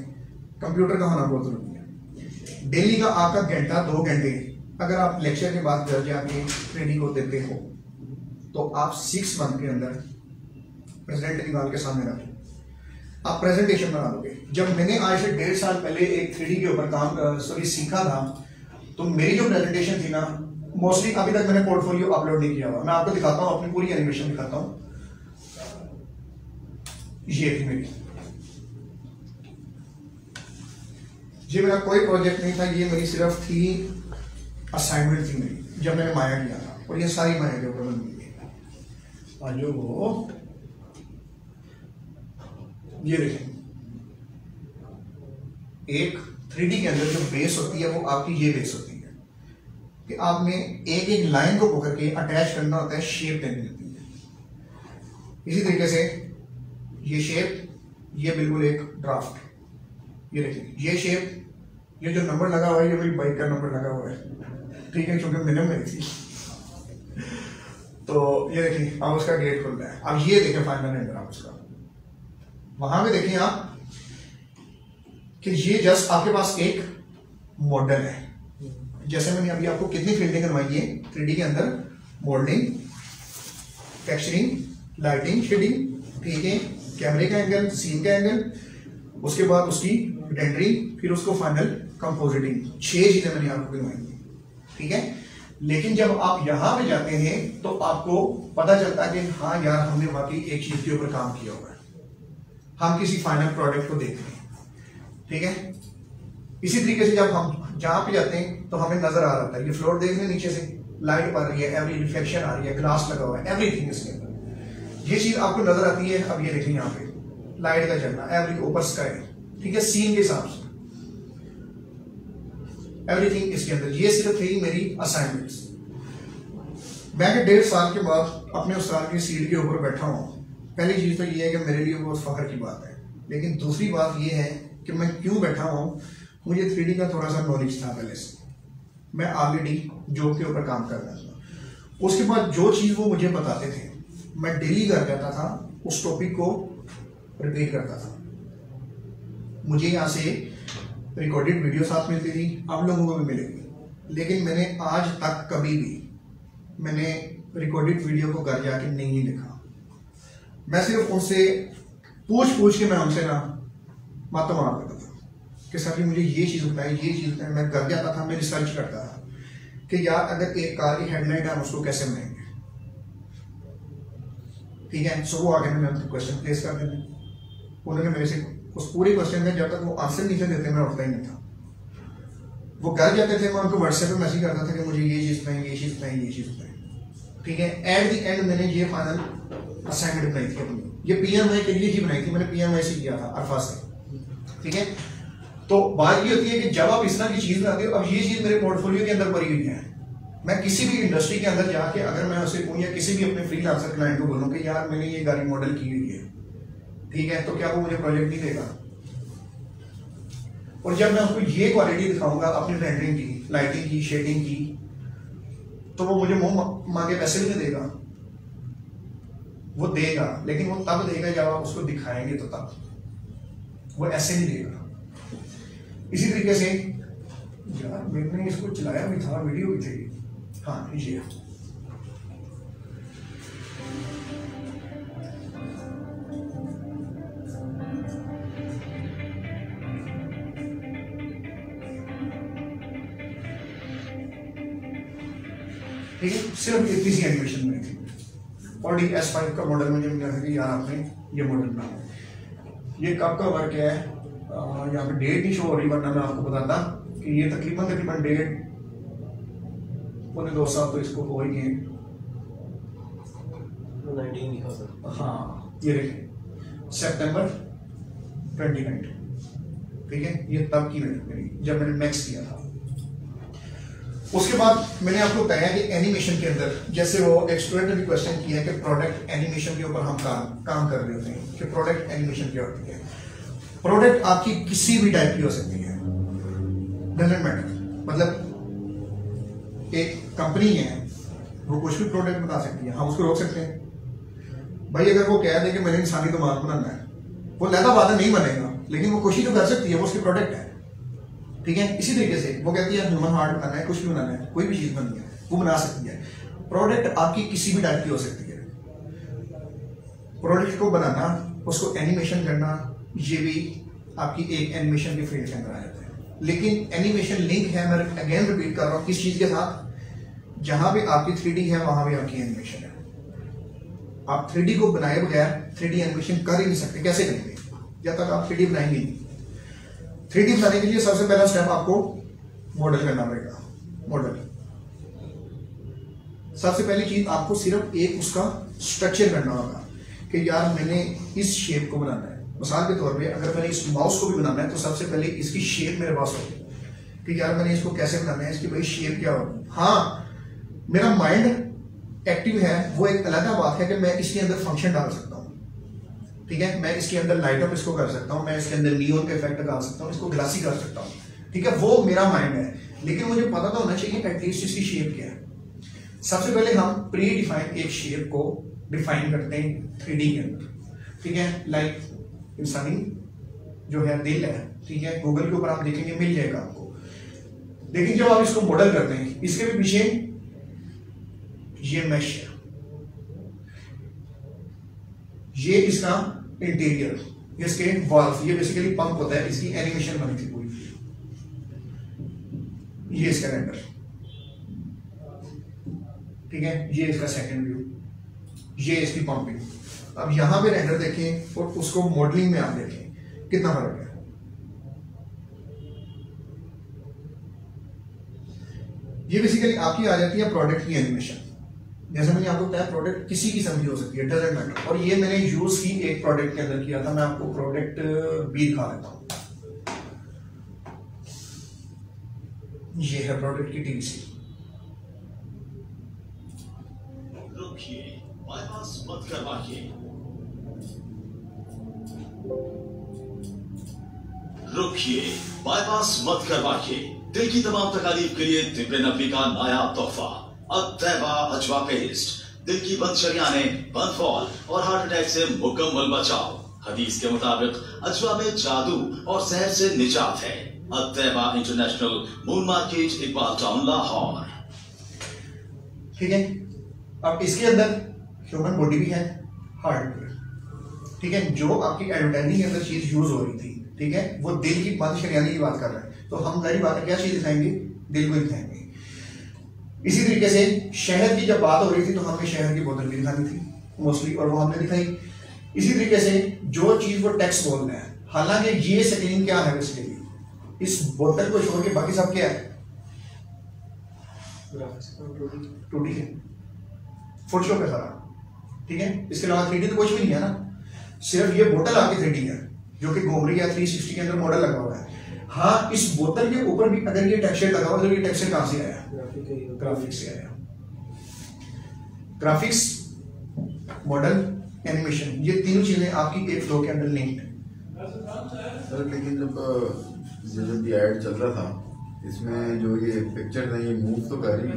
कंप्यूटर का होना बहुत जरूरी है। डेली का आपका घंटा 2 घंटे अगर आप लेक्चर के बाद घर जाके 3D को देते हो तो आप 6 मंथ के अंदर प्रेसिडेंट निकाल के सामने रखें, आप प्रेजेंटेशन बना लोगे। जब मैंने आज से 1.5 साल पहले एक 3D के ऊपर काम सीखा था, तो मेरी जो प्रेजेंटेशन थी ना, मोस्टली अभी तक मैंने पोर्टफोलियो अपलोड नहीं किया हुआ। मैं आपको दिखाता हूँ, अपनी पूरी एनिमेशन दिखाता हूँ। ये थी मेरी, ये मेरा कोई प्रोजेक्ट नहीं था, ये मेरी सिर्फ थी असाइनमेंट थी मेरी जब मैंने माया किया था, और ये सारी माया के ऊपर बन गई है। और जो वो ये देखें, एक 3D के अंदर जो बेस होती है वो आपकी ये बेस होती है कि आपने एक एक लाइन को पकड़ के अटैच करना होता है, शेप देनी होती है। इसी तरीके से ये शेप, ये बिल्कुल एक ड्राफ्ट, ये देखिए ये शेप, ये जो नंबर लगा हुआ है ये मेरी बाइक का नंबर लगा हुआ है, ठीक है, क्योंकि मैंने मेरी थी। तो ये देखिए अब उसका गेट खुल रहा है। अब ये देखें फाइनल रेंडर आप उसका, वहां पे देखिए आप कि ये जस्ट आपके पास एक मॉडल है। जैसे मैंने अभी आपको कितनी फील्डिंग करवाई है 3D के अंदर, मोल्डिंग, टेक्सचरिंग, लाइटिंग, शेडिंग, ठीक है, कैमरे का एंगल, सीन का एंगल, उसके बाद उसकी रेंडरिंग, फिर उसको फाइनल कंपोजिटिंग, 6 चीजें मैंने आपको करवाई है, ठीक है। लेकिन जब आप यहां पे जाते हैं तो आपको पता चलता है कि हाँ यार हमने वाकई एक चीज के ऊपर काम किया हुआ है, हम किसी फाइनल प्रोडक्ट को देख रहे हैं, ठीक है। इसी तरीके से जब हम जहां पे जाते हैं तो हमें नजर आ रहा है, ये फ्लोर देख रहे हैं, नीचे से लाइट पड़ रही है, एवरी रिफ्लेक्शन आ रही है, ग्लास लगा हुआ है, एवरीथिंग इसके अंदर ये चीज आपको नजर आती है। अब ये देखिए यहाँ पे लाइट का चलना, एवरी ओपन स्काई, ठीक है, सीन के हिसाब से एवरीथिंग इसके अंदर। ये सिर्फ थी मेरी असाइनमेंट्स। मैं 1.5 साल के बाद अपने उस्ताद की सीट के ऊपर बैठा हूँ। पहली चीज तो ये है कि मेरे लिए बहुत फख्र की बात है, लेकिन दूसरी बात ये है कि मैं क्यों बैठा हूँ, मुझे 3D का थोड़ा सा नॉलेज था पहले से, मैं ऑलरेडी जॉब के ऊपर काम कर रहा था। उसके बाद जो चीज वो मुझे बताते थे मैं डेली कर जाता था, उस टॉपिक को रिपीट करता था। मुझे यहाँ से रिकॉर्डेड वीडियो साथ मिलती थी, आप लोगों को भी मिलेगी, लेकिन मैंने आज तक कभी भी मैंने रिकॉर्डेड वीडियो को घर जाके नहीं लिखा। मैं सिर्फ उनसे पूछ के मैं उनसे ना मातो मार देता था कि सर जी मुझे ये चीज़ बताए, ये चीज़ बताए। मैं घर जाता था, मैं रिसर्च करता था कि यार अगर एक कार की हेडलाइट है हम उसको कैसे बनाएंगे, ठीक है। सो वो आगे मैंने उनको क्वेश्चन प्लेस कर देते, उन्होंने मेरे से उस पूरे क्वेश्चन में जब तक वो आंसर नहीं देते मैं उठता ही नहीं था। वो घर जाते थे, मैं उनको व्हाट्सएप पे मैसेज करता था कि मुझे ये चीज़ बताएं, ये चीज़ बताएं, ये चीज़ बताएं, ठीक है। एट द एंड मैंने ये फाइनल असाइनमेंट बनाई थी अपनी, ये PMI के लिए ही बनाई थी, मैंने PMI से किया था, अरफा से, ठीक है। तो बात ये होती है कि जब आप इस तरह की चीज़ बनाते हो, अब ये चीज़ मेरे पोर्टफोलियो के अंदर पड़ी हुई है। मैं किसी भी इंडस्ट्री के अंदर जाके अगर मैं उसे कहूँ या किसी भी अपने फ्रीलांसर क्लाइंट को बोलूँ कि यार मैंने ये गाड़ी मॉडल की हुई है, ठीक है, तो क्या वो मुझे प्रोजेक्ट नहीं देगा? और जब मैं उसको ये क्वालिटी दिखाऊंगा अपनी रेंडरिंग की, लाइटिंग की, शेडिंग की, तो वो मुझे मुंह मांगे पैसे भी नहीं देगा। वो देगा, लेकिन वो तब देगा जब आप उसको दिखाएंगे, तो तब, वो ऐसे नहीं देगा। इसी तरीके से यार मैंने इसको चलाया भी था, वीडियो भी थी, हाँ ये ठीक है, सिर्फ इतनी सी एनिमेशन में थी। और S5 का मॉडल मुझे मिला था कि यार आपने ये मॉडल बनाया। ये कब का वर्क है, यहाँ पे डेट नहीं शो हो रही, वरना मैं आपको बताता कि ये तकरीबन डेट 2 साल तो इसको हो ही गए। 19 लिखा सर। हाँ ये देखिए सितंबर 2019, ठीक है, ये तब की मेरी जब मैंने मैक्स किया था। उसके बाद मैंने आपको बताया कि एनिमेशन के अंदर जैसे वो एक स्टूडेंट ने भी क्वेश्चन किया कि प्रोडक्ट एनिमेशन के ऊपर हम काम कर रहे होते हैं कि प्रोडक्ट एनिमेशन क्या होती है। प्रोडक्ट आपकी किसी भी टाइप की हो सकती है, डजंट मैटर। मतलब एक कंपनी है, वो कुछ भी प्रोडक्ट बना सकती है, हम उसको रोक सकते हैं? भाई अगर वो कह दे कि मैंने इंसानी दिमाग बनाना है, वो लहदा वादा नहीं बनेगा, लेकिन वो कोशिश तो कर सकती है, वो उसकी प्रोडक्ट है, ठीक है। इसी तरीके से वो कहती है ह्यूमन हार्ट बनाना है, कुछ भी बनाना है, कोई भी चीज बननी है, वो बना सकती है। प्रोडक्ट आपकी किसी भी टाइप की हो सकती है। प्रोडक्ट को बनाना, उसको एनिमेशन करना, ये भी आपकी एक एनिमेशन के फील्ड के अंदर आ जाता है। लेकिन एनिमेशन लिंक है, मैं अगेन रिपीट कर रहा हूँ, किस चीज के साथ? जहां पे आपकी 3D है वहां भी आपकी एनिमेशन है। आप 3D को बनाए बगैर 3D एनिमेशन कर ही नहीं सकते। कैसे करेंगे जब तक आप 3D बनाएंगे नहीं। 3D बनाने के लिए सबसे पहला स्टेप आपको मॉडल करना पड़ेगा। मॉडल सबसे पहली चीज आपको सिर्फ एक उसका स्ट्रक्चर करना होगा कि यार मैंने इस शेप को बनाना है। मिसाल के तौर पे अगर मैंने इस माउस को भी बनाना है तो सबसे पहले इसकी शेप मेरे पास होगी कि यार मैंने इसको कैसे बनाना है, इसकी भाई शेप क्या होगी। हाँ, मेरा माइंड एक्टिव है, वो एक अलग बात है कि मैं इसके अंदर फंक्शन डाल सकता हूँ, ठीक है। मैं इसके अंदर लाइट अप इसको कर सकता हूँ, मैं इसके अंदर नियॉन का इफेक्ट डाल सकता हूँ, इसको ग्लासी कर सकता हूँ, ठीक है। वो मेरा माइंड है, लेकिन मुझे पता तो होना चाहिए एटलीस्ट इसकी शेप क्या है। सबसे पहले हम प्री डिफाइन एक शेप को डिफाइन करते हैं 3D के अंदर, ठीक है। लाइक इंसानी जो है दिल है, ठीक है, गूगल के ऊपर आप देखेंगे मिल जाएगा आपको। लेकिन जब आप इसको मॉडल करते हैं, इसके भी पीछे ये मैश है, ये इसका इंटीरियर, इसके वॉल्स, ये बेसिकली पंप होता है, इसकी एनिमेशन बनी थी पूरी। ये इसका रेंडर, ठीक है, ये इसका सेकंड व्यू, ये इसकी पंपिंग। अब यहां पे रेंडर देखें और उसको मॉडलिंग में आप देखें कितना फर्क है। ये बेसिकली आपकी आ जाती है प्रोडक्ट की एनिमेशन। जैसे मैंने आपको बताया प्रोडक्ट किसी किस्म की हो सकती है, डजंट मैटर। और ये मैंने यूज ही एक प्रोडक्ट के अंदर किया था। मैं आपको प्रोडक्ट भी दिखा देता हूं। ये है प्रोडक्ट की टीसी। रुकिए, बाईपास मत करवाइए। रुकिए, बाईपास मत करवाइए। दिल की तमाम तकलीफ के लिए तिब्रे नबी का नायाब तोहफा अत्तैबा अजवा पेस्ट। दिल की बंद शरियाने, बंद फॉल और हार्ट अटैक से मुकम्मल बचाव। हदीस के मुताबिक अजवा में जादू और सहर से निजात है। Attaiba International, Moon Market, Iqbal Town, Lahore. ठीक है, अब इसके अंदर ह्यूमन बॉडी भी है, हार्ट भी, ठीक है। जो आपकी एडवर्टाइजिंग के अंदर चीज यूज हो रही थी, ठीक है, वो दिल की बंद शरियाने की बात कर रहे हैं। तो हम सारी बात क्या चीज दिखाएंगे, दिल को दिखाएंगे। इसी तरीके से शहद की जब बात हो रही थी तो हमने शहद की बोतल भी दिखानी थी मोस्टली, और वो हमने दिखाई। इसी तरीके से जो चीज वो टेक्स्ट बोल रहे हैं, हालांकि ये स्क्रीन क्या है बेसिकली, इस बोतल को छोड़ के बाकी सब क्या है, 2D है, फोटोशॉप है सारा, ठीक है। इसके अलावा 3D तो कुछ भी नहीं है ना, सिर्फ ये बोतल आपकी 3D है जो कि घूम रही है, 360 के अंदर मॉडल लगा हुआ है। हाँ, इस बोतल के ऊपर भी अगर ये टेक्सचर लगा हुआ तो ये टेक्सचर कहां से आया, ग्राफिक्स से आया। ग्राफिक्स, मॉडल, एनिमेशन, ये तीनों चीजें आपकी एक फ्लो के अंदर लिंक्ड है। सर लेकिन जब ये ऐड चल रहा था, इसमें जो ये पिक्चर है ये मूव तो कर रही है,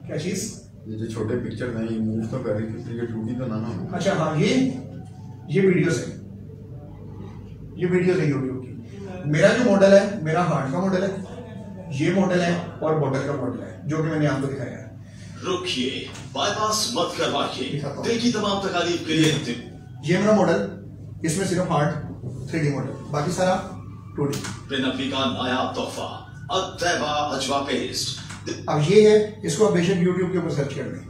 क्या चीज, ये जो छोटे पिक्चर हैं ये मूव तो कर रही थी, तो ये 2D तो ना हो। अच्छा हाँ, ये वीडियोस है, ये वीडियोस है यूट्यूब की। मेरा जो मॉडल है, मेरा हार्ट का मॉडल है, ये मॉडल है और बॉटल का मॉडल है जो कि मैंने आपको दिखाया है। रुकिए, बाईपास मत करवाइए। दिल की तमाम तकलीफ के लिए ये मेरा मॉडल, इसमें सिर्फ हार्ट 3D मॉडल, बाकी सारा 2D। नबी का नायाब तोहफा अत्तैबा अजवा पेस्ट। अब ये है, इसको आप बेशक यूट्यूब के ऊपर सर्च कर लें,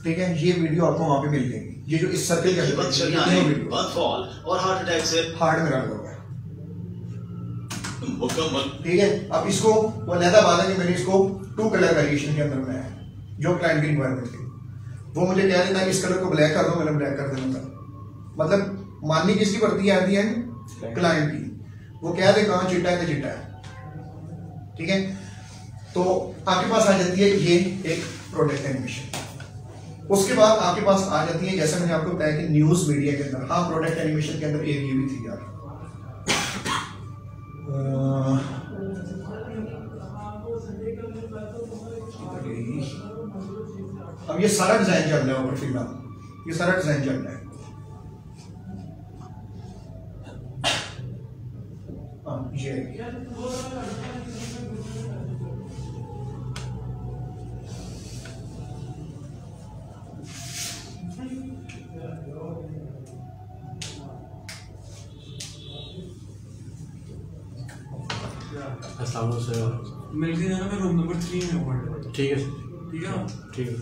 ठीक है। ये वीडियो आपको वहां पे मिल जाएगी। ये जो इस सर्कल का बंद फॉल और हार्ट अटैक से हार्ट में लगा हुआ है, मुकम्मल, ठीक है। अब इसको वो अलहदा बात है कि मैंने इसको 2 कलर वेरिएशन के अंदर बनाया है जो क्लाइंट की रिक्वायरमेंट थी। वो मुझे कह देता है इस कलर को ब्लैक कर दो, मैंने ब्लैक कर देना था। मतलब माननी किसकी पड़ती है एट द एंड, क्लाइंट की। वो कह दे कहां चिट्टा है तो चिट्टा है, ठीक है। तो आपके पास आ जाती है ये एक प्रोडक्ट एनिमेशन। उसके बाद आपके पास आ जाती है, जैसे मैंने आपको बताया कि न्यूज मीडिया के अंदर, हाँ प्रोडक्ट एनिमेशन के अंदर एक ये भी थी यार, अब ये सारा डिजाइन चल रहा है ऊपर फिलहाल, ये सारा डिजाइन चल रहा है। ये मिलके जाना, मैं रूम नंबर 3 में हूँ। ठीक है, ठीक है, ठीक है।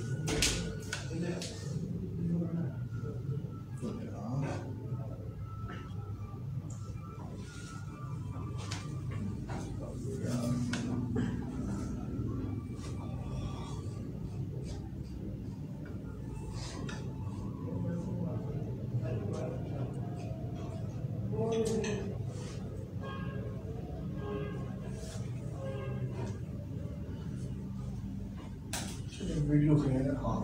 वीडियो हाँ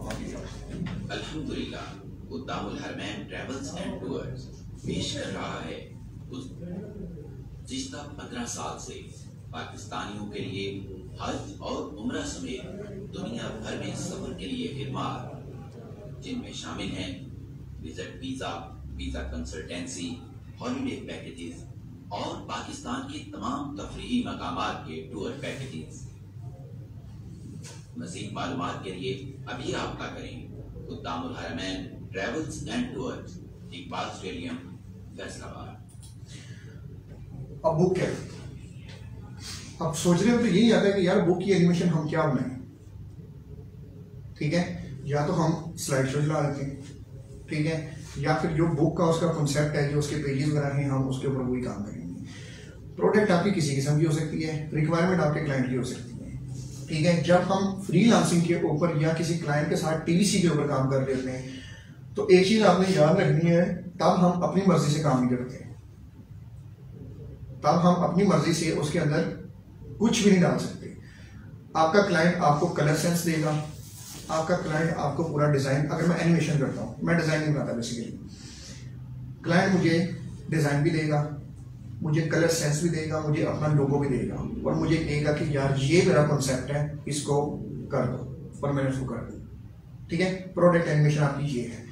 अल्हम्दुलिल्लाह कुद्दामुल हरमैन ट्रैवल्स एंड टूर्स पेश कर रहा है गुज़िश्ता 15 साल से पाकिस्तानियों के लिए हज और उम्रा समेत दुनिया भर में सफर के लिए खिदमत, जिनमें शामिल हैं visit visa, visa consultancy, holiday packages और पाकिस्तान के तमाम तफरीही मकामात के टूर पैकेजेस। मज़ीद मालूमात के लिए अभी राब्ता करें Quddamul Harmain travels and tours, Iqbal stadium, Faisalabad. अब बुक क्या, अब सोच रहे हो तो यही आता है कि यार बुक की एनिमेशन हम क्या बनाएं। ठीक है, या तो हम स्लाइड शो चला देते हैं, ठीक है, या फिर जो बुक का उसका कॉन्सेप्ट है, जो उसके पेजेस वगैरह हैं, हम उसके ऊपर वही काम करेंगे। प्रोडक्ट आपकी किसी किस्म की हो सकती है, रिक्वायरमेंट आपके क्लाइंट की हो सकती है। ठीक है, जब हम फ्रीलांसिंग के ऊपर या किसी क्लाइंट के साथ टीवीसी के ऊपर काम कर लेते हैं तो एक चीज आपने याद रखनी है, तब हम अपनी मर्जी से काम नहीं करते, तब हम अपनी मर्जी से उसके अंदर कुछ भी नहीं डाल सकते। आपका क्लाइंट आपको कलर सेंस देगा, आपका क्लाइंट आपको पूरा डिजाइन, अगर मैं एनिमेशन करता हूँ, मैं डिजाइन नहीं बनाता बेसिकली, क्लाइंट मुझे डिजाइन भी देगा, मुझे कलर सेंस भी देगा, मुझे अपना लोगो भी देगा और मुझे कहेगा कि यार ये मेरा कॉन्सेप्ट है, इसको कर दो, और मैंने उसको कर दिया। ठीक है, प्रोडक्ट एनिमेशन आपकी ये है।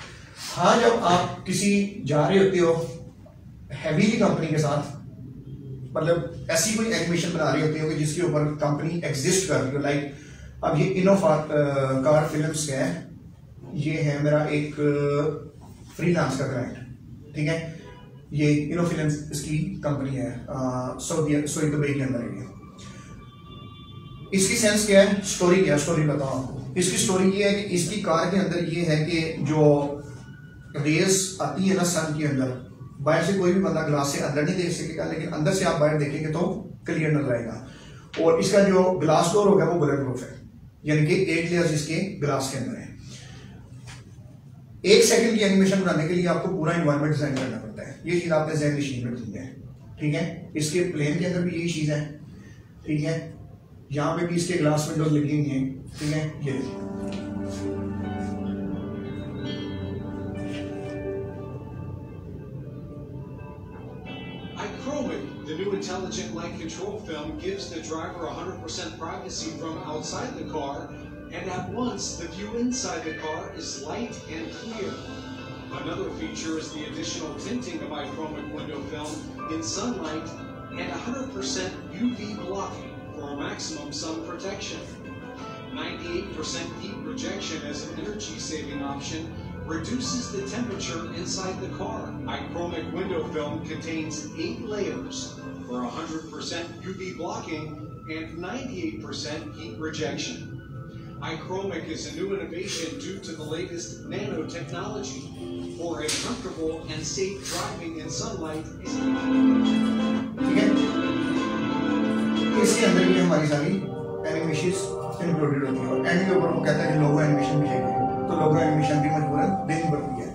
हाँ, जब आप किसी जा रहे होते हो हैवीली कंपनी के साथ, मतलब ऐसी कोई एनिमेशन बना रही होती है कि जिसके ऊपर कंपनी एग्जिस्ट कर रही हो, लाइक अब ये कार फिल्म्स है, ये है मेरा एक फ्रीलांस का क्लाइंट। ठीक है, ये इनो फिल्म्स इसकी कंपनी है, सऊदी दुबई के अंदर है। इसकी सेंस क्या है, स्टोरी क्या है, स्टोरी बताऊं आपको। इसकी स्टोरी ये है कि इसकी कार के अंदर ये है कि जो रेस आती है ना सन के अंदर, बाहर से कोई भी बंदा ग्लास से अंदर नहीं देख सकेगा, लेकिन अंदर से आप बाहर देखेंगे तो क्लियर नजर आएगा। और इसका जो ग्लास डोर होगा वो बुलेट प्रूफ है, यानी कि 8 लेयर्स इसके ग्लास के अंदर है। 1 सेकंड की एनिमेशन बनाने के लिए आपको पूरा एनवायरनमेंट डिजाइन करना पड़ता है। ये चीज आपने ज़हन नशीन में रखनी है। ठीक है, इसके प्लेन के अंदर भी यही चीज है। ठीक है, यहाँ पे भी इसके ग्लास विंडोज लगी हुई हैं। ठीक है, ये The new intelligent light control film gives the driver 100% privacy from outside the car, and at once the view inside the car is light and clear. Another feature is the additional tinting of iChromic window film in sunlight and 100% UV blocking for maximum sun protection. 98% heat rejection as an energy-saving option reduces the temperature inside the car. iChromic window film contains 8 layers for 100% UV blocking and 98% heat rejection. iChromic is a new innovation due to the latest nanotechnology for a comfortable and safe driving in sunlight. इसके अंदर भी हमारी सारी animations included होती है और and के ऊपर वो कहता है कि लोगो एनिमेशन भी चाहिए, तो लोगो एनिमेशन भी मजबूरन देनी पड़ती है।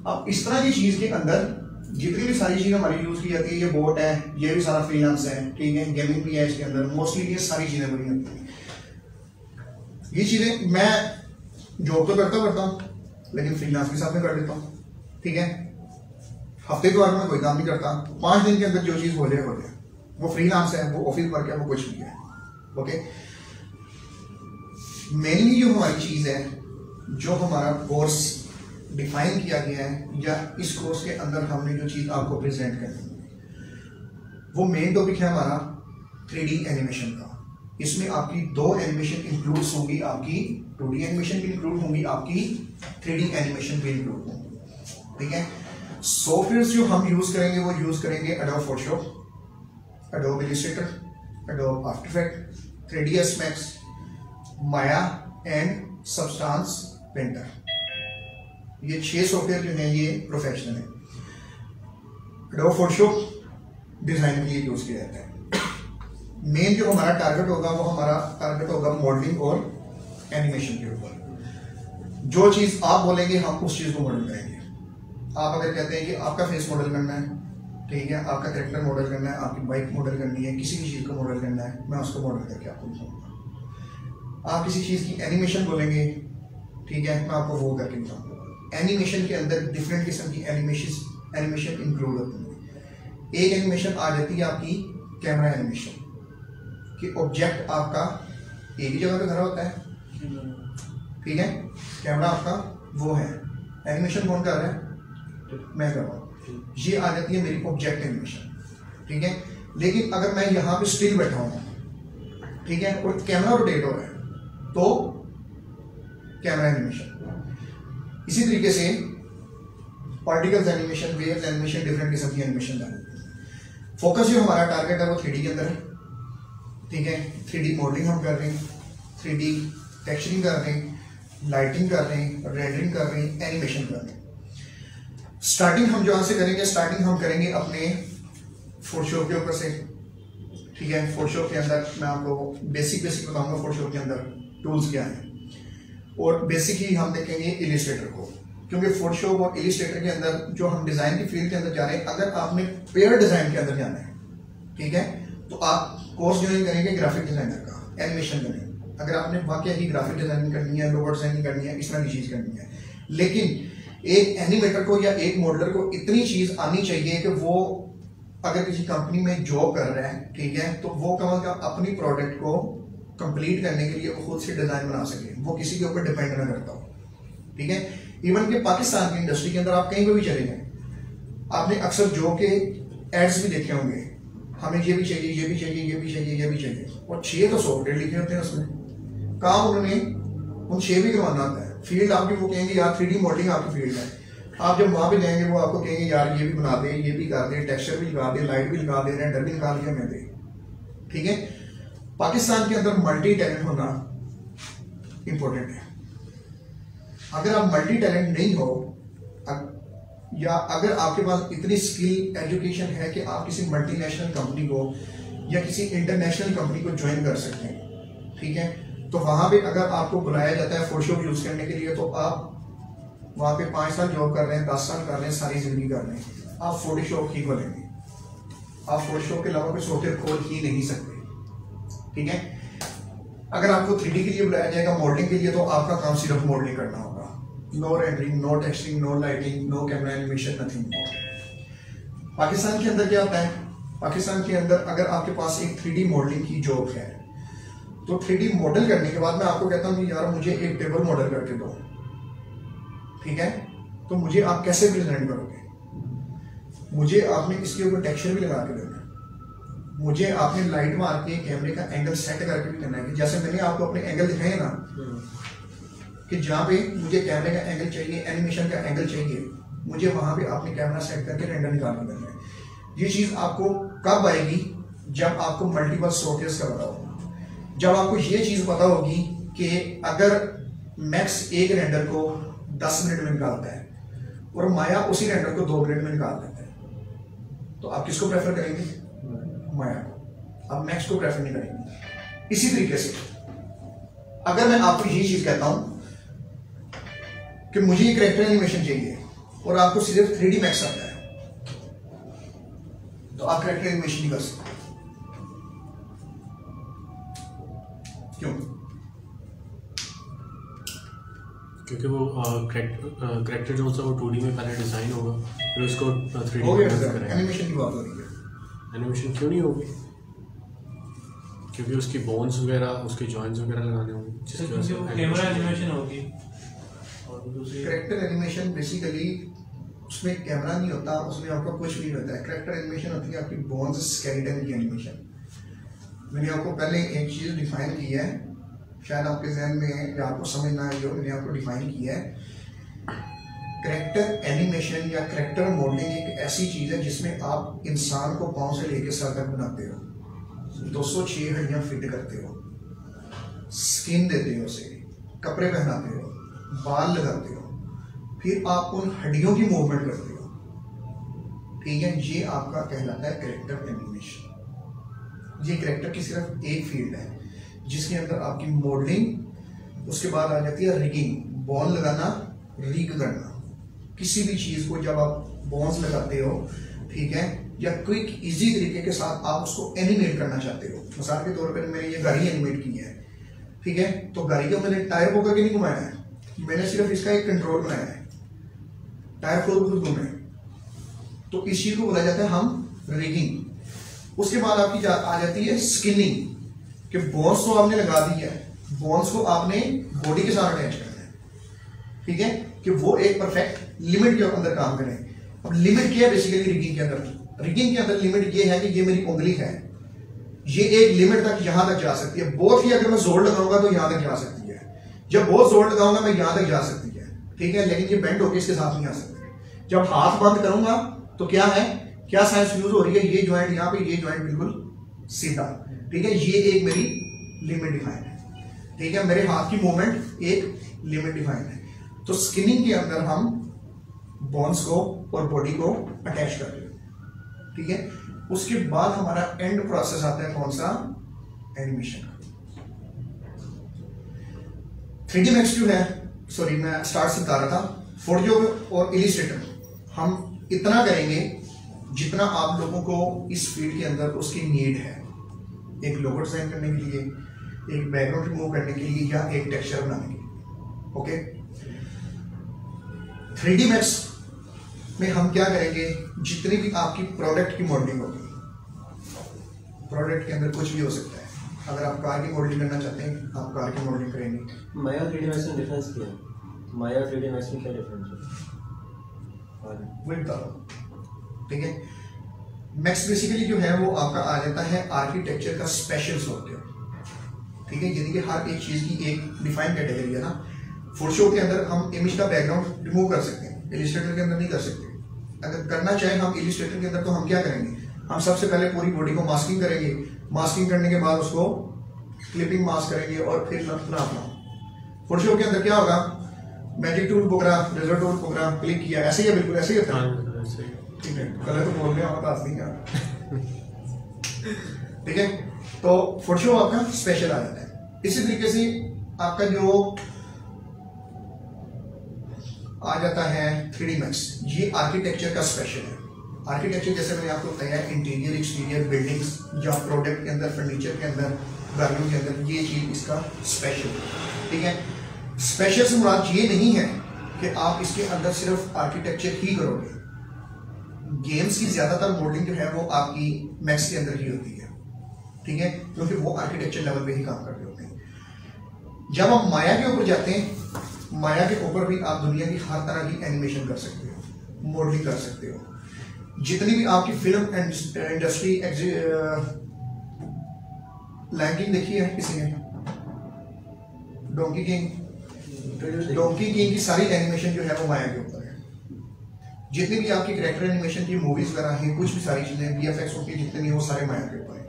अब इस तरह की चीज के अंदर जितनी भी सारी चीजें हमारी यूज की जाती है, ये बोट है, ये भी सारा फ्रीलांस है। ठीक है, गेमिंग भी है इसके अंदर, मोस्टली ये सारी चीजें बनी होती हैं। ये चीजें मैं जॉब तो करता हूँ, लेकिन फ्रीलांस के साथ में कर लेता हूँ। ठीक है, हफ्ते के बाद में कोई काम नहीं करता, 5 दिन के अंदर जो चीज हो जाए, वो फ्रीलांस है, वो ऑफिस वर्क है, वो कुछ नहीं है। ओके, मेनली जो हमारी चीज है, जो हमारा कोर्स डिफाइन किया गया है, या इस कोर्स के अंदर हमने जो चीज आपको प्रेजेंट करनी है, वो मेन टॉपिक है हमारा 3D एनिमेशन का। इसमें आपकी 2 एनिमेशन इंक्लूड होंगी, आपकी 2D एनिमेशन भी इंक्लूड होंगी, आपकी 3D एनिमेशन भी इंक्लूड होंगी। ठीक है, सॉफ्टवेयर जो हम यूज करेंगे वो यूज करेंगे adobe Photoshop, adobe Illustrator, adobe after effect, 3ds Max, Maya and substance painter. ये 6 सॉफ्टवेयर जो हैं ये प्रोफेशनल है। एडोब फोटोशॉप डिजाइन के लिए यूज किया जाता है। मेन जो हमारा टारगेट होगा वो हमारा टारगेट होगा मॉडलिंग और एनिमेशन के ऊपर। जो चीज आप बोलेंगे हम उस चीज को मॉडल करेंगे। आप अगर कहते हैं कि आपका फेस मॉडल करना है, ठीक है, आपका कैरेक्टर मॉडल करना है, आपकी बाइक मॉडल करनी है, किसी भी चीज को मॉडल करना है, मैं उसको मॉडल करके आपको दिखाऊंगा। आप किसी चीज़ की एनिमेशन बोलेंगे, ठीक है, मैं आपको वो करके बताऊँ। एनिमेशन के अंदर डिफरेंट किस्म की एनिमेशन इंक्लूड होती है। एक एनिमेशन आ जाती है आपकी कैमरा एनिमेशन, कि ऑब्जेक्ट आपका एक ही जगह पे खड़ा होता है, ठीक है, कैमरा आपका वो है, एनिमेशन कौन कर रहा है? मैं कर रहा हूँ। ये आ जाती है मेरी ऑब्जेक्ट एनिमेशन, ठीक है। लेकिन अगर मैं यहाँ पे स्टिल बैठा हूँ, ठीक है, और कैमरा रोटेट हो रहा है, तो कैमरा एनिमेशन। इसी तरीके से particles animation, waves animation, different किस्म की एनिमेशन डालते हैं। फोकस जो हमारा टारगेट है वो 3D के अंदर है, ठीक है। 3D मॉडलिंग हम कर रहे हैं, 3D टेक्सचरिंग कर रहे हैं, लाइटिंग कर रहे हैं, रेंडरिंग कर रहे हैं, एनिमेशन कर रहे हैं। स्टार्टिंग हम जहाँ से करेंगे, स्टार्टिंग हम करेंगे अपने फोटोशॉप के ऊपर से, ठीक है। फोटोशॉप के अंदर मैं आपको बेसिक बताऊंगा फोटोशॉप के अंदर टूल्स क्या हैं, और बेसिक ही हम देखेंगे इलिस्ट्रेटर को, क्योंकि फोटोशॉप और इलिस्ट्रेटर के अंदर जो हम डिज़ाइन की फील्ड के अंदर जा रहे हैं, अगर आपने पेयर डिज़ाइन के अंदर जाना है, ठीक है, तो आप कोर्स ज्वाइन करेंगे ग्राफिक डिज़ाइनर का, एनिमेशन करेंगे। अगर आपने वाकई ही ग्राफिक डिज़ाइनिंग करनी है, लोगो डिज़ाइनिंग करनी है, इस तरह की चीज़ करनी है, लेकिन एक एनिमेटर को या एक मॉडलर को इतनी चीज़ आनी चाहिए कि वो अगर किसी कंपनी में जॉब कर रहा है, ठीक है, तो वो कम से कम अपनी प्रोडक्ट को कंप्लीट करने के लिए वो खुद से डिज़ाइन बना सके, वो किसी के ऊपर डिपेंड ना करता हो, ठीक है। इवन कि पाकिस्तान की इंडस्ट्री के अंदर आप कहीं पर भी चले जाएं, आपने अक्सर जो के एड्स भी देखे होंगे, हमें ये भी चाहिए, ये भी चाहिए, ये भी चाहिए, ये भी चाहिए, और 6 तो सॉफ्टवेयर लिखे होते हैं उसमें, काम उन्होंने उन 6 भी करवाना होता है। फील्ड आपकी वो कहेंगे यार 3D मॉडलिंग आपकी फील्ड है, आप जब वहाँ पे जाएंगे वो आपको कहेंगे यार ये भी बना दे, ये भी कर दे, टेक्सचर भी लगा दे, लाइट भी लगा दे, रेंडर भी निकाल के हमें दे, ठीक है। पाकिस्तान के अंदर मल्टी टैलेंट होना इंपॉर्टेंट है। अगर आप मल्टी टैलेंट नहीं हो, या अगर आपके पास इतनी स्किल एजुकेशन है कि आप किसी मल्टीनेशनल कंपनी को या किसी इंटरनेशनल कंपनी को ज्वाइन कर सकते हैं, ठीक है, तो वहाँ पे अगर आपको बुलाया जाता है फोटोशॉप यूज करने के लिए, तो आप वहाँ पे 5 साल जॉब कर रहे हैं, 10 साल कर रहे हैं, सारी जिंदगी कर रहे हैं, आप फोटोशॉप ही खोलेंगे, आप फोटोशॉप के अलावा कोई सॉफ्टवेयर खोल ही नहीं सकते, ठीक है। अगर आपको 3D के लिए बुलाया जाएगा, मॉडलिंग के लिए, तो आपका काम सिर्फ मॉडलिंग करना होगा, no rendering, no texturing, no lighting, no camera animation, nothing. Pakistan के अंदर क्या होता है, पाकिस्तान के अंदर अगर आपके पास एक 3D मॉडलिंग की जॉब है, तो 3D मॉडल करने के बाद मैं आपको कहता हूँ कि यार मुझे एक टेबल मॉडल करके दो, ठीक है, तो मुझे आप कैसे प्रेजेंट करोगे, मुझे आपने इसके ऊपर टेक्सचर भी लगा के देना है, मुझे आपने लाइट मार के कैमरे का एंगल सेट करके भी करना है, कि जैसे मैंने आपको अपने एंगल दिखाए ना, कि जहाँ पे मुझे कैमरे का एंगल चाहिए, एनिमेशन का एंगल चाहिए, मुझे वहाँ पे आपने कैमरा सेट करके रेंडर निकाल के देना है। ये चीज़ आपको कब आएगी, जब आपको मल्टीपल सॉफ्टवेयर का पता होगा, जब आपको ये चीज़ पता होगी कि अगर मैक्स एक रेंडर को 10 मिनट में निकालता है और माया उसी रेंडर को 2 मिनट में निकाल देता है, तो आप किसको प्रेफर करेंगे? माया को, आप मैक्स को प्रेफर नहीं करेंगे। इसी तरीके से अगर मैं आपको ये चीज कहता हूं कि मुझे ये कैरेक्टर एनिमेशन चाहिए और आपको सिर्फ 3D मैक्स आता है, तो आप कैरेक्टर एनिमेशन नहीं कर सकते। क्यों? क्योंकि वो कैरेक्टर जो होता है वो 2D में पहले डिजाइन होगा, फिर उसको 3D हो में गया करेंगे। एनिमेशन की बात हो रही है। एनिमेशन क्यों नहीं होगी? क्योंकि उसकी बोन्स वगैरह, उसके जॉइंट्स वगैरह लगाने होंगे, जिसकी वजह से कैमरा एनिमेशन होगी। और दूसरी कैरेक्टर एनिमेशन बेसिकली उसमें कैमरा नहीं होता, उसमें आपका कुछ नहीं होता है। कैरेक्टर एनिमेशन होती है आपकी बोन्स स्केलेटन की एनिमेशन। मैंने आपको पहले एक चीज़ डिफाइन की है, शायद आपके जहन में या आपको समझ ना आई हो, मैंने आपको डिफाइन किया है। कैरेक्टर एनिमेशन या कैरेक्टर मॉडलिंग एक ऐसी चीज़ है जिसमें आप इंसान को पाँव से लेकर सर तक बनाते हो, 206 हड्डियाँ फिट करते हो, स्किन देते हो, उसे कपड़े पहनाते हो, बाल लगाते हो, फिर आप उन हड्डियों की मूवमेंट करते हो, ठीक है। ये आपका कहलाता है कैरेक्टर एनिमेशन। ये कैरेक्टर की सिर्फ एक फील्ड है जिसके अंदर आपकी मॉडलिंग, उसके बाद आ जाती है रिगिंग, बॉल लगाना, रिग करना। किसी भी चीज़ को जब आप बॉन्स लगाते हो, ठीक है, या क्विक इजी तरीके के साथ आप उसको एनिमेट करना चाहते हो, मिसाल के तौर पर मैंने ये गाड़ी एनिमेट की है, ठीक है, तो गाड़ी को मैंने टायर को करके नहीं घुमाया है, मैंने सिर्फ इसका एक कंट्रोल बनाया है, टायर खुद घूमे, तो इस चीज को बोला जाता है हम रिगिंग। उसके बाद आपकी आ जाती है स्किनिंग, कि बोन्स तो आपने लगा दी है, बोन्स को आपने बॉडी के साथ अटैच करना है, ठीक है, कि वो एक परफेक्ट लिमिट के अंदर काम करें। अब लिमिट क्या है बेसिकली रिगिंग के अंदर? रिगिंग के अंदर लिमिट ये है कि ये मेरी उंगली है, ये एक लिमिट तक यहां तक जा सकती है, बहुत ही अगर मैं जोर लगाऊंगा तो यहां तक जा सकती है, जब बहुत जोर लगाऊंगा मैं यहां तक जा सकती है, ठीक है, लेकिन ये बेंड होकर इसके साथ नहीं आ सकती। जब हाथ बंद करूंगा तो क्या है, क्या साइंस यूज हो रही है, ये ज्वाइंट यहाँ पे, ये ज्वाइंट बिल्कुल सीधा, ठीक है, ये एक मेरी लिमिट डिफाइंड है, ठीक है, मेरे हाथ की मूवमेंट एक लिमिट डिफाइंड है। तो स्किनिंग के अंदर हम बोन्स को और बॉडी को अटैच कर रहे हैं, ठीक है। उसके बाद हमारा एंड प्रोसेस आता है कौन सा, एनिमेशन का। 3D Max जो है, सॉरी मैं स्टार्ट से बता रहा था, फोटोशॉप और इलिस्ट्रेटर हम इतना करेंगे जितना आप लोगों को इस फील्ड के अंदर उसकी नीड है, एक लोगो डिजाइन करने के लिए, एक बैकग्राउंड रिमूव करने के लिए, या एक टेक्सचर बनाने के लिए, ओके। 3D Max में हम क्या करेंगे, जितनी भी आपकी प्रोडक्ट की मॉडलिंग होगी, प्रोडक्ट के अंदर कुछ भी हो सकता है, अगर आप कार की मॉडलिंग करना चाहते हैं आप कार की मॉडलिंग करेंगे। माया 3D Max में डिफरेंस क्या है? माया 3D Max में क्या डिफरेंस है? वही बता रहा हूँ, ठीक है। मैक्स बेसिकली जो है वो आपका आ जाता है आर्किटेक्चर का स्पेशल सॉफ्टवेयर, ठीक है, यानी कि हर एक चीज की एक डिफाइंड कैटेगरी है ना। फोटोशॉप के अंदर हम इमेज का बैकग्राउंड रिमूव कर सकते हैं, इलिस्ट्रेटर के अंदर नहीं कर सकते। अगर करना चाहे हम इलिस्ट्रेटर के अंदर, तो हम क्या करेंगे, हम सबसे पहले पूरी बॉडी को मास्किंग करेंगे, मास्किंग करने के बाद उसको क्लिपिंग मास्क करेंगे और फिर अपना फोटोशॉप के अंदर क्या होगा, मैजिक टूल पकड़ा, रेजर टूल पकड़ा, क्लिक किया, ऐसे ही है, बिल्कुल ऐसे ही होता है, ठीक है। कलर तो बोल रहे हैं, बता नहीं यार, ठीक है। तो फोटोशॉप आपका स्पेशल आ जाता है। इसी तरीके से आपका जो आ जाता है 3D Max, ये आर्किटेक्चर का स्पेशल है। आर्किटेक्चर जैसे मैंने आपको बताया, इंटीरियर एक्सटीरियर बिल्डिंग्स या प्रोडक्ट के अंदर, फर्नीचर के अंदर, गाड़ियों के अंदर, ये चीज इसका स्पेशल, ठीक है। स्पेशल से मुराद ये नहीं है कि आप इसके अंदर सिर्फ आर्किटेक्चर ही करोगे, गेम्स की ज्यादातर मॉडलिंग जो है वो आपकी मैक्स के अंदर ही होती है, ठीक है, क्योंकि वो आर्किटेक्चर लेवल पे ही काम कर रहे होते हैं। जब आप माया के ऊपर जाते हैं, माया के ऊपर भी आप दुनिया की हर तरह की एनिमेशन कर सकते हो, मॉडलिंग कर सकते हो। जितनी भी आपकी फिल्म इंडस्ट्री, लैंकिंग देखी है किसी ने, डोंकी किंग की सारी एनिमेशन जो है वो माया के ऊपर है। जितनी भी आपकी कैरेक्टर एनिमेशन की मूवीज वगैरह हैं, कुछ भी सारी चीजें VFX की जितनी भी वो सारे माया के ऊपर है।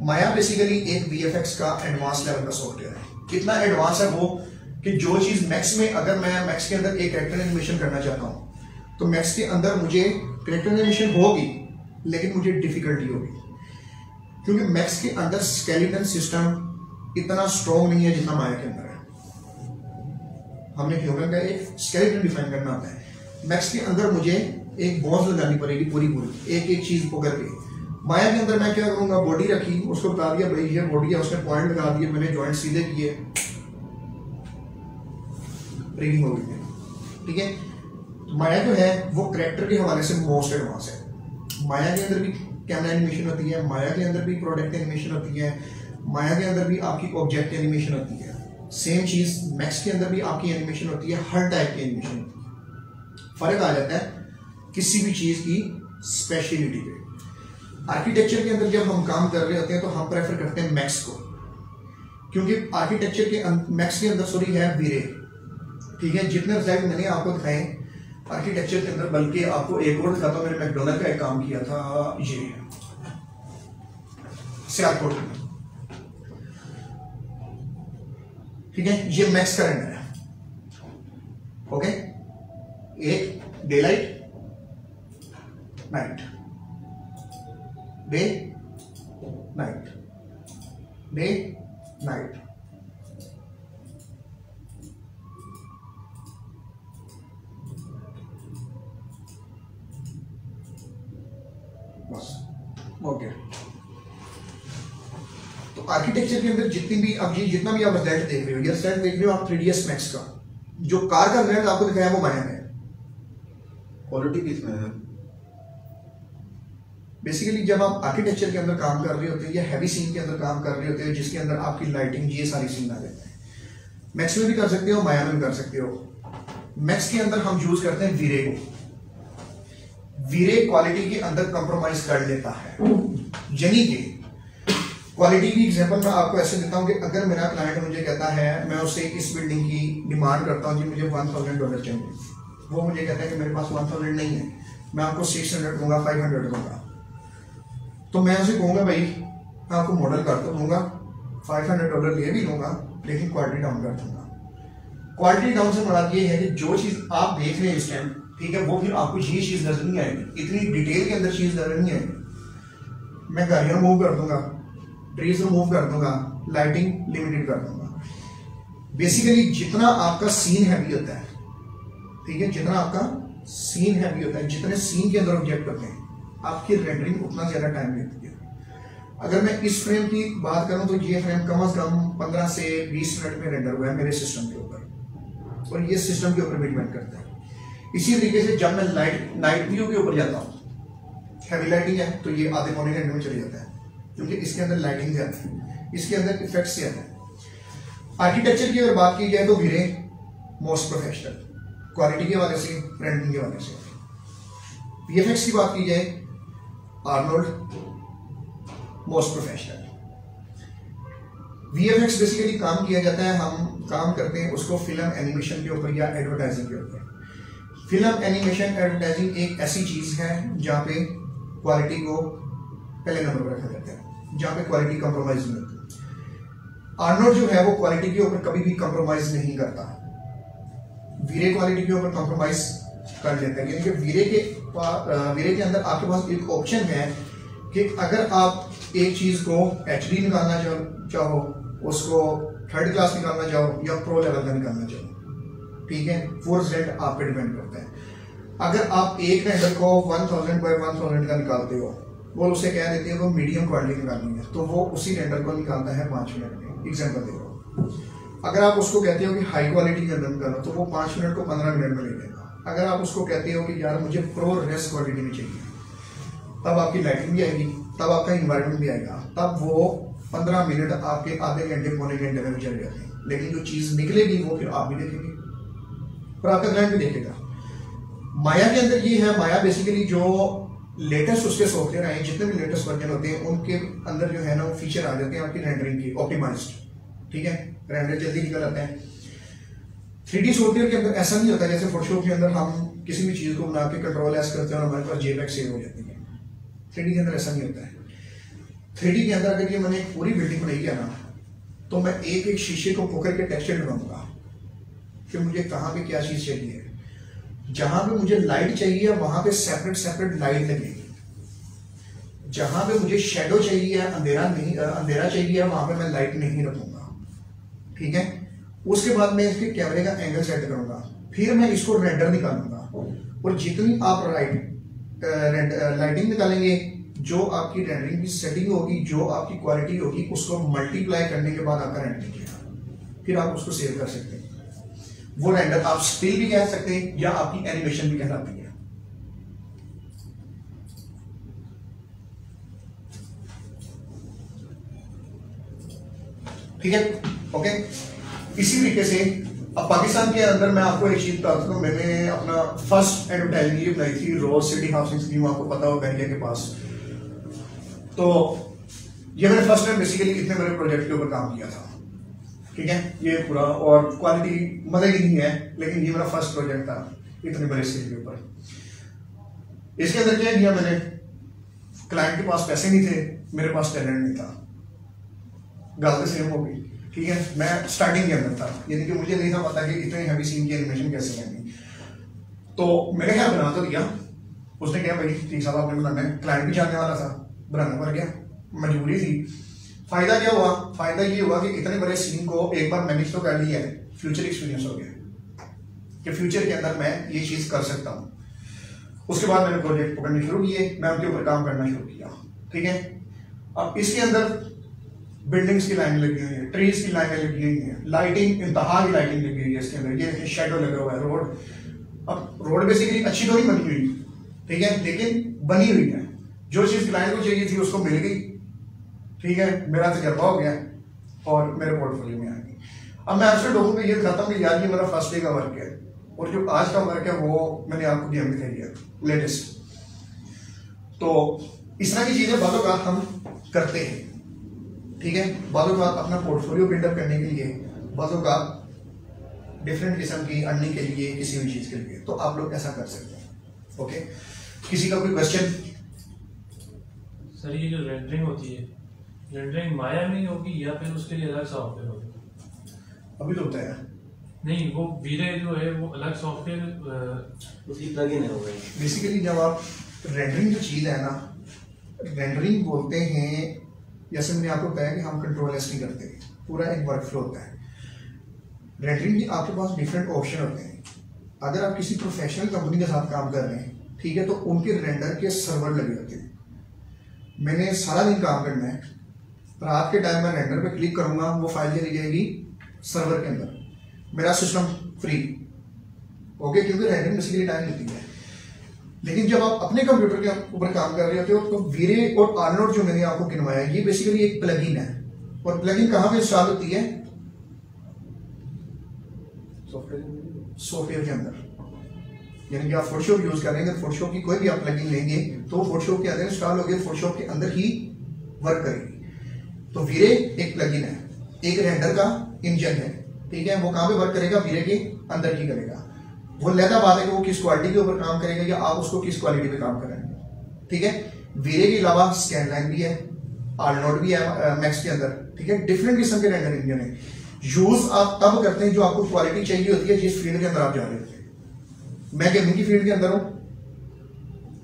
माया बेसिकली एक VFX का एडवांस लेवल का सॉफ्टवेयर है। कितना एडवांस है वो, कि जो चीज मैक्स में, अगर मैं मैक्स के अंदर एक कैरेक्टर एनिमेशन करना चाहता हूँ तो मैक्स के अंदर मुझे कैरेक्टर एनिमेशन होगी, लेकिन मुझे डिफिकल्टी होगी, क्योंकि मैक्स के अंदर स्केलेटन सिस्टम इतना स्ट्रॉन्ग नहीं है जितना माया के अंदर है। हमने ह्यूमन का एक स्केलेटन डिफाइन करना होता है, मैक्स के अंदर मुझे एक बोन्स लगानी पड़ेगी पूरी एक एक चीज पकड़ के। माया के अंदर मैं क्या करूंगा, बॉडी रखी, उसको बता दिया भाई ये बॉडी है, उसने पॉइंट लगा दिए, मैंने जॉइंट सीधे किए, रिगिंग हो गई, ठीक है। तो माया जो है वो कैरेक्टर के हवाले से मोस्ट एडवांस है। माया के अंदर भी कैमरा एनिमेशन होती है, माया के अंदर भी प्रोडक्ट एनिमेशन होती है, माया के अंदर भी आपकी ऑब्जेक्ट एनिमेशन होती है। सेम चीज मैक्स के अंदर भी आपकी एनिमेशन होती है, हर टाइप की एनिमेशन होती है। फर्क आ जाता है किसी भी चीज की स्पेशलिटी पे। आर्किटेक्चर के अंदर जब हम काम कर रहे होते हैं तो हम प्रेफर करते हैं मैक्स को, क्योंकि आर्किटेक्चर के मैक्स के अंदर सॉरी है वीरे, ठीक है। जितने रिजल्ट मैंने आपको दिखाए आर्किटेक्चर के अंदर, बल्कि आपको एक और दिखाता हूं, मैंने मैकडोनल्ड का एक काम किया था, ये सियालकोट में, ठीक है। ये मैक्स का रेंडर है, ओके। एक day light, night, day night, day night, बस, ओके। तो आर्किटेक्चर के अंदर जितनी भी अब ये जितना भी आप सेट देख रहे हो, ये सेट देख रहे हो आप 3ds Max का, जो कार का ब्रांड आपको दिखाया वो माया है। क्वालिटी किसमें है? बेसिकली जब आप आर्किटेक्चर के अंदर काम कर रहे होते हैं या हैवी सीन के अंदर काम कर रहे होते हैं जिसके अंदर आपकी लाइटिंग ये सारी सीन आ जाते हैं, मैक्स में भी कर सकते हो, माया में भी कर सकते हो। मैक्स के अंदर हम यूज करते हैं वीरे को। वीरे क्वालिटी के अंदर कंप्रोमाइज कर लेता है, यानी कि क्वालिटी की एग्जांपल मैं आपको ऐसे देता हूं कि अगर मेरा क्लाइंट मुझे कहता है, मैं उससे इस बिल्डिंग की डिमांड करता हूं जी मुझे $1000 चाहिए, वो मुझे कहता है कि मेरे पास 1000 नहीं है, मैं आपको 600 दूंगा, 500 दूंगा, तो मैं उसे कहूंगा भाई मैं आपको मॉडल कर तो दूंगा, $500 ले भी लूंगा, लेकिन क्वालिटी डाउन कर दूंगा। क्वालिटी डाउन से मुराद ये है कि जो चीज आप देख रहे हैं इस टाइम, ठीक है, वो फिर आपको ये चीज नजर नहीं आएगी, इतनी डिटेल के अंदर चीज नजर नहीं आएगी। मैं गाड़ियां मूव कर दूंगा, ट्रीज रिमूव कर दूंगा, लाइटिंग लिमिटेड कर दूंगा। बेसिकली जितना आपका सीन हैवी होता है, ठीक है, जितना आपका सीन हैवी होता है, जितने सीन के अंदर ऑब्जेक्ट होते हैं, आपकी रेंडरिंग उतना ज्यादा टाइम लेती है। अगर मैं इस फ्रेम की बात करूं तो ये फ्रेम कम से कम 15 से 20 मिनट में रेंडर हुआ है मेरे सिस्टम के ऊपर, और ये सिस्टम के ऊपर भी डिपेंड करता है। इसी तरीके से जब मैं नाइट व्यू के ऊपर जाता हूँ, हैवी लाइटिंग है तो ये आधे पौने घंटे में चले जाता है, क्योंकि इसके अंदर लाइटिंग ज्यादा है, इसके अंदर इफेक्ट्स ज्यादा है। आर्किटेक्चर की अगर बात की जाए तो वीरे मोस्ट प्रोफेशनल, क्वालिटी के हवाले से, ब्रांडिंग के हवाले से। वीएफएक्स की बात की जाए, Arnold most professional. VFX basically काम किया जाता है, हम काम करते हैं उसको फिल्म एनिमेशन के ऊपर या एडवर्टाइजिंग के ऊपर। फिल्म एनिमेशन एडवर्टाइजिंग एक ऐसी चीज है जहाँ पे क्वालिटी को पहले नंबर पर रखा जाता है, जहाँ पे क्वालिटी कंप्रोमाइज नहीं होती। आर्नोल्ड जो है वो क्वालिटी के ऊपर कभी भी कंप्रोमाइज नहीं करता, वीरे क्वालिटी के ऊपर कंप्रोमाइज कर लेता है। यानी कि वीरे के अंदर आपके पास एक ऑप्शन है कि अगर आप एक चीज को एचडी निकालना चाहो, उसको 3rd क्लास निकालना चाहो या प्रो लेवल का निकालना चाहो, ठीक है, वो रिजल्ट आप पे डिपेंड करता है। अगर आप एक रेंडर को 1000 by 1000 का निकालते हो, वो उसे कह देते हैं वो मीडियम क्वालिटी निकालनी है, तो वो उसी रेंडर को निकालता है 5 मिनट में। एग्जाम्पल दे रहा हूँ, अगर आप उसको कहते हो कि हाई क्वालिटी का रन करो तो वो 5 मिनट को 15 मिनट में ले लेगा। अगर आप उसको कहते हो कि यार मुझे प्रो रेस क्वालिटी में चाहिए, तब आपकी लाइटिंग भी आएगी, तब आपका इन्वायरमेंट भी आएगा, तब वो 15 मिनट आपके आधे घंटे पौने घंटे में भी चल जाते हैं। लेकिन जो चीज निकलेगी वो फिर आप भी देखेंगे और आपका क्लाइंट भी देखेगा। माया के अंदर ये है, माया बेसिकली जो लेटेस्ट उसके सॉफ्टवेयर आए, जितने भी लेटेस्ट वर्जन होते हैं उनके अंदर जो है ना वो फीचर आ जाते हैं आपकी रेंडरिंग की ऑप्टिमाइज्ड, ठीक है, रेंडर जल्दी निकल आते हैं। 3D सॉफ्टवेयर के अंदर ऐसा नहीं होता जैसे फोटोशॉप के अंदर हम किसी भी चीज को बना के कंट्रोल एस करते हैं और हमारे पास जेपीईजी सेव हो जाती है। 3D के अंदर ऐसा नहीं होता है। 3D के अंदर अगर ये मैंने एक पूरी बिल्डिंग बनाई है ना, तो मैं एक एक शीशे को पकड़ के टेक्सचर बनाऊंगा कि मुझे कहाँ पे क्या चीज चाहिए। जहां पे मुझे लाइट चाहिए वहां पे सेपरेट लाइट लगेगी, जहां पे मुझे शेडो चाहिए, अंधेरा चाहिए, वहां पे मैं लाइट नहीं रखूंगा, ठीक है। उसके बाद मैं इसके कैमरे का एंगल सेट करूंगा, फिर मैं इसको रेंडर निकालूंगा, और जितनी आप लाइटिंग निकालेंगे, जो आपकी रेंडरिंग की सेटिंग होगी, जो आपकी क्वालिटी होगी, उसको मल्टीप्लाई करने के बाद आपका रेंडर निकलेगा, फिर आप उसको सेव कर सकते हैं। वो रेंडर आप स्टिल भी कह सकते हैं या आपकी एनिमेशन भी कहलाती है। ठीक है, ओके। इसी तरीके से अब पाकिस्तान के अंदर मैं आपको एक चीज बताता हूँ, मैंने अपना फर्स्ट एडवर्टाइजिंग बनाई थी रोज सिटी हाउसिंग स्कीम, आपको पता हो बहरिया के पास। तो ये मैंने फर्स्ट टाइम बेसिकली इतने बड़े प्रोजेक्ट के ऊपर काम किया था, ठीक है, ये पूरा, और क्वालिटी मजे की नहीं है, लेकिन ये मेरा फर्स्ट प्रोजेक्ट था इतने बड़े स्केल के ऊपर। इसके अंदर क्या किया मैंने, क्लाइंट के पास पैसे नहीं थे, मेरे पास टैलेंट नहीं था, गलती सेम हो गई, ठीक है। मैं स्टार्टिंग के अंदर था, यानी कि मुझे नहीं था पता कि इतने हैवी सीन की एनिमेशन कैसे करनी, तो मैंने क्या बना तो दिया, उसने क्या भाई 3 साल आपने बनाना है, क्लाइंट भी जानने वाला था, बनाना पड़ गया, मजबूरी थी। फायदा क्या हुआ, फायदा ये हुआ कि इतने बड़े सीन को एक बार मैनेज तो कर लिया है, फ्यूचर एक्सपीरियंस हो गया कि फ्यूचर के अंदर मैं ये चीज कर सकता हूँ। उसके बाद मैंने प्रोजेक्ट पकड़ने शुरू किए, मैं उनके ऊपर काम करना शुरू किया, ठीक है। अब इसके अंदर बिल्डिंग्स की लाइनें लगी हुई है, ट्रीज की लाइनें लगी हुई है, लाइटिंग इंतहा की लाइटिंग लगी हुई है इसके अंदर। ये शेडो लगा हुआ है। रोड, अब रोड बेसिकली अच्छी तो नहीं बनी हुई, ठीक है, लेकिन बनी हुई है। जो चीज क्लाइंट को चाहिए थी उसको मिल गई, ठीक है, मेरा तजर्बा हो गया और मेरे पोर्टफोलियो में आ गई। अब मैं आपसे लोगों को ये दिखाता हूँ कि यार ये मेरा फर्स्ट डे का वर्क है और जो आज का वर्क है वो मैंने आपको गेम दिखाई है लेटेस्ट। तो इस तरह की चीजें बातों का हम करते हैं, ठीक है, बातों का अपना पोर्टफोलियो बिल्डअप करने के लिए, बातों का डिफरेंट किस्म की अर्निंग के लिए, किसी भी चीज के लिए। तो आप लोग ऐसा कर सकते हैं। ओके, किसी का कोई क्वेश्चन? सर ये जो रेंडरिंग होती है, रेंडरिंग माया में ही होगी या फिर उसके लिए अलग सॉफ्टवेयर होगा? अभी तो बताया नहीं, वो वीरे जो है वो अलग सॉफ्टवेयर उसकी प्लगइन है वो। बेसिकली जब आप रेंडरिंग जो चीज़ है ना, रेंडरिंग बोलते हैं, जैसे मैंने आपको बताया कि हम कंट्रोल एस नहीं करते, पूरा एक वर्क फ्लो होता है। रेंडरिंग की आपके पास डिफरेंट ऑप्शन होते हैं। अगर आप किसी प्रोफेशनल कंपनी के साथ काम कर रहे हैं, ठीक है, तो उनके रेंडर के सर्वर लगे होते हैं। मैंने सारा दिन काम करना है, रात के टाइम में रेंडर पे क्लिक करूंगा, वो फाइल चली जाएगी सर्वर के अंदर, मेरा सिस्टम फ्री। ओके, क्योंकि रेंडरिंग बेसिकली टाइम लेती है। लेकिन जब आप अपने कंप्यूटर के ऊपर काम कर रहे होते हो तो वीरे और आर्नोड जो मैंने आपको गिनवाया, ये बेसिकली एक प्लगइन है। और प्लगइन कहां पे इंस्टॉल होती है? सॉफ्टवेयर के अंदर। यानी कि आप फोटोशॉप यूज करेंगे, फोटोशॉप की कोई भी आप प्लगइन लेंगे तो फोटोशॉप के अंदर इंस्टॉल होगी, फोटोशॉप के अंदर ही वर्क करेगी। तो वीरे एक प्लगइन है, एक रेंडर का इंजन है, ठीक है, वो कहां पे वर्क करेगा? वीरे के अंदर ही करेगा। वो लहदा बात है कि वो किस क्वालिटी के ऊपर काम करेगा या आप उसको किस क्वालिटी पे काम करेंगे, ठीक है। वीरे के अलावा स्कैनलाइन भी है, आर्नोड भी है मैक्स के अंदर, ठीक है, डिफरेंट किस्म के रेंडर इंजन है। यूज आप तब करते हैं जो आपको क्वालिटी चाहिए होती है, जिस फील्ड के अंदर आप जा रहे होते हैं। मैं गेमिंग की फील्ड के अंदर हूं,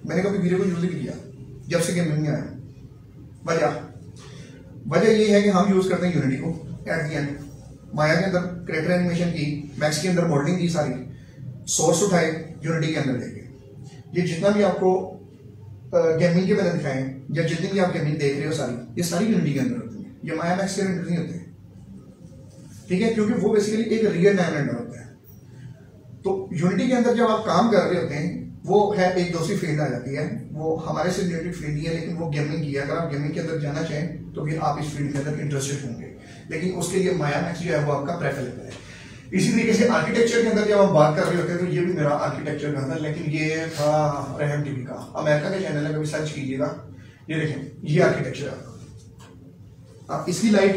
मैंने कभी वीरे को यूज नहीं किया जब से गेमिंग में आया। वजह ये है कि हम यूज करते हैं यूनिटी को एट दी एंड। माया के अंदर कैरेक्टर एनिमेशन की, मैक्स के अंदर मॉडलिंग की, सारी सोर्स उठाए यूनिटी के अंदर लेके। ये जितना भी आपको गेमिंग के मैंने दिखाए या जितनी भी आप गेमिंग देख रहे हो सारी, ये सारी यूनिटी के अंदर होती है। ये माया मैक्स के अंदर नहीं होते, ठीक है, क्योंकि वो बेसिकली एक रियल टाइम रेंडर होता है। तो यूनिटी के अंदर जब आप काम कर रहे होते हैं, वो है एक दूसरी फील्ड आ जाती है, वो हमारे से रिलेटेड फील्ड ही है, लेकिन वो गेमिंग की है। अगर आप गेमिंग के अंदर जाना चाहें तो फिर आप इस फील्ड के अंदर इंटरेस्टेड होंगे, लेकिन उसके लिए माया मैक्स जो है वो आपका प्रेफरेबल है। इसी तरीके से आर्किटेक्चर के अंदर जब आप बात कर रहे होते हैं, तो ये भी मेरा आर्किटेक्चर का था, लेकिन ये था रहम टीवी का, अमेरिका का चैनल है, कभी सर्च कीजिएगा। ये देखें, ये आर्किटेक्चर आपका। आप इसकी लाइट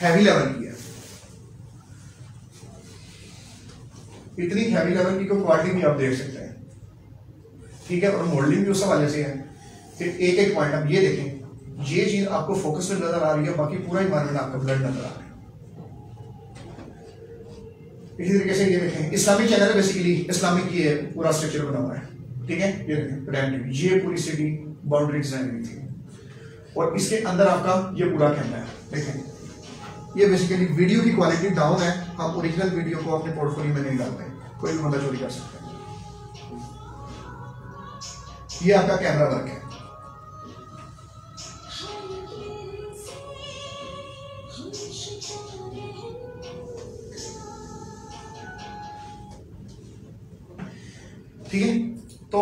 हैवी लेवल की है, इतनी हैवी लेवल की कोई क्वालिटी भी आप देख सकते हैं, ठीक है, और मॉडलिंग भी उस हवाले से है। फिर एक एक पॉइंट आप ये देखें, ये चीज आपको फोकस में नजर आ रही है, बाकी पूरा इन्वायरमेंट आपका ब्लड नजर आ रहा है। इसी तरीके से ये देखें, इस्लामिक चैनल है, बेसिकली इस्लामिक ये पूरा स्ट्रक्चर बना हुआ है, ठीक है। ये देखें रहम टीवी, ये पूरी सिटी बाउंड्री डिजाइन हुई थी, और इसके अंदर आपका ये पूरा कैमरा है। देखें, ये बेसिकली वीडियो की क्वालिटी डाउन है, आप ओरिजिनल वीडियो को अपने पोर्टफोलियो में नहीं डालते, कोई भी बंदा चोरी कर सकता है। ये आपका कैमरा वर्क है। ठीक है, तो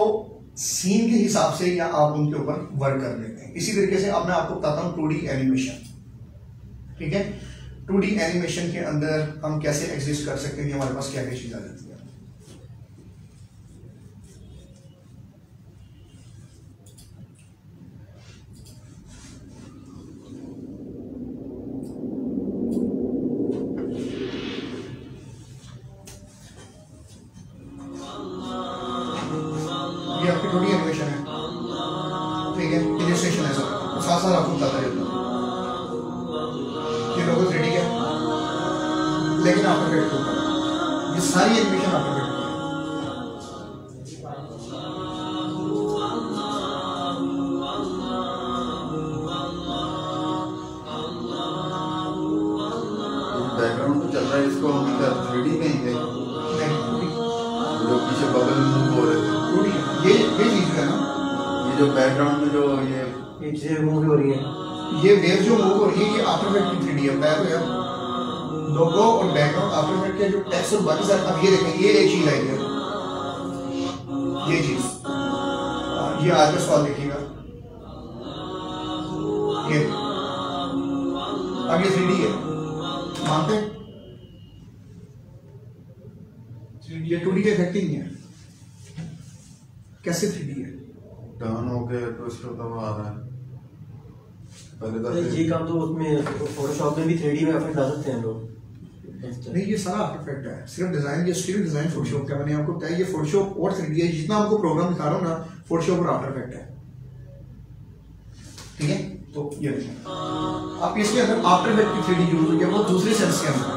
सीन के हिसाब से या आप उनके ऊपर वर्क कर लेते हैं। इसी तरीके से अब मैं आपको बताता हूं 2D एनिमेशन, ठीक है। 2D एनिमेशन के अंदर हम कैसे एग्जिस्ट कर सकते हैं, हमारे पास क्या क्या चीज आ जाती है। ये आपकी 2D एनिमेशन है, ठीक है, इलस्ट्रेशन है सर, साथ साथ आपको बताता रहता हूं। ये लोगो 3D है, लेकिन आपका फिट होगा, ये सारी एनिमेशन आपका फिट होगा। बैकग्राउंड तो चल रहा है, इसको हम 3D में ही थे, जो पीछे बबल मूव हो रहे थे। ये चीज है ना, ये जो बैकग्राउंड में जो ये चीजें मूव हो रही है, ये वेव जो मूव हो रही है ये आफ्टर इफेक्ट की 3D है, बताया तो यार। लोगो और बैकग्राउंड आफ्टर इफेक्ट के जो टेक्स्ट और बाकी सारे, अब ये देखें ये एक चीज आई है, ये चीज, ये आज का सवाल देखिएगा, ये अब ये 3D है, मानते हैं? ये 2D का इफेक्ट ही नहीं है, कैसे 3D है? टर्न होके ट्विस्ट होता हुआ आ रहा है। पहले तो ये काम तो उसमें फोटोशॉप में भी 3D में इफेक्ट डाल सकते हैं लोग। नहीं, ये सारा आफ्टर इफेक्ट है, सिर्फ डिजाइन, ये सिर्फ डिजाइन फोटोशॉप का। मैंने आपको बताया ये फोटोशॉप और 3D है, जितना आपको प्रोग्राम दिखा रहा हूँ ना, फोटोशॉप और आफ्टर इफेक्ट है, ठीक है? तो ये देखें आप, इसके अंदर आफ्टर इफेक्ट की 3D यूज हुई है, वो दूसरे सेंस के अंदर,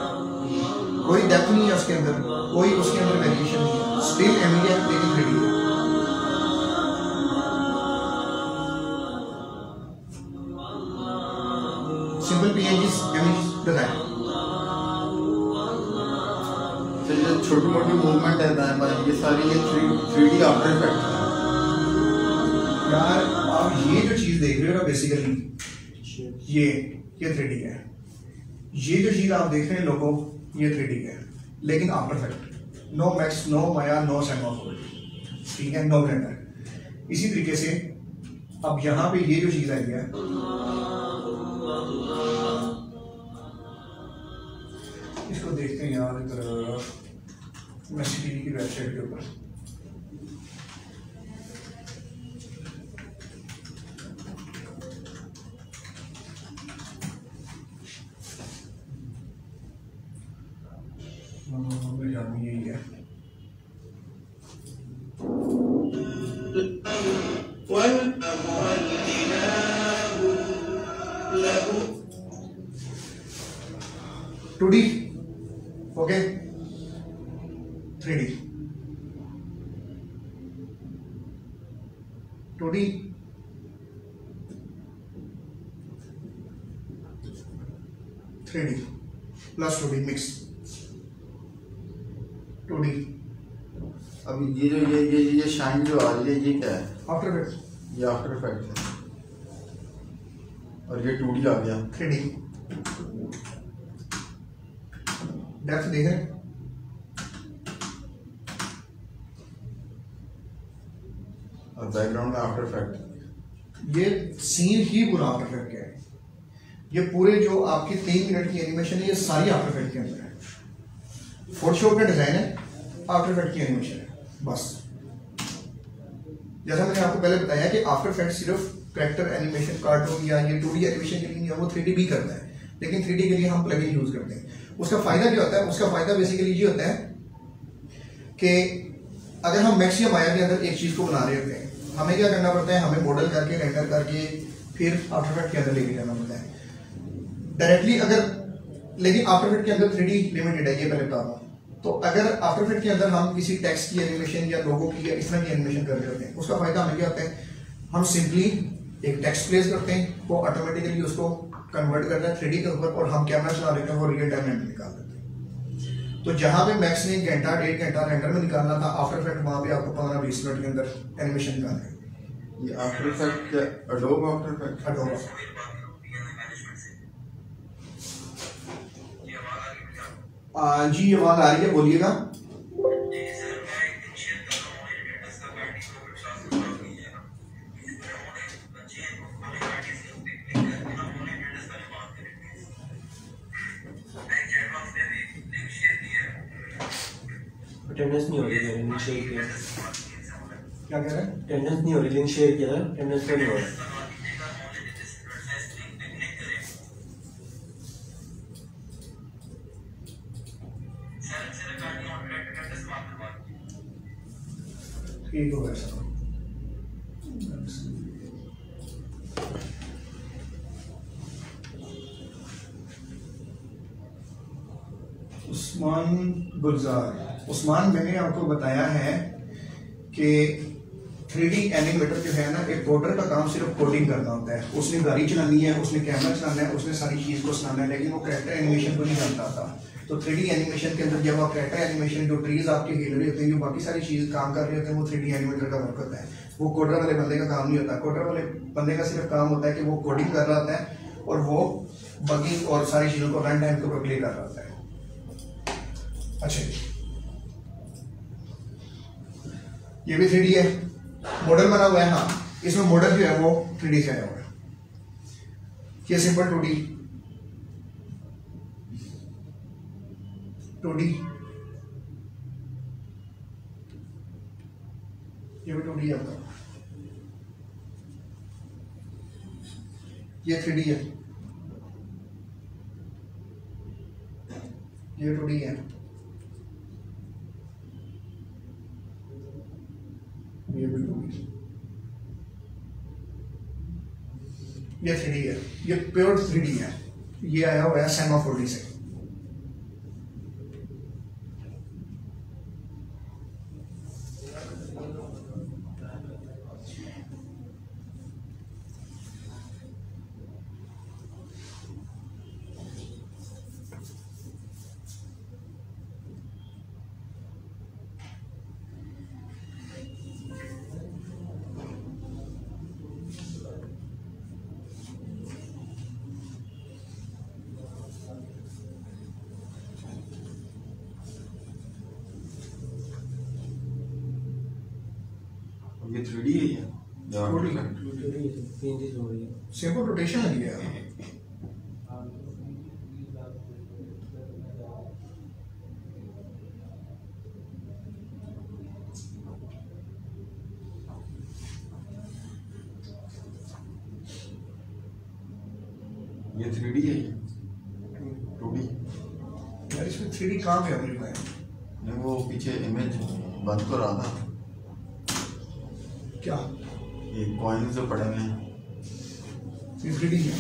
कोई डेप्थ नहीं है उसके अंदर, कोई उसके अंदर वेरिएशन नहीं है, स्टिल इमेज है लेकिन 3D है। Simple PNG image design. तो ये छोटी मोटी मूवमेंट है दाएं बाएं, ये सारी ये 3D आफ्टर इफेक्ट है यार। आप ये जो चीज देख रहे हो ना, बेसिकली ये 3D है, ये जो चीज आप देख रहे हैं लोगों, ये 3D है, लेकिन After Effect, no Max, no Maya, no Semaphore, ठीक है, नो ब्लेंडर। इसी तरीके से अब यहाँ पे ये जो चीज आई है, इसको देखते हैं यार इधर मैक्सी टीवी की वेबसाइट के ऊपर। यही है, okay, 3D 2D plus 2D mix 2D। अब ये जो ये शाइन जो आ रही है ये क्या है? आफ्टर इफेक्ट, ये आफ्टर इफेक्ट है, और ये 2D आ गया। 3D डेप्थ देख रहे हैं, और बैकग्राउंड में आफ्टर इफेक्ट। ये सीन ही पूरा आफ्टर इफेक्ट का है, ये पूरे जो आपकी 3 मिनट की एनिमेशन है ये सारी आफ्टर इफेक्ट के अंदर है। फोटोशॉप का डिजाइन है, आफ्टर इफेक्ट की एनिमेशन है, बस। जैसा मैंने आपको पहले बताया कि आफ्टर इफेक्ट सिर्फ कैरेक्टर एनिमेशन, कार्टून या ये 2D एनिमेशन के लिए नहीं है, वो 3D भी करता है, लेकिन 3D के लिए हम प्लगइन यूज करते हैं। उसका फायदा क्या होता है? उसका फायदा बेसिकली ये होता है कि अगर हम मैक्स या माया के अंदर एक चीज को बना रहे होते हैं, हमें क्या करना पड़ता है? हमें मॉडल करके, रेंडर करके, फिर आफ्टर इफेक्ट के अंदर लेके जाना पड़ता है डायरेक्टली। अगर लेकिन आफ्टर इफेक्ट के अंदर 3D लिमिटेड है, ये पहले बता रहा हूँ। तो अगर आफ्टर इफेक्ट के अंदर हम किसी टेक्स्ट की एनिमेशन या लोगो की या इस तरह की एनिमेशन कर रहे होते हैं, उसका फायदा हमें क्या होता है? हम सिंपली एक टेक्स्ट प्लेस करते हैं, वो ऑटोमेटिकली उसको कन्वर्ट करता है 3D के ऊपर, और हम कैमरा चला लेते हैं, वो रियल टाइम में निकाल देते हैं। तो जहां पे मैक्स ने 1 घंटा 1.5 घंटा रेंडर में निकालना था, आफ्टर इफेक्ट वहां पे आपको 15-20 मिनट के अंदर एनिमेशन निकालना है। ये आफ्टर इफेक्ट क्या? Adobe after effect. एडोब जी, ये आवाज आ रही है, बोलिएगा। अटेंडेंस नहीं हो रही है, लिंक शेयर किया। क्या कह रहे हैं? अटेंडेंस नहीं हो रही, लिंक शेयर किया था, अटेंडेंस नहीं हो रहा। ठीक हो गया सर। उस्मान गुलजार, उस्मान, मैंने आपको बताया है कि 3D एनिमेटर जो है ना, एक कोडर का काम सिर्फ कोडिंग करना होता है। उसने गाड़ी चलानी है, उसने कैमरा चलाना है, उसने सारी चीज़ को चलाना है, लेकिन वो कैरेक्टर एनिमेशन को नहीं जानता था। तो 3D एनिमेशन के अंदर जब आप कैरेक्टर एनिमेशन, जो ट्रीज आपके हिल रहे होते हैं, जो बाकी सारी चीज़ काम कर रहे होते हैं, वो 3D एनिमेटर का वर्क होता है। वो कोडर वाले बंदे का काम नहीं होता। कोडर वाले बंदे का सिर्फ काम होता है कि वो कोडिंग कर रहा होता है, और वो बगिंग और सारी चीज़ों को रन टाइम के ऊपर प्ले कर रहा होता है। अच्छा, ये भी 3D है, मॉडल बना हुआ है। हाँ, इसमें मॉडल जो है वो 3D से आया हुआ है। ये सिंपल 2D ये भी 2D है आपका, ये 3D है, ये 2D है, ये भी 2D, ये 3D है, ये प्योर 3D है। ये आया हुआ है सैमा 4D से। ये 3D है या 2D है, सिंपल रोटेशन लगी है। ये 3D है 2D? यार इसमें 3D कहाँ पे अभी है? नहीं, वो पीछे इमेज बंद तो रहा था। क्या ये कॉइन जो पड़े हुए हैं, ये 3D है?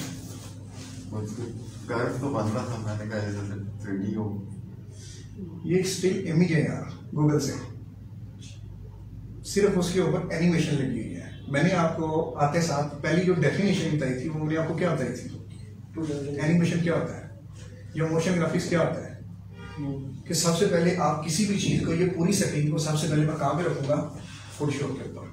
कर्व तो बन रहा था, मैंने कहा जैसे 3D हो। ये एक स्टिल इमेज है यार, गूगल से, सिर्फ उसके ऊपर एनिमेशन लगी हुई है। मैंने आपको आते साथ पहली जो डेफिनेशन बताई थी वो मैंने आपको क्या बताई थी? एनिमेशन क्या होता है या मोशन ग्राफिक्स क्या होता है? कि सबसे पहले आप किसी भी चीज को, ये पूरी स्क्रीन को सबसे पहले मैं कहाँ पे रखूंगा? फोटोशॉप के ऊपर।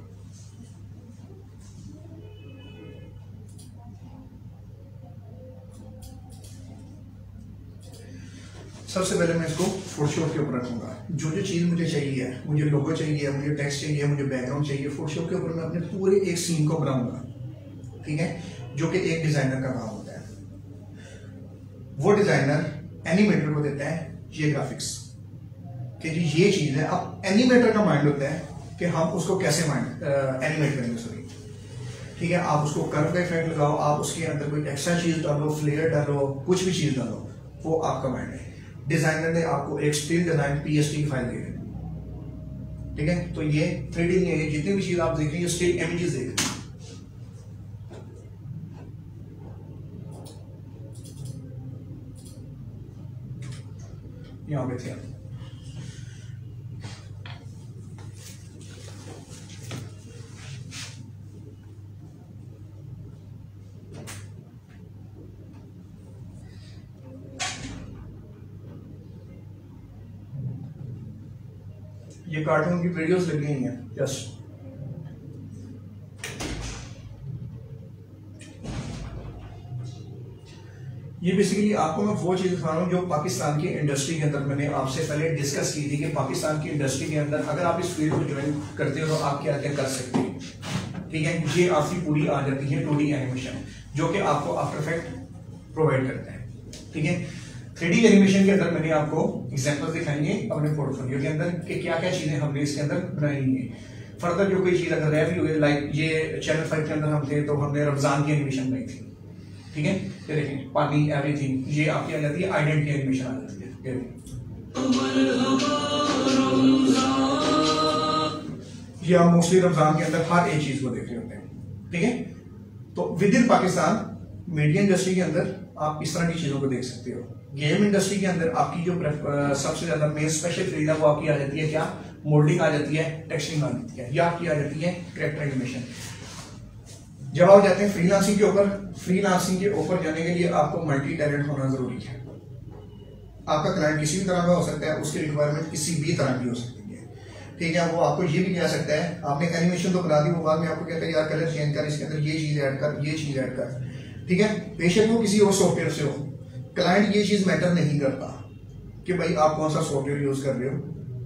सबसे पहले मैं इसको फोटोशॉप के ऊपर रखूंगा। जो जो चीज मुझे चाहिए, मुझे लोगो चाहिए, मुझे टेक्स्ट चाहिए, मुझे बैकग्राउंड चाहिए, फोटोशॉप के ऊपर मैं अपने पूरे एक सीन को बनाऊंगा, ठीक है, जो कि एक डिजाइनर का काम होता है। वो डिजाइनर एनिमेटर को देता है ये ग्राफिक्स कि जी ये चीज है। अब एनिमेटर का माइंड होता है कि हम उसको कैसे एनिमेट करेंगे, सॉरी, ठीक है। आप उसको कर्व का इफेक्ट लगाओ, आप उसके अंदर कोई एक्स्ट्रा चीज डालो, फ्लेयर डालो, कुछ भी चीज डालो, वो आपका माइंड है। डिजाइनर ने आपको एक स्टिल डिजाइन PST की फाइल दी है, ठीक है। तो ये 3D नहीं है, जितनी भी चीज आप देख रहे हैं ये स्टिल इमेजेस देख रहे हैं। यहां पे थे ये कार्टून की वीडियोस लगी हुई हैं जस्ट। ये बेसिकली आपको मैं वो चीज दिखा रहा हूँ जो पाकिस्तान की इंडस्ट्री के अंदर मैंने आपसे पहले डिस्कस की थी कि पाकिस्तान की इंडस्ट्री के अंदर अगर आप इस फील्ड को ज्वाइन करते हो तो आप क्या क्या कर सकते हैं, ठीक है। ये आपकी पूरी आ जाती है 2D एनिमेशन, जो कि आपको आफ्टर इफेक्ट प्रोवाइड करता है, ठीक है। 3D एनिमेशन के अंदर मैंने आपको एग्जांपल्स दिखाएंगे अपने पोर्टफोलियो के अंदर कि क्या क्या चीजें हमने इसके अंदर बनाई हैं। फर्दर जो कोई चीज अगर रह भी हुई, लाइक ये चैनल 5 के अंदर हम थे तो हमने रमजान की एनिमेशन बनाई थी, ठीक है। ये देखें, पानी, एवरीथिंग, ये आपकी आ जाती है आइडेंटिटी एनिमेशन आ जाती है। ये आप मोस्टली रमजान के अंदर हर एक चीज को देख रहे होते हैं, ठीक है। तो with in Pakistan media industry के अंदर आप इस तरह की चीजों को देख सकते हो। गेम इंडस्ट्री के अंदर आपकी जो सबसे ज्यादा मेन स्पेशल फील्ड है वो आपकी आ जाती है क्या? मोल्डिंग आ जाती है, टेक्सचरिंग आ जाती है, या आपकी आ जाती है कैरेक्टर एनिमेशन। जब आप जाते हैं फ्रीलांसिंग के ऊपर, फ्रीलांसिंग के ऊपर जाने के लिए आपको मल्टी टैलेंट होना जरूरी है। आपका क्लाइंट किसी भी तरह का हो सकता है, उसकी रिक्वायरमेंट किसी भी तरह की हो सकती है, ठीक है। वो आपको ये भी कह सकता है, आपने एनिमेशन तो बना दी, वो बाद में आपको कहता है यार कलर चेंज कर, इसके अंदर ये चीज ऐड कर, ये चीज ऐड कर, ठीक है, बेशक वो किसी और सॉफ्टवेयर से हो, क्लाइंट ये चीज मैटर नहीं करता कि भाई आप कौन सा सॉफ्टवेयर यूज कर रहे हो,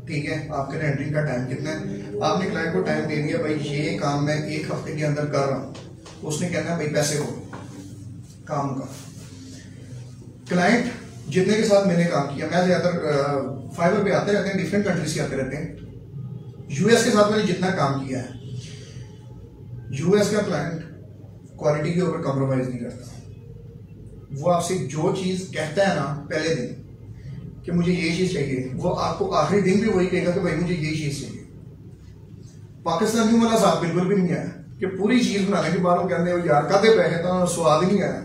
ठीक है, आपके रेंडरिंग का टाइम कितना है। आपने क्लाइंट को टाइम दे दिया, भाई ये काम मैं 1 हफ्ते के अंदर कर रहा हूँ, उसने कहना है भाई पैसे हो काम का। क्लाइंट जितने के साथ मैंने काम किया, मैं ज्यादातर फाइबर पे आते रहते हैं, डिफरेंट कंट्रीज के आते रहते हैं। यूएस के साथ मैंने जितना काम किया है, यूएस का क्लाइंट क्वालिटी के ऊपर कॉम्प्रोमाइज नहीं करता। वो आपसे जो चीज कहता है ना पहले दिन कि मुझे ये चीज चाहिए, वो आपको आखिरी दिन भी वही कहेगा कि भाई मुझे ये चीज चाहिए। पाकिस्तानी वाला साथ बिल्कुल भी नहीं आया कि पूरी चीज बनाने के बाद वो कहते हैं यार कादे पैसे तो स्वाद ही नहीं आया,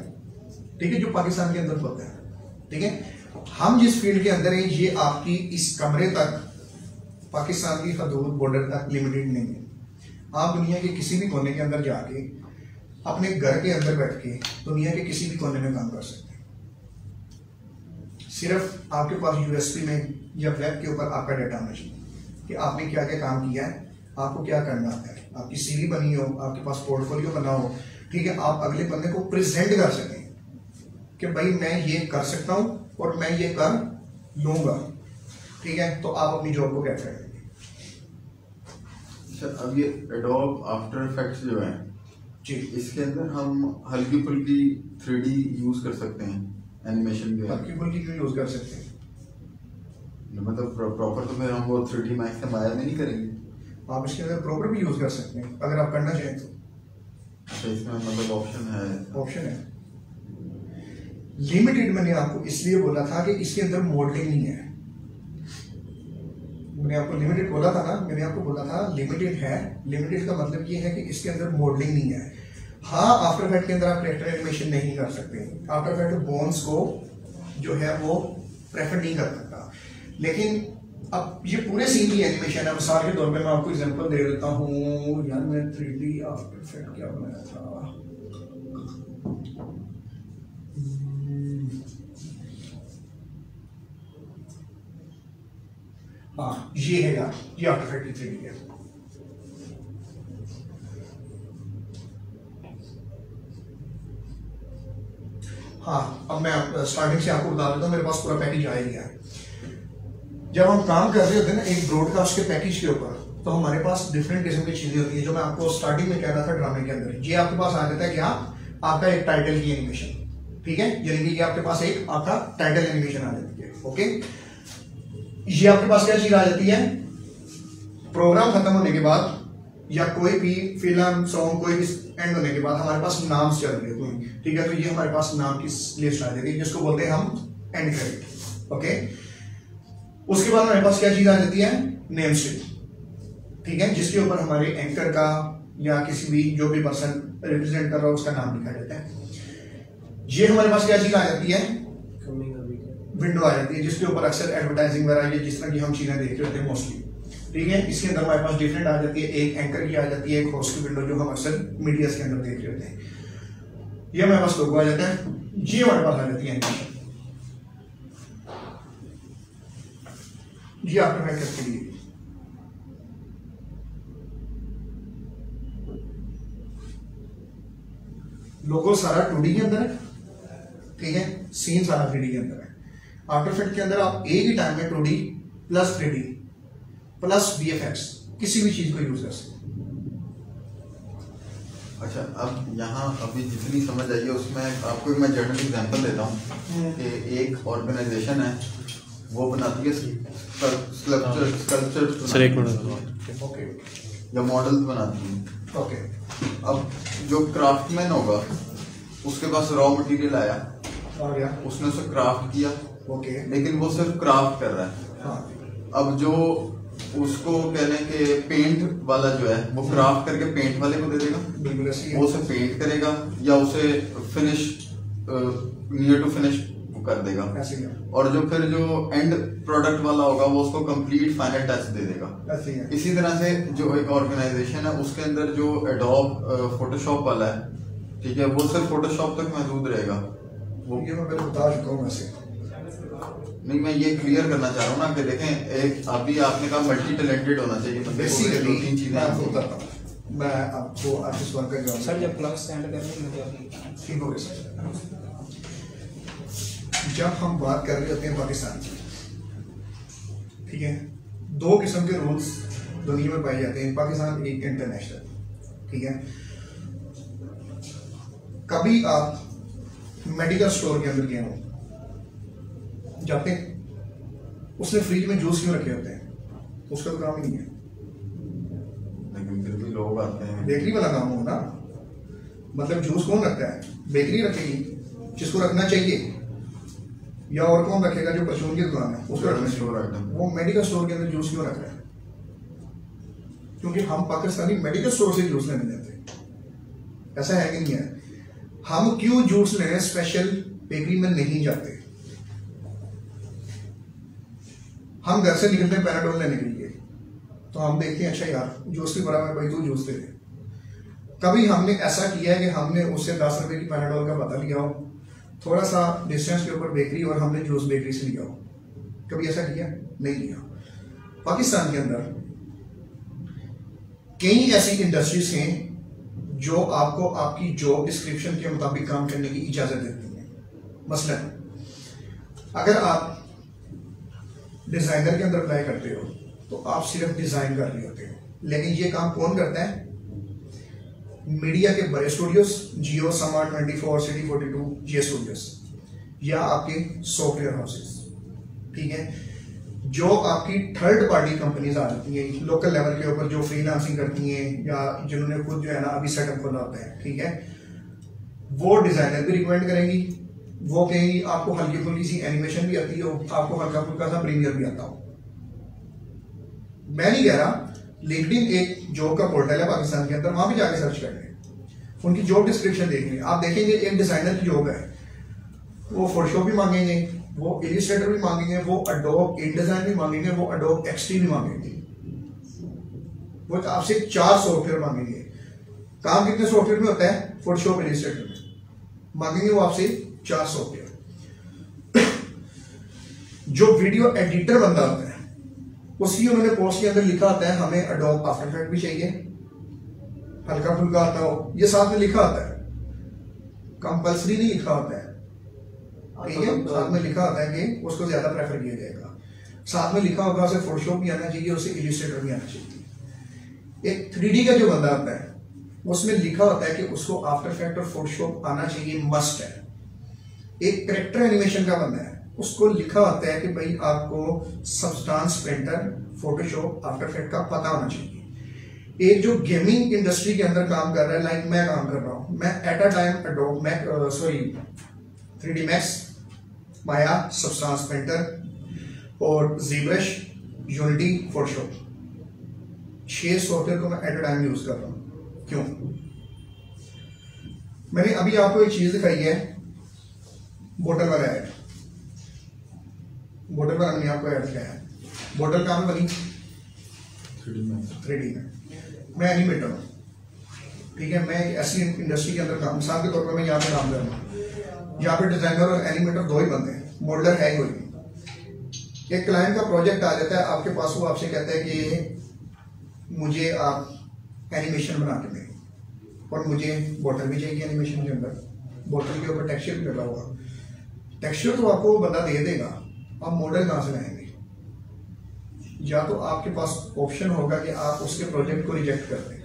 ठीक है, जो पाकिस्तान के अंदर होता है। ठीक है, हम जिस फील्ड के अंदर हैं ये आपकी इस कमरे तक, पाकिस्तान की हदूद बॉर्डर तक लिमिटेड नहीं है। आप दुनिया के किसी भी कोने के अंदर जाके अपने घर के अंदर बैठ के दुनिया के किसी भी कोने में काम कर सकते हैं। सिर्फ आपके पास यूएसपी में या वेब के ऊपर आपका डेटा होना चाहिए कि आपने क्या क्या काम किया है, आपको क्या करना है, आपकी सीवी बनी हो, आपके पास पोर्टफोलियो बना हो, ठीक है, आप अगले बंदे को प्रेजेंट कर सकें कि भाई मैं ये कर सकता हूं और मैं ये कर लूंगा, ठीक है, तो आप अपनी जॉब को कैच करेंगे। अब ये एडोब आफ्टर इफेक्ट्स जो है जी, इसके अंदर हम हल्की फुल्की 3D यूज कर सकते हैं एनिमेशन के, हल्की फुल्की क्यों यूज कर सकते हैं? मतलब प्रॉपर तो फिर हम वो 3D मैक्स से माया में नहीं करेंगे। आप इसके अंदर प्रॉपर भी यूज कर सकते हैं अगर आप करना चाहें तो। अच्छा, इसमें मतलब ऑप्शन है है लिमिटेड। मैंने आपको इसलिए बोला था कि इसके अंदर मॉडलिंग नहीं है। मैंने आपको लिमिटेड बोला था ना, मैंने आपको बोला था लिमिटेड है। लिमिटेड का मतलब ये है कि इसके अंदर मॉडलिंग नहीं है। हाँ, आफ्टर इफेक्ट के अंदर आप कैरेक्टर एनिमेशन नहीं कर सकते। आफ्टर इफेक्ट बोन्स को जो है वो प्रेफर नहीं कर सकता, लेकिन अब ये पूरे सीन की एनिमेशन है। मिसाल के तौर पे मैं आपको एग्जांपल दे देता हूँ यार, मैं 3D आफ्टर इफेक्ट क्या बनाया था, हाँ ये है यार, ये आफ्टर इफेक्ट की 3D है। हाँ, अब मैं स्टार्टिंग से आपको बता देता हूँ, मेरे पास पूरा पैकेज आ गया है। जब हम काम कर रहे होते हैं ना एक ब्रॉडकास्ट के पैकेज के ऊपर, तो हमारे पास डिफरेंट किस्म की चीजें होती है। जो मैं आपको स्टार्टिंग में कह रहा था ड्रामे के अंदर, ये आपके पास आ जाता है क्या, आपका एक टाइटल की एनिमेशन, ठीक है, यानी कि ये आपके पास एक आपका टाइटल एनिमेशन आ जाती है। ओके, ये आपके पास क्या चीज आ जाती है, प्रोग्राम खत्म होने के बाद या कोई भी फिल्म सॉन्ग कोई भी एंड होने के बाद हमारे पास नाम चल रहे हैं, ठीक है, तो ये हमारे पास नाम की लिस्ट आ जाती है जिसको बोलते हैं हम एंड क्रेडिट। ओके, उसके बाद हमारे पास क्या चीज आ जाती है, नेम स्ट्रिंग, ठीक है, जिसके ऊपर हमारे एंकर का या किसी भी जो भी पर्सन रिप्रेजेंट कर रहा है उसका नाम लिखा जाता है। ये हमारे पास क्या चीज आ जाती है, विंडो आ जाती है जिसके ऊपर अक्सर एडवर्टाइजिंग वगैरह जिस तरह की हम चीजें देख रहे होते हैं मोस्टली, ठीक है। इसके अंदर हमारे पास डिफरेंट आ जाती है, एक एंकर की आ जाती है, एक होस्ट की विंडो जो हम अक्सर मीडिया के अंदर देख रहे होते हैं। ये हमारे पास लोगो आ जाता है, ये हमारे पास आ जाती है एनिमेशन, ये आपने मैं करके लिए लोगो सारा 2D के अंदर है, ठीक है, सीन सारा 3D के अंदर है। आफ्टर इफेक्ट के अंदर आप एक ही टाइम में 2D plus 3D plus VFX किसी भी चीज को यूज कर सकते हैं। अच्छा, अब यहाँ अभी जितनी समझ आई है उसमें आपको मैं जनरल एग्जांपल देता हूँ कि एक ऑर्गेनाइजेशन है वो बनाती है स्कल्पचर सर एक मिनट, ओके, या मॉडल्स बनाती है। ओके, अब जो क्राफ्टमैन होगा उसके पास रॉ मटेरियल आया, आ गया, उसने उसे क्राफ्ट किया, ओके, लेकिन वो सिर्फ क्राफ्ट कर रहा है। हाँ, अब जो उसको कहने के पेंट वाला जो है वो क्राफ्ट करके पेंट वाले को दे देगा, बिल्कुल ऐसे ही है। वो उसे पेंट करेगा या उसे फिनिश नियर टू फिनिश कर देगा, ऐसे ही है, और जो फिर जो एंड प्रोडक्ट वाला होगा वो उसको कंप्लीट फाइनल टच दे देगा। ऐसे ही है। इसी तरह से जो एक ऑर्गेनाइजेशन है उसके अंदर जो एडोब फोटोशॉप वाला है, ठीक है, वो सिर्फ फोटोशॉप तक महदूद रहेगा। वो ये मैं पहले बता चुका हूँ वैसे। नहीं, मैं ये क्लियर करना चाह रहा हूँ ना कि देखें, एक अभी आपने कहा मल्टी टैलेंटेड होना चाहिए, मतलब बेसिकली दो तीन चीजें मैं आपको बताता हूँ, मैं आपको आपके सवाल का जवाब सर जब प्लस सेंड करने मुझे अपनी ठीक हो गया सर। जब हम बात कर रहे होते हैं पाकिस्तान की, ठीक है, दो किस्म के रूल्स दुनिया में पाए जाते हैं, पाकिस्तान एक इंटरनेशनल, ठीक है। कभी आप मेडिकल स्टोर के अंदर गए हो, जाते उसने फ्रिज में जूस क्यों रखे होते हैं? उसका तो काम ही नहीं है, लेकिन फिर भी लोग आते हैं। बेकरी वाला काम होगा ना, मतलब जूस कौन रखता है? बेकरी रखेगी जिसको रखना चाहिए, या और कौन रखेगा जो परचून की दुकान है उसको रखना चाहिए। वो मेडिकल स्टोर के अंदर जूस क्यों रख रहा है? क्योंकि हम पाकिस्तानी मेडिकल स्टोर से जूस लेने जाते, ऐसा है कि नहीं है? हम क्यों जूस लेने स्पेशल बेकरी में नहीं जाते? हम घर से निकलते हैं पैराडोल लेने के लिए, तो हम देखते हैं अच्छा यार जूस की बराबर भाई तू जूस दे दे। कभी हमने ऐसा किया है कि हमने उससे 10 रुपए की पैराडोल का पता लिया हो, थोड़ा सा डिस्टेंस के ऊपर बेकरी, और हमने जूस बेकरी से लिया हो? कभी ऐसा किया? नहीं लिया। पाकिस्तान के अंदर कई ऐसी इंडस्ट्रीज हैं जो आपको आपकी जॉब डिस्क्रिप्शन के मुताबिक काम करने की इजाजत देती हैं। मसलन अगर आप डिजाइनर के अंदर अप्लाई करते हो तो आप सिर्फ डिजाइन कर रहे होते हो, लेकिन ये काम कौन करता है? मीडिया के बड़े स्टूडियोज, जियो, समा 24, सिटी 42, ये स्टूडियोज, या आपके सॉफ्टवेयर हाउसेस, ठीक है। जो आपकी थर्ड पार्टी कंपनीज आ जाती हैं लोकल लेवल के ऊपर, जो फ्रीलांसिंग करती हैं या जिन्होंने खुद जो है ना अभी सेटअप खोला होता है, ठीक है, वो डिजाइनर भी रिकमेंड करेंगी, वो कहेंगी आपको हल्की फुल्की सी एनिमेशन भी आती हो, आपको हल्का फुल्का सा प्रीमियर भी आता हो। मैं नहीं कह रहा, लिंक्डइन एक जॉब का पोर्टल है पाकिस्तान के अंदर, वहां पे जाके सर्च कर लें, उनकी जॉब डिस्क्रिप्शन देख लें, आप देखेंगे एक डिजाइनर की जॉब है, वो फोटोशॉप भी मांगेंगे, वो इलिस्ट्रेटर भी मांगेंगे, वो अडोब इनडिजाइन भी मांगेंगे, वो अडोब एक्सटी भी मांगेंगे, वो आपसे 4 सॉफ्टवेयर मांगेंगे। काम कितने सॉफ्टवेयर में होता है? फोटोशॉप, इलिस्ट्रेटर में मांगेंगे वो आपसे 4 सॉफ्टवेयर। जो वीडियो एडिटर बंदा होता है उसकी उन्होंने पोस्ट के अंदर लिखा होता है हमें अडोब आफ्टर इफेक्ट भी चाहिए, हल्का फुल्का आता हो, ये साथ में लिखा होता है, कंपल्सरी नहीं लिखा होता है, ठीक है, साथ में लिखा होता है कि उसको ज्यादा प्रेफर किया जाएगा। साथ में लिखा होगा उसे फोटोशॉप भी आना चाहिए, उसे इलिस्ट्रेटर भी आना चाहिए। एक 3D का जो बंदा होता है उसमें लिखा होता है कि उसको आफ्टर इफेक्ट और फोटोशॉप आना चाहिए, मस्ट है। एक कैरेक्टर एनिमेशन का बंदा है, उसको लिखा होता है कि भाई आपको substance, painter, Photoshop, after effect का पता होना चाहिए। एक जो गेमिंग इंडस्ट्री के अंदर काम कर रहा है, लाइक मैं काम कर रहा हूं, मैं at a time Adobe 3D max, Maya, substance painter और ज़ीब्रश, यूनिटी, फोटोशॉप, 6 सॉफ्टवेयर को मैं एट अ टाइम यूज कर रहा हूं। क्यों? मैंने अभी आपको एक चीज दिखाई है, बोतल वाला ऐड, बोतल वाला मैंने आपको ऐड दिखाया है। बोतल कहाँ में बनी? 3D में। मैं एनिमेटर हूँ, ठीक है, मैं ऐसी इंडस्ट्री के अंदर काम, मिसाल के तौर पर मैं यहाँ पे काम कर रहा हूँ, यहाँ पे डिजाइनर और एनिमेटर 2 ही बंदे हैं, मॉडलर है ही कोई। एक क्लाइंट का प्रोजेक्ट आ जाता है आपके पास, वो आपसे कहता है कि मुझे आप एनिमेशन बना के दें, और मुझे बोतल भी चाहिए एनिमेशन के अंदर, बोतल के ऊपर टेक्सचर भी लगा हुआ। टेक्सचर तो आपको वो बंदा दे देगा, आप मॉडल कहाँ से लाएंगे? या तो आपके पास ऑप्शन होगा कि आप उसके प्रोजेक्ट को रिजेक्ट कर दें,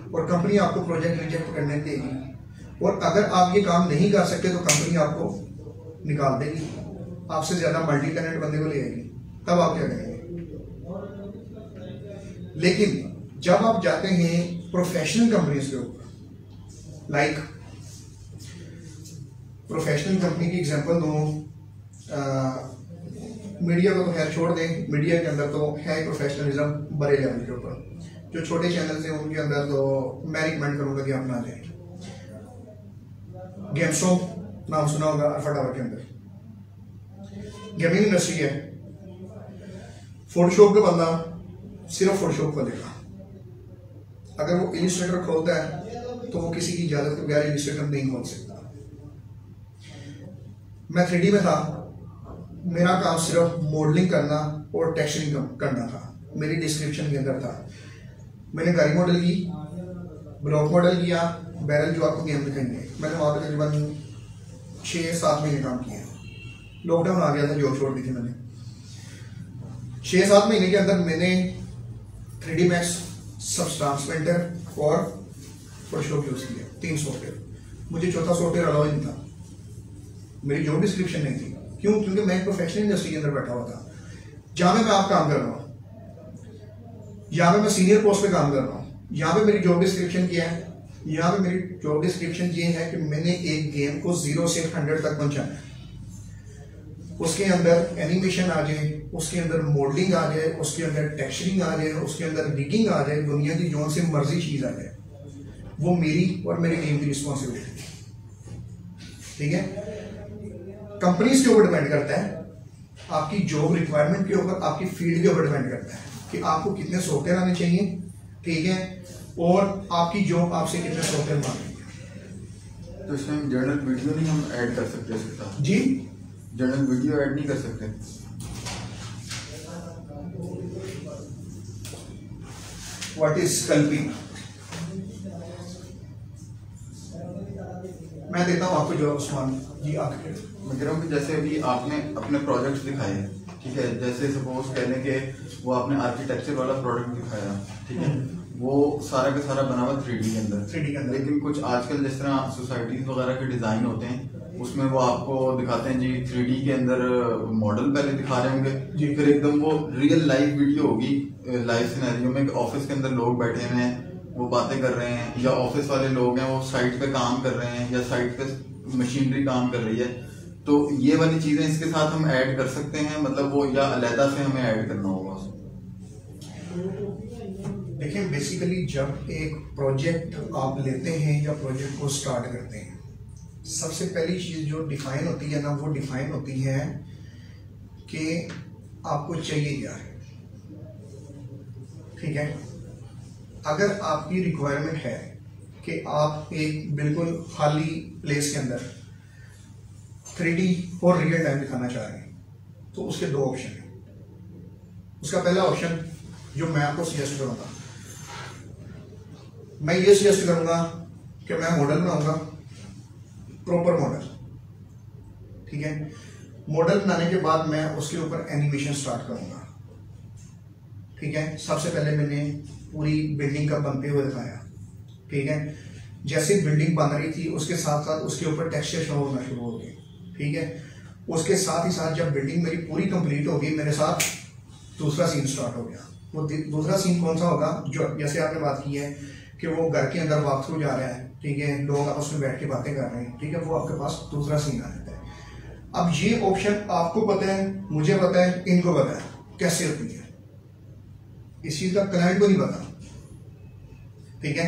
और कंपनी आपको प्रोजेक्ट रिजेक्ट करने देगी, और अगर आप ये काम नहीं कर सकते तो कंपनी आपको निकाल देगी, आपसे ज्यादा मल्टी टैलेंट बंदे को ले आएगी, तब आप क्या करेंगे? लेकिन जब आप जाते हैं प्रोफेशनल कंपनीज के ऊपर, लाइक प्रोफेशनल कंपनी की एग्जांपल दूं, मीडिया को तो खैर छोड़ दें, मीडिया के अंदर तो है प्रोफेशनलिज्म बड़े लेवल के ऊपर। जो छोटे चैनल हैं उनके अंदर तो मैं रिकमेंड करूंगा कि आप ना जाएं। गेमस्टो नाम सुना होगा, अल्फा टावर के अंदर गेमिंग इंडस्ट्री है। फोटोशॉप का बंदा सिर्फ फोटोशॉप खोलेगा, अगर वो इलिस्ट्रेटर खोलता है तो वो किसी की इजाजत के बगैर इलिस्ट्रेटर नहीं खोल सकता। मैं 3D में था, मेरा काम सिर्फ मॉडलिंग करना और टेक्सचरिंग करना था, मेरी डिस्क्रिप्शन के अंदर था। मैंने गाड़ी मॉडल की, ब्लॉक मॉडल किया, बैरल जो आपको गेम दिखाएंगे, मैंने वहाँ पे तकरीबन 6-7 महीने काम किए। लॉकडाउन आ गया था, जॉब छोड़ दी थी मैंने। 6-7 महीने के अंदर मैंने 3D Max, सबस्टांस पेंटर और फोटोशॉप यूज़ किया, 3 सॉफ्टवेयर। मुझे चौथा सॉफ्टवेयर अलाउ नहीं था, मेरी जॉब डिस्क्रिप्शन नहीं थी। क्यों? क्योंकि मैं प्रोफेशनल इंडस्ट्री के अंदर बैठा हुआ था। जहाँ में मैं आप काम कर रहा हूँ, यहाँ पे मैं सीनियर पोस्ट पे काम कर रहा हूँ, यहाँ पे मेरी जॉब डिस्क्रिप्शन क्या है? यहाँ पे मेरी जॉब डिस्क्रिप्शन ये है कि मैंने एक गेम को 0 से 100 तक पहुंचाना है। उसके अंदर एनिमेशन आ जाए, उसके अंदर मॉडलिंग आ जाए, उसके अंदर टेक्सचरिंग आ जाए, उसके अंदर रिगिंग आ जाए, दुनिया की जो से मर्जी चीज आ जाए, वो मेरी और मेरी टीम की रिस्पॉन्सिबिलिटी है। ठीक है? कंपनीज के ऊपर डिपेंड करता है, आपकी जॉब रिक्वायरमेंट के ऊपर, आपकी फील्ड के ऊपर डिपेंड करता है कि आपको कितने सॉफ्टवेयर आने चाहिए। ठीक है? और आपकी जॉब आपसे कितने सॉफ्टवेयर मांगेगी। तो इसमें जर्नल वीडियो नहीं हम ऐड कर सकते इसके साथ? जी, जर्नल वीडियो ऐड नहीं कर सकते? What is sculpting? मैं देता हूँ आपको जवाब उस्मान जी। आगे मैं कह रहा हूँ कि जैसे अभी आपने अपने प्रोजेक्ट्स दिखाए हैं, ठीक है, जैसे सपोज कह लें कि वो आपने आर्किटेक्चर वाला प्रोडक्ट दिखाया, ठीक है, वो सारा का सारा बना हुआ 3D के अंदर। लेकिन कुछ आजकल जिस तरह सोसाइटीज वगैरह के डिजाइन होते हैं, उसमें वो आपको दिखाते हैं जी 3D के अंदर मॉडल पहले दिखा रहे होंगे, फिर एकदम वो रियल लाइव वीडियो होगी, लाइव सिनेरियो में ऑफिस के अंदर लोग बैठे हुए हैं, वो बातें कर रहे हैं, या ऑफिस वाले लोग हैं वो साइट पे काम कर रहे हैं, या साइट पे मशीनरी काम कर रही है। तो ये वाली चीजें इसके साथ हम ऐड कर सकते हैं, मतलब वो या अलहदा से हमें ऐड करना होगा? देखिए, बेसिकली जब एक प्रोजेक्ट आप लेते हैं या प्रोजेक्ट को स्टार्ट करते हैं, सबसे पहली चीज जो डिफाइन होती है ना, वो डिफाइन होती है कि आपको चाहिए क्या है। ठीक है? अगर आपकी रिक्वायरमेंट है कि आप एक बिल्कुल खाली प्लेस के अंदर 3D और रियल टाइम दिखाना चाह रहे हैं, तो उसके 2 ऑप्शन हैं। उसका पहला ऑप्शन जो मैं आपको सजेस्ट करूंगा, मैं ये सजेस्ट करूंगा कि मैं मॉडल बनाऊंगा, प्रॉपर मॉडल। ठीक है? मॉडल बनाने के बाद मैं उसके ऊपर एनिमेशन स्टार्ट करूंगा। ठीक है? सबसे पहले मैंने पूरी बिल्डिंग का बनते हुए दिखाया। ठीक है? जैसे बिल्डिंग बन रही थी, उसके साथ साथ उसके ऊपर टेक्सचर शो होना शुरू हो गए। ठीक है? उसके साथ ही साथ जब बिल्डिंग मेरी पूरी कंप्लीट हो गई, मेरे साथ दूसरा सीन स्टार्ट हो गया। वो दूसरा सीन कौन सा होगा? जो जैसे आपने बात की है कि वो घर के अंदर वॉक थ्रू जा रहा है, ठीक है, लोग आपस में बैठ के बातें कर रहे हैं, ठीक है, वो आपके पास दूसरा सीन आ जाता है। अब ये ऑप्शन आपको पता है, मुझे पता है, इनको पता है कैसे होती है। इस चीज का क्लाइंट को नहीं पता। ठीक है?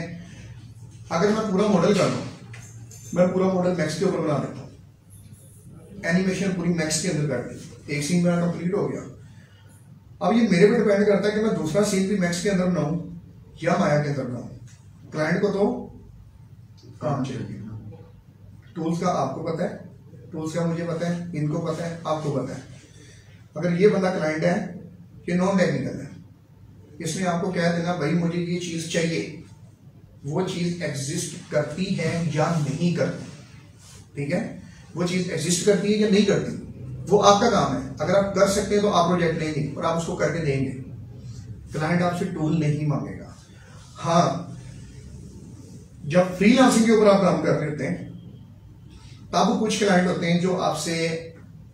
अगर मैं पूरा मॉडल कर लूं, मैं पूरा मॉडल मैक्स के ऊपर बना देता हूँ, एनिमेशन पूरी मैक्स के अंदर कर दी, एक सीन मेरा कंप्लीट हो गया। अब ये मेरे पे डिपेंड करता है कि मैं दूसरा सीन भी मैक्स के अंदर बनाऊं या माया के अंदर बनाऊं। क्लाइंट को तो काम चाहिए। टूल्स का आपको पता है, टूल्स का मुझे पता है, इनको पता है, आपको पता है। अगर ये बंदा क्लाइंट है, ये नॉन टेक्निकल है, इसने आपको कह देना भाई मुझे ये चीज चाहिए, वो चीज एग्जिस्ट करती है या नहीं करती। ठीक है? वो चीज एग्जिस्ट करती है या नहीं करती, वो आपका काम है। अगर आप कर सकते हैं तो आप प्रोजेक्ट लेंगे और आप उसको करके देंगे। क्लाइंट आपसे टूल नहीं मांगेगा। हाँ, जब फ्रीलांसिंग के ऊपर आप काम कर रहे होते हैं, तब कुछ क्लाइंट होते हैं जो आपसे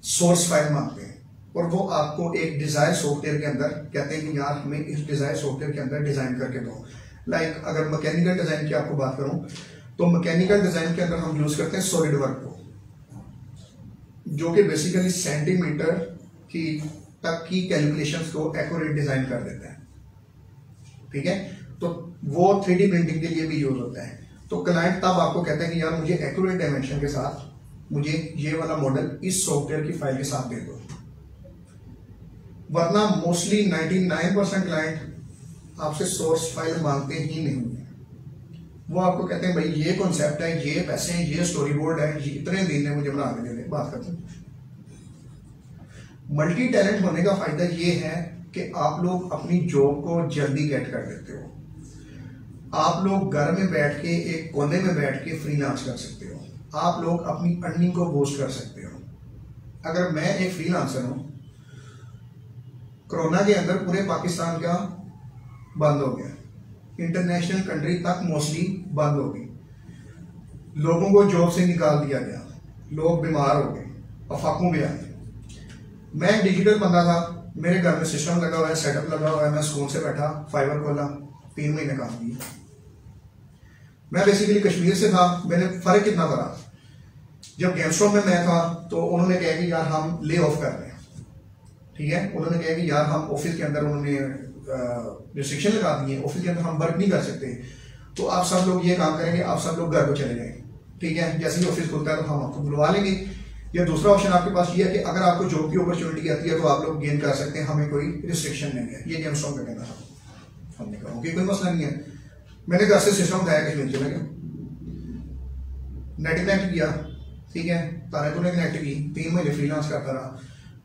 सोर्स फाइल मांगते हैं और वो आपको एक डिजायर सॉफ्टवेयर के अंदर कहते हैं कि यार हमें इस डिजायर सॉफ्टवेयर के अंदर डिजाइन करके दो। लाइक अगर मैकेनिकल डिजाइन की आपको बात करूं, तो मैकेनिकल डिजाइन के अंदर हम यूज करते हैं सॉलिड वर्क को, जो कि बेसिकली सेंटीमीटर की तक की कैलकुलेशंस को एक्यूरेट डिजाइन कर देता है। ठीक है? तो वो 3D प्रिंटिंग के लिए भी यूज होता है। तो क्लाइंट तब आपको कहता है कि यार मुझे एक्यूरेट डायमेंशन के साथ मुझे ये वाला मॉडल इस सॉफ्टवेयर की फाइल के साथ दे दो। वरना मोस्टली 99% क्लाइंट आपसे सोर्स फाइल मांगते ही नहीं है। वो आपको कहते हैं भाई ये कॉन्सेप्ट है, ये पैसे हैं, ये स्टोरी बोर्ड है, ये इतने दिन है, मुझे बना के दे दे। बात करते हैं। मल्टी टैलेंट होने का फायदा ये है कि आप लोग अपनी जॉब को जल्दी गेट कर देते हो। आप लोग घर में बैठ के एक कोने में बैठ के फ्रीलांस कर सकते हो, आप लोग अपनी अर्निंग को बूस्ट कर सकते हो। अगर मैं एक फ्रीलांसर हूं, कोरोना के अंदर पूरे पाकिस्तान का बंद हो गया, इंटरनेशनल कंट्री तक मोस्टली बंद हो गई, लोगों को जॉब से निकाल दिया गया, लोग बीमार हो गए, अफाकों में आ गए। मैं एक डिजिटल बंदा था, मेरे घर में सिस्टम लगा हुआ है, सेटअप लगा हुआ है, मैं स्कूल से बैठा फाइबर खोला, 3 महीने काम किया। मैं बेसिकली कश्मीर से था, मैंने फर्क कितना करा, जब गेमस्ट्रॉम में मैं था तो उन्होंने कहा कि यार हम ले ऑफ कर रहे हैं, ठीक है, उन्होंने कहा कि यार हम ऑफिस के अंदर, उन्होंने रिस्ट्रिक्शन लगा दिए, ऑफिस के अंदर हम वर्क नहीं कर सकते, तो आप सब लोग ये काम करेंगे, आप सब लोग घर को चले जाएंगे, ठीक है, जैसे ही ऑफिस खुलता है तो हम आपको बुलवा लेंगे। या दूसरा ऑप्शन आपके पास ये है कि अगर आपको जॉब की अपॉर्चुनिटी आती है तो आप लोग गेन कर सकते हैं, हमें कोई रिस्ट्रिक्शन नहीं है। ये गेमस्ट्रॉम का कहना था, हमने कहा ओके कोई मसला नहीं है। मैंने घर से सिस्टम उठाया कश्मीर चला गया, नेट कनेक्ट किया, ठीक है, तारे को कनेक्ट की, 3 महीने फ्रीलांस करता रहा,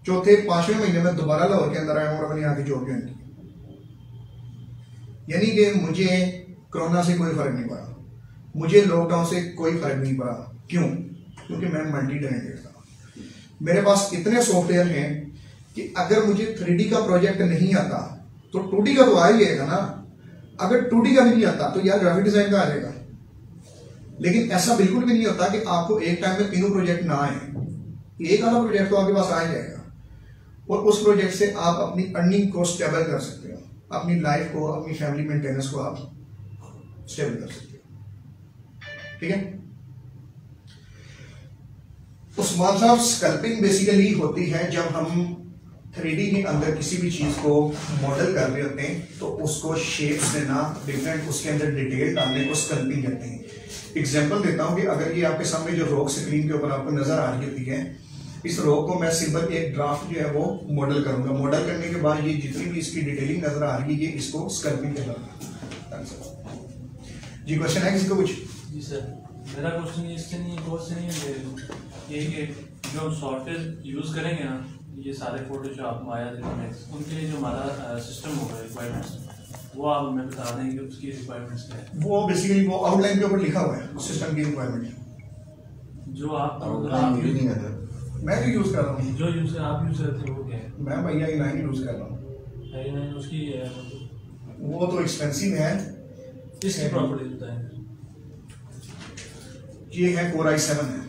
चौथे 5वें महीने में दोबारा लाहौर के अंदर आया और मैंने आके जॉब ज्वाइन की। यानी कि मुझे कोरोना से कोई फर्क नहीं पड़ा, मुझे लॉकडाउन से कोई फर्क नहीं पड़ा। क्यों? क्योंकि मैं मल्टी टैलेंटेड था, मेरे पास इतने सॉफ्टवेयर हैं कि अगर मुझे 3D का प्रोजेक्ट नहीं आता तो 2D का तो आ ही जाएगा ना, अगर 2D का भी नहीं आता तो यार ग्राफिक डिजाइन का आ जाएगा। लेकिन ऐसा बिल्कुल भी नहीं होता कि आपको एक टाइम में तीनों प्रोजेक्ट ना आए, एक आधा प्रोजेक्ट तो आपके पास आ ही जाएगा और उस प्रोजेक्ट से आप अपनी अर्निंग को स्टेबल कर सकते हो, अपनी लाइफ को, अपनी फैमिली मेंटेनेंस को आप स्टेबल कर सकते हो, ठीक है। उस्मान साहब, स्कल्पिंग बेसिकली होती है जब हम 3D के अंदर किसी भी चीज को मॉडल कर रहे होते हैं तो उसको शेप्स देना, डिफरेंट उसके अंदर डिटेल डालने को स्कल्पिंग कहते हैं। एग्जांपल देता हूं कि अगर ये आपके सामने जो रॉक स्क्रीन के ऊपर आपको नजर आ रही होती है, इस रॉक को मैं सिंपल एक ड्राफ्ट जो है वो मॉडल करूंगा, मॉडल करने के बाद ये जितनी भी इसकी डिटेलिंग नजर आ रही है ये इसको स्कल्पिंग कहलाता है। जी क्वेश्चन है किसी को कुछ? जी सर, मेरा क्वेश्चन इससे नहीं, क्वेश्चन नहीं है ये कि जो हम सॉफ्टवेयर यूज़ करेंगे ना, ये सारे फोटोशॉप, माया, उनके लिए जो हमारा सिस्टम होगा, रिक्वायरमेंट्स, वो आप हमें बता दें कि उसकी रिक्वायरमेंट्स क्या है? वो बेसिकली वो आउटलाइन के ऊपर लिखा हुआ है सिस्टम की रिक्वायरमेंट, जो आप मैं जो यूज कर रहा हूँ, जो यूज आप यूज करते हो वो क्या है? मैं भैया i9 यूज कर रहा हूँ। i9 उसकी वो तो एक्सपेंसिव है, इसकी प्रॉपर्टीज बताएं। ये है Core i7 है,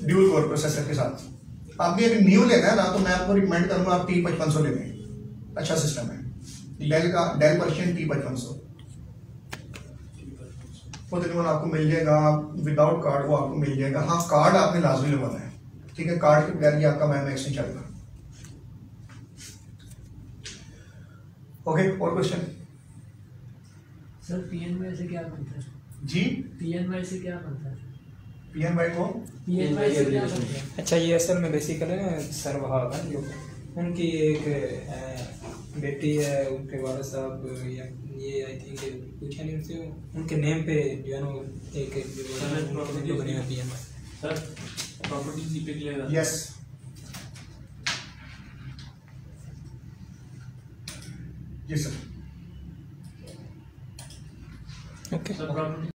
ड्यूल कोर प्रोसेसर के साथ। आपने अगर न्यू लेना है ना तो मैं आपको रिकमेंड करूंगा आप T5500 ले लें, अच्छा सिस्टम है, डेल का, डेल पर्शियन T5500, वो तकरीबन आपको मिल जाएगा विदाउट कार्ड, वो आपको मिल जाएगा। हाँ, कार्ड आपने लाजमी लगवाना है, ठीक है, कार्ड के बगैर ये आपका मैक्स नहीं चलेगा। ओके, और क्वेश्चन? सर PNY से क्या बनता है? जी, PNY से क्या बनता है? PNY को PNY से क्या बनता है? अच्छा, ये असल में बेसिकली ना सर वहाँ का जो उनकी एक बेटी है, उनके वाले साहब ये आई थिंक पूछा नहीं उनसे, उनके नेम पे जो है ना एक जो बने हुए PNY। सर प्रॉपर्टीज पे क्लियर है? यस, जी सर। Okay, sir property